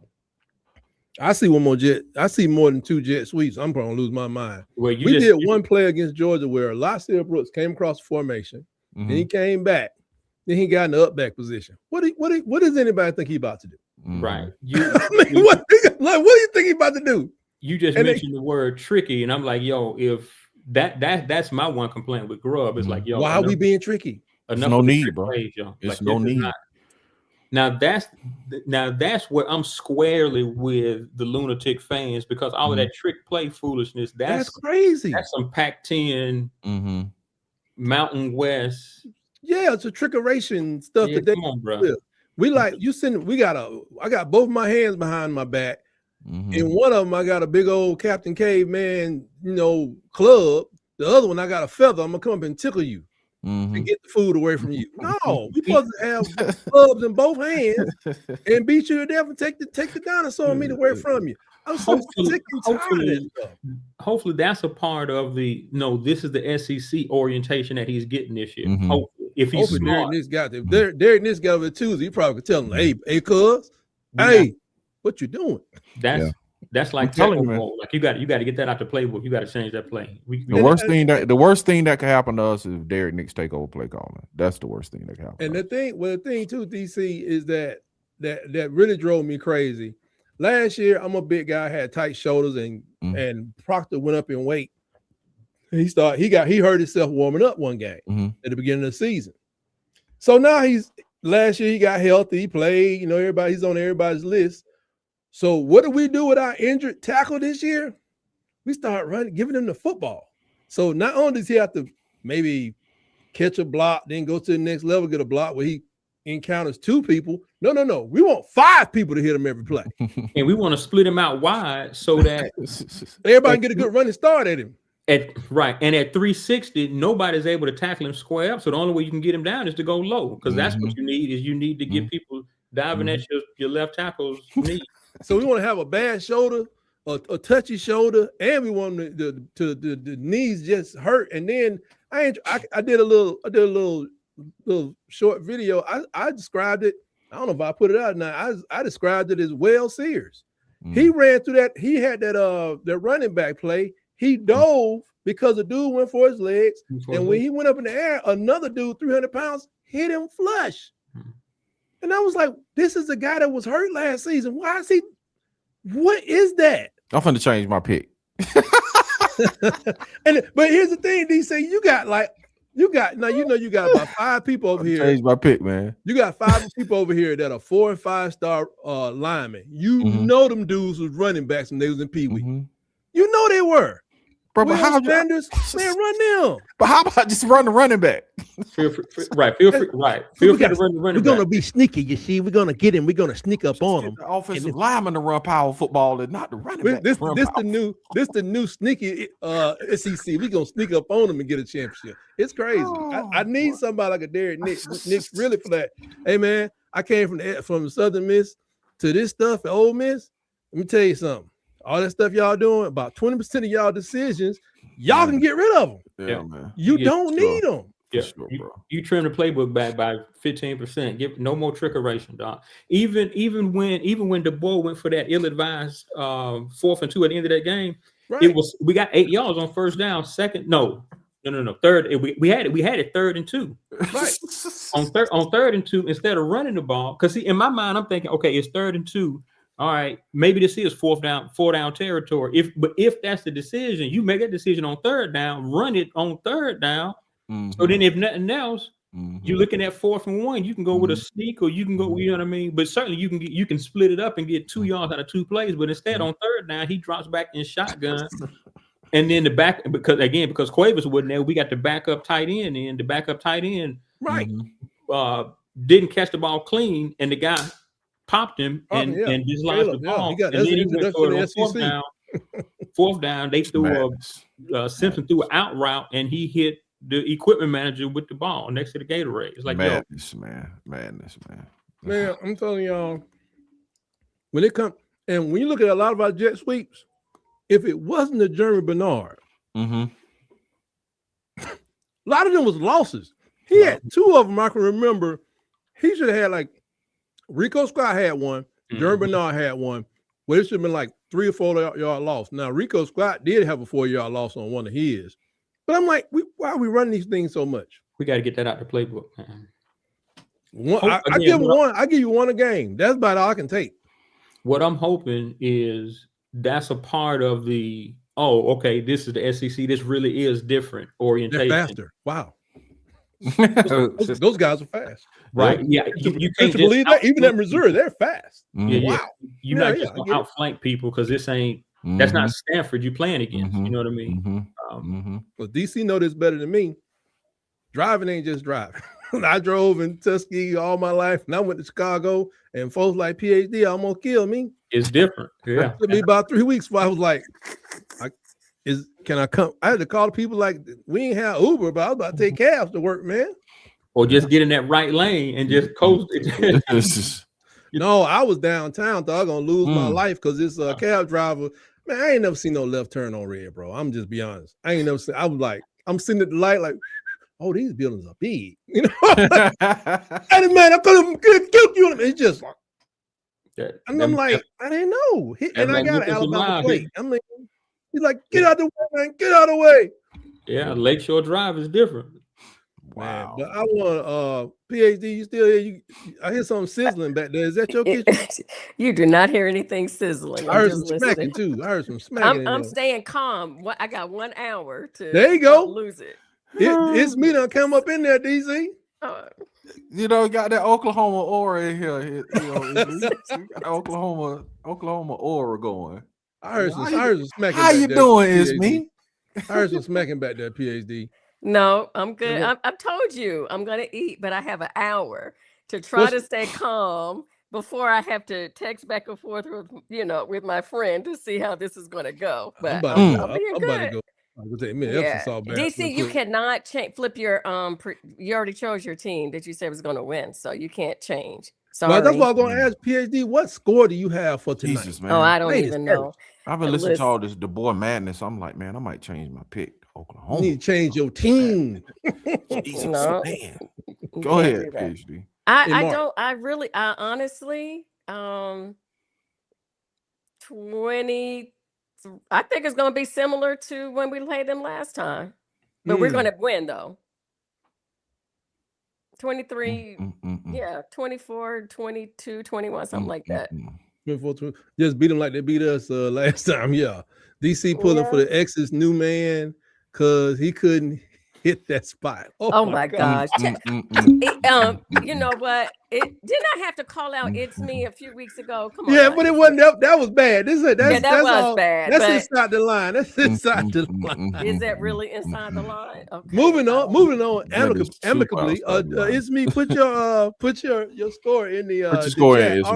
I see one more jet. I see more than 2 jet sweeps. I'm probably gonna lose my mind. Well, you We just did one play against Georgia where Lassie Brooks came across the formation, and he Mhm. came back. Then he got in the up back position. What does anybody think he about to do? Mhm. right. I mean, what do you think he about to do? You just And mentioned the word tricky, and I'm like, yo, if that's my one complaint with Grubb. It's like, yo, Why are we being tricky? enough no of the need, trick bro. plays, yo. It's Like, no this is need. not- Now that's where I'm squarely with the lunatic fans, because all of that trick play foolishness, That's crazy. that's some Pac-10 Mhm. Mountain West. Yeah, it's a trickeration stuff Yeah, that they come on, bro. do. We like you send. I got both my hands behind my back. Mhm. In one of them, I got a big old Captain Caveman, club. The other one, I got a feather. I'm gonna come up and tickle you and Mhm. get the food away from you. No, we supposed to have clubs in both hands and beat you to death and take the dinosaur meat away from you. I'm so sick and tired of that stuff. Hopefully that's a part of the this is the SEC orientation that he's getting this year. Mhm. Hopefully, if he's smart. Derek Nix got over Tuesday, he probably could tell him, hey, cuz, hey, what you doing? That's like telling you, like you got to get that out the playbook. You got to change that play. The worst thing that could happen to us is Derek Nix take over play calling. That's the worst thing that can happen. And the thing too, DC, is that really drove me crazy. Last year, I'm a big guy, had tight shoulders, and Proctor went up in weight. He hurt himself warming up one game at the beginning of the season. So now last year he got healthy, he played, he's on everybody's list. So what do we do with our injured tackle this year? We start giving him the football. So not only does he have to maybe catch a block, then go to the next level, get a block where he encounters 2 people. No. We want 5 people to hit him every play. And we want to split him out wide so that everybody can get a good running start at him. And at 360, nobody's able to tackle him square up. So the only way you can get him down is to go low, because that's what you need. Is you need to get people diving at your left tackle's knee. So we want to have a bad shoulder, a touchy shoulder, and we want the knees just hurt. And then I did a little short video. I described it. I don't know if I put it out now. I described it as Wells Sears. He ran through that. He had that running back play. He dove because the dude went for his legs. And when he went up in the air, another dude, 300 pounds, hit him flush. And I was like, this is the guy that was hurt last season. Why is he? What is that? I'm finna change my pick. But here's the thing, DC, you got about 5 people over here. Change my pick, man. You got 5 people over here that are 4- and 5-star linemen. You know them dudes was running backs when they was in Pee Wee. You know they were. Bro, but how Sanders, man, run them. But how about just run the running back? Feel free to run the running back. We're gonna be sneaky, you see. We're gonna get him. We're gonna sneak up on him. The offensive lineman to run power football and not the running back. This the new sneaky SEC. We're gonna sneak up on them and get a championship. It's crazy. I need somebody like a Derek Nix really for that. Hey man, I came from Southern Miss to this stuff at Ole Miss. Let me tell you something. All that stuff y'all doing, about 20% of y'all decisions, y'all can get rid of them. Yeah, man. You don't need them. Yeah, you trim the playbook back by 15%. Give no more trickeration, dog. Even when DeBoer went for that ill-advised 4th and 2 at the end of that game, we got 8 yards on first down. Third. We had it 3rd and 2. Right. on 3rd and 2, instead of running the ball, because in my mind I'm thinking, okay, it's 3rd and 2. All right, maybe this is 4 down territory. If that's the decision, you make that decision on 3rd down, run it on 3rd down. So then, if nothing else, you're looking at 4th and 1. You can go with a sneak, or you can go. You know what I mean? But certainly, you can split it up and get 2 yards out of 2 plays. But instead, on 3rd down, he drops back in shotgun, and then because Cuevas wasn't there, we got the backup tight end in. The backup tight end, didn't catch the ball clean, and the guy popped him and dislodged the ball. And then he went for it on 4th down. They threw Simpson threw an out route, and he hit the equipment manager with the ball next to the Gatorade. It's like madness, man. I'm telling y'all, when it comes and when you look at a lot of our jet sweeps, if it wasn't the Jeremy Bernard, a lot of them was losses. He had 2 of them. I can remember. He should have had like. Rico Scott had one. Jeremy Bernard had one. Well, it should have been like 3 or 4 yard loss. Now, Rico Scott did have a 4-yard loss on one of his. But I'm like, why are we running these things so much? We got to get that out the playbook, man. I give you one a game. That's about all I can take. What I'm hoping is that's a part of the, this is the SEC. This really is different orientation. They're faster. Wow. Those guys are fast. Right. Yeah. You can't believe that. Even at Missouri, they're fast. Wow. You're not just going to outflank people, because this ain't, that's not Stanford you're playing against. You know what I mean? Well, DC know this better than me. Driving ain't just driving. I drove in Tuskegee all my life, and I went to Chicago, and folks like PhD almost killed me. It's different. Yeah. It took me about 3 weeks before I was like, can I come? I had to call the people like, we ain't have Uber, but I was about to take cabs to work, man. Or just get in that right lane and just coast it. No, I was downtown. Thought I was gonna lose my life because this cab driver. Man, I ain't never seen no left turn on red, bro. I'm just be honest. I ain't never seen. I was like, I'm sitting at the light, like, oh, these buildings are big. You know, and man, I could have killed you. And it's just like, and I'm like, I didn't know. And I got an Alabama plate. I'm like, he's like, get out the way, man, get out of the way. Yeah, Lakeshore Drive is different. Wow. Man, but I want PhD. You still here? I hear something sizzling back there. Is that your kitchen? You do not hear anything sizzling. I heard some smacking too. I heard some smacking. I'm staying calm. I got 1 hour to. There you go. Lose it. It's me done come up in there, DZ. You know, got that Oklahoma aura in here. You know, got Oklahoma aura going. I heard some smacking. How you doing, is me? I heard some smacking back there, PhD. No, I'm good. I've told you I'm gonna eat, but I have an hour to try to stay calm before I have to text back and forth with my friend to see how this is gonna go. But I'm about to go. DC, you cannot flip your you already chose your team that you said was gonna win, so you can't change. Sorry. Well, that's why I'm gonna ask PhD. What score do you have for tonight? Jesus, man. Oh, I don't even know. I've been listening to all this the boy madness. I'm like, man, I might change my pick. Oklahoma. You need to change your team. Jesus, man. Go ahead, PhD. I honestly 20. I think it's going to be similar to when we played them last time, but we're going to win though. 23, 24, 22, 21, something like that. 24, 20. Just beat them like they beat us last time. Yeah. DC pulling for the X's new man because he couldn't hit that spot. Oh my gosh. You know what? Didn't I have to call out It's Me a few weeks ago? Come on. Yeah, but it wasn't that was bad. That was bad. That's inside the line. That's inside the line. Is that really inside the line? Okay. Moving on amicably. It's Me. Put your score in the put your score chat. In, It's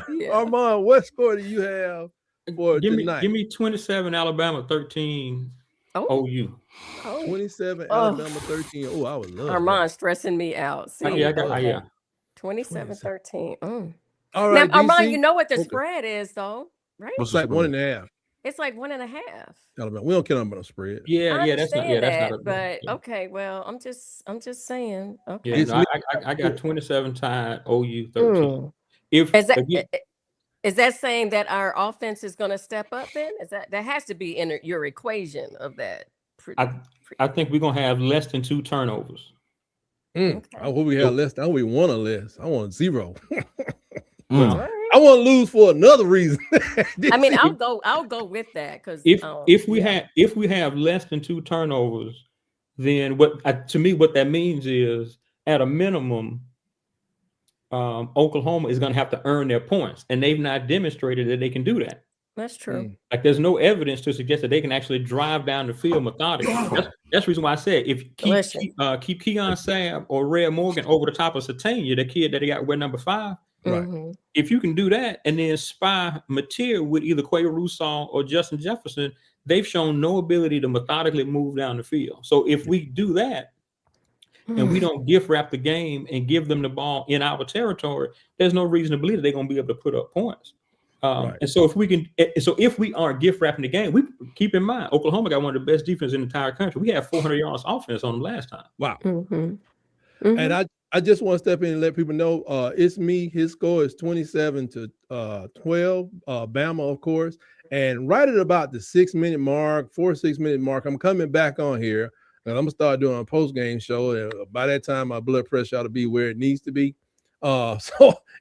Me. Armand, what score do you have for tonight? Give me 27 Alabama, 13 OU. 27 Alabama, 13. Oh, I would love Armand stressing me out. See, 27-13. All right, now, Armand, you know what the spread is, though, right? It's like 1.5. It's like 1.5. Alabama. We don't care about no spread. That's not. But okay, well, I'm just saying. Okay. Yeah, no, I got 27 tied OU 13. Is that saying that our offense is going to step up? Then that has to be in your equation of that. I think we're gonna have less than 2 turnovers. Okay. I hope we have less. I hope we want a less. I want 0. I want to lose for another reason. I mean, I'll go with that because if we have less than 2 turnovers, then what that means is at a minimum, Oklahoma is going to have to earn their points, and they've not demonstrated that they can do that. That's true. Like there's no evidence to suggest that they can actually drive down the field methodically. That's the reason why I said if keep Keon Sabb or Red Morgan over the top of Satania, the kid that they got wear number 5. Right. If you can do that and then spy material with either Quay Russaw or Justin Jefferson, they've shown no ability to methodically move down the field. So if we do that and we don't gift wrap the game and give them the ball in our territory, there's no reason to believe that they're going to be able to put up points. And so if we aren't gift wrapping the game, we keep in mind Oklahoma got one of the best defenses in the entire country. We had 400 yards offense on them last time. Wow. And I just want to step in and let people know It's Me. His score is 27-12. Bama, of course, and right at about the 6-minute mark, 4-6-minute mark, I'm coming back on here and I'm gonna start doing a post game show. And by that time, my blood pressure ought to be where it needs to be.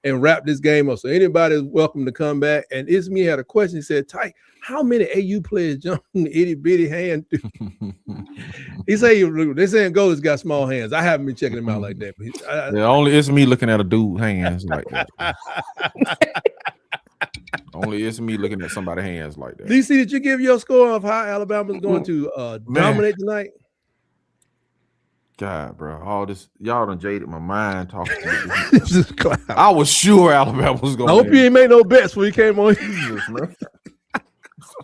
And wrap this game up. So anybody is welcome to come back. And It's Me had a question. He said, Ty, how many AU players jump in the itty bitty hand? He say they saying goalies got small hands. I haven't been checking him out like that. But only It's Me looking at a dude hands like that. Only It's Me looking at somebody's hands like that. DC, did you give your score of how Alabama's going to dominate tonight? God, bro, all this y'all done jaded my mind talking to me. I was sure Alabama was going. I hope you ain't made no bets when you came on. Jesus, man.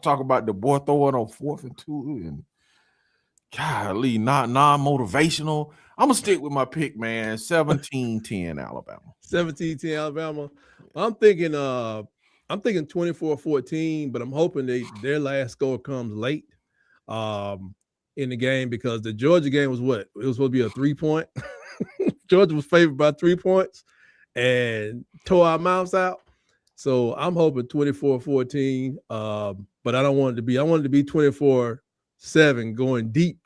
Talk about the boy throwing on 4th and 2 and golly, not non-motivational. I'm gonna stick with my pick, man. 17-10 Alabama. 17-10 Alabama. I'm thinking 24-14, but I'm hoping their last score comes late in the game, because the Georgia game was what? It was supposed to be a 3-point. Georgia was favored by 3 points and tore our mouths out. So I'm hoping 24-14. But I wanted to be 24-7 going deep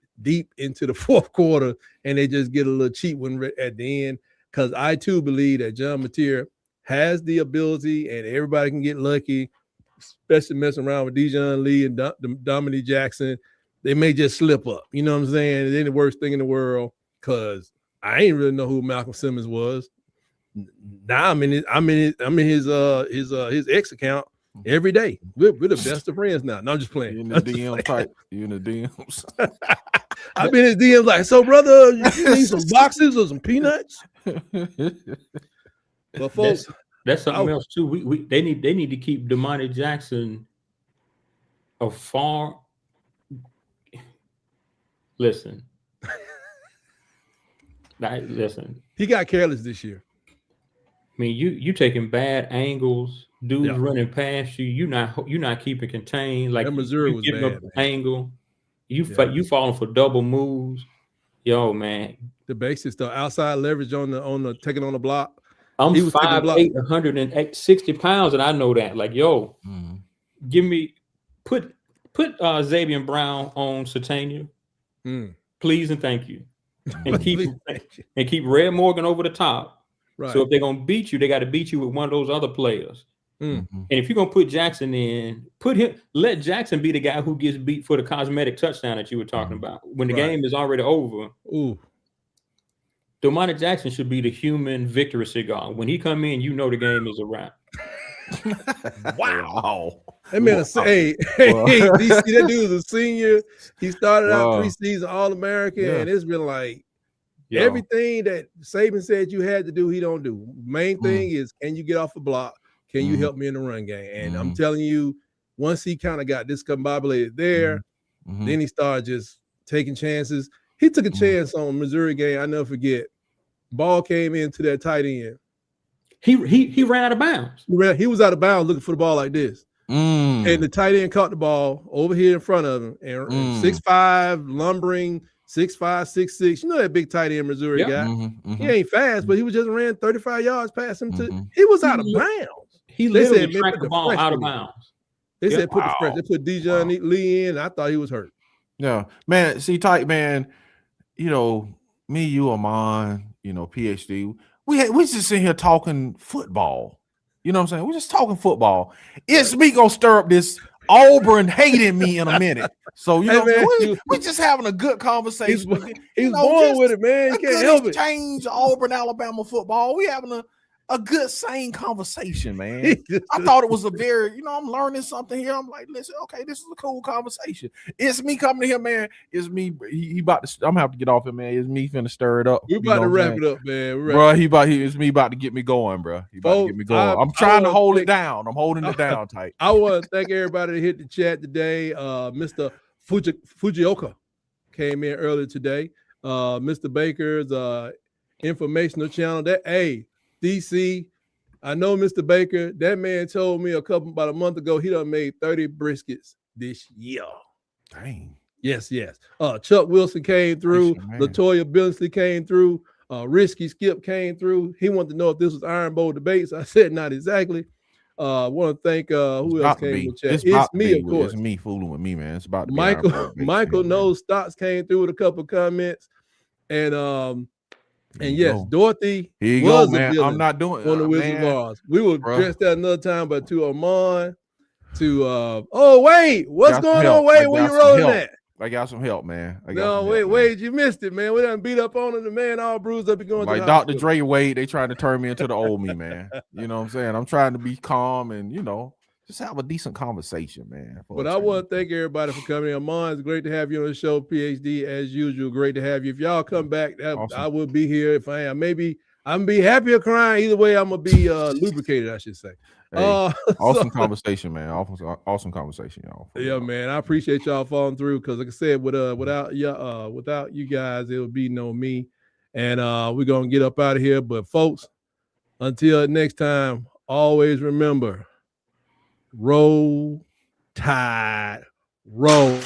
into the fourth quarter, and they just get a little cheap one at the end. Because I too believe that John Mateer has the ability, and everybody can get lucky, especially messing around with Dijon Lee and Dominique Jackson. They may just slip up. You know what I'm saying? It ain't the worst thing in the world, because I ain't really know who Malcolm Simmons was. Now I'm in his X account every day. We're the best of friends now. No, I'm just playing. You in the DM type. You in the DMs. I've been in his DMs like, so brother, you need some boxes or some peanuts? But folks, that's something else too. They need to keep Dominique Jackson afar. Listen. Listen. He got careless this year. I mean, you taking bad angles, dudes running past you. You're not keeping contained. Like, that Missouri was bad. Up angle. You falling for double moves. Yo, man. The basic stuff. Outside leverage on the taking on the block. I'm 5'8", 160 pounds, and I know that. Like, yo, put Xavier Brown on Satania, please and thank you, and keep Red Morgan over the top. Right. So if they're gonna beat you, they got to beat you with one of those other players. And if you're gonna put Jackson in, let Jackson be the guy who gets beat for the cosmetic touchdown that you were talking about when the game is already over. Ooh. Dominique Jackson should be the human victory cigar. When he come in, you know the game is a wrap. Wow. Hey man, hey, DC, that dude was a senior. He started out preseason All-American, and it's been like everything that Saban said you had to do, he don't do. Main thing is, can you get off the block? Can you help me in the run game? And I'm telling you, once he kind of got discombobulated there, then he started just taking chances. He took a chance on Missouri game. I never forget. Ball came into that tight end. He ran out of bounds. He was out of bounds looking for the ball like this. And the tight end caught the ball over here in front of him. And 6'5", lumbering, 6'5", 6'6". You know that big tight end Missouri guy. He ain't fast, but he was just ran 35 yards past him. He was out of bounds. He literally tracked the ball out of bounds. They said they put Dijon Lee in. I thought he was hurt. Yeah, man. See, tight man. You know, me, you, Amon, PhD. We just sitting here talking football. You know what I'm saying? We're just talking football. It's me gonna stir up this Auburn hating me in a minute. So we're just having a good conversation. He's born with it, man. You can't help it. Change Auburn, Alabama football. We having a good, sane conversation, man. I thought it was a very, I'm learning something here. I'm like, listen, okay, this is a cool conversation. It's me coming to here, man. It's me. He about to. I'm gonna have to get off it, man. It's me finna stir it up. We're about to wrap it up, man. Bro, it's me about to get me going, bro. He about to get me going. I'm trying to hold it down. I'm holding it down tight. I want to thank everybody that hit the chat today. Mr. Fujioka came in earlier today. Mr. Baker's informational channel. DC, I know Mr. Baker. That man told me about a month ago he done made 30 briskets this year. Dang. Yes. Chuck Wilson came through. Latoya Billingsley came through. Risky Skip came through. He wanted to know if this was Iron Bowl debates. I said not exactly. I want to thank who else came in the chat. It's me, of course. It's me fooling with me, man. It's about to be Michael knows Stocks came through with a couple of comments. And yes, Dorothy was a villain. I'm not doing on the Wizard of Oz. We will address that another time, but to Amon, what's going on? Wade, where you rolling at? I got some help, man. Wade, you missed it, man. We done beat up on him, the man all bruised up and going like to Dr. Dre Wade, they trying to turn me into the old me, man. You know what I'm saying? I'm trying to be calm and just have a decent conversation, man. But I want to thank everybody for coming in. Amon, it's great to have you on the show. PhD, as usual, great to have you. If y'all come back, awesome. I will be here. If I am, maybe I'm gonna be happy or crying. Either way, I'm gonna be lubricated, I should say. Hey, awesome conversation, man. Awesome conversation, y'all. Yeah, man. I appreciate y'all following through because, like I said, without you guys, it would be no me. And we're going to get up out of here. But, folks, until next time, always remember, roll, tide, roll.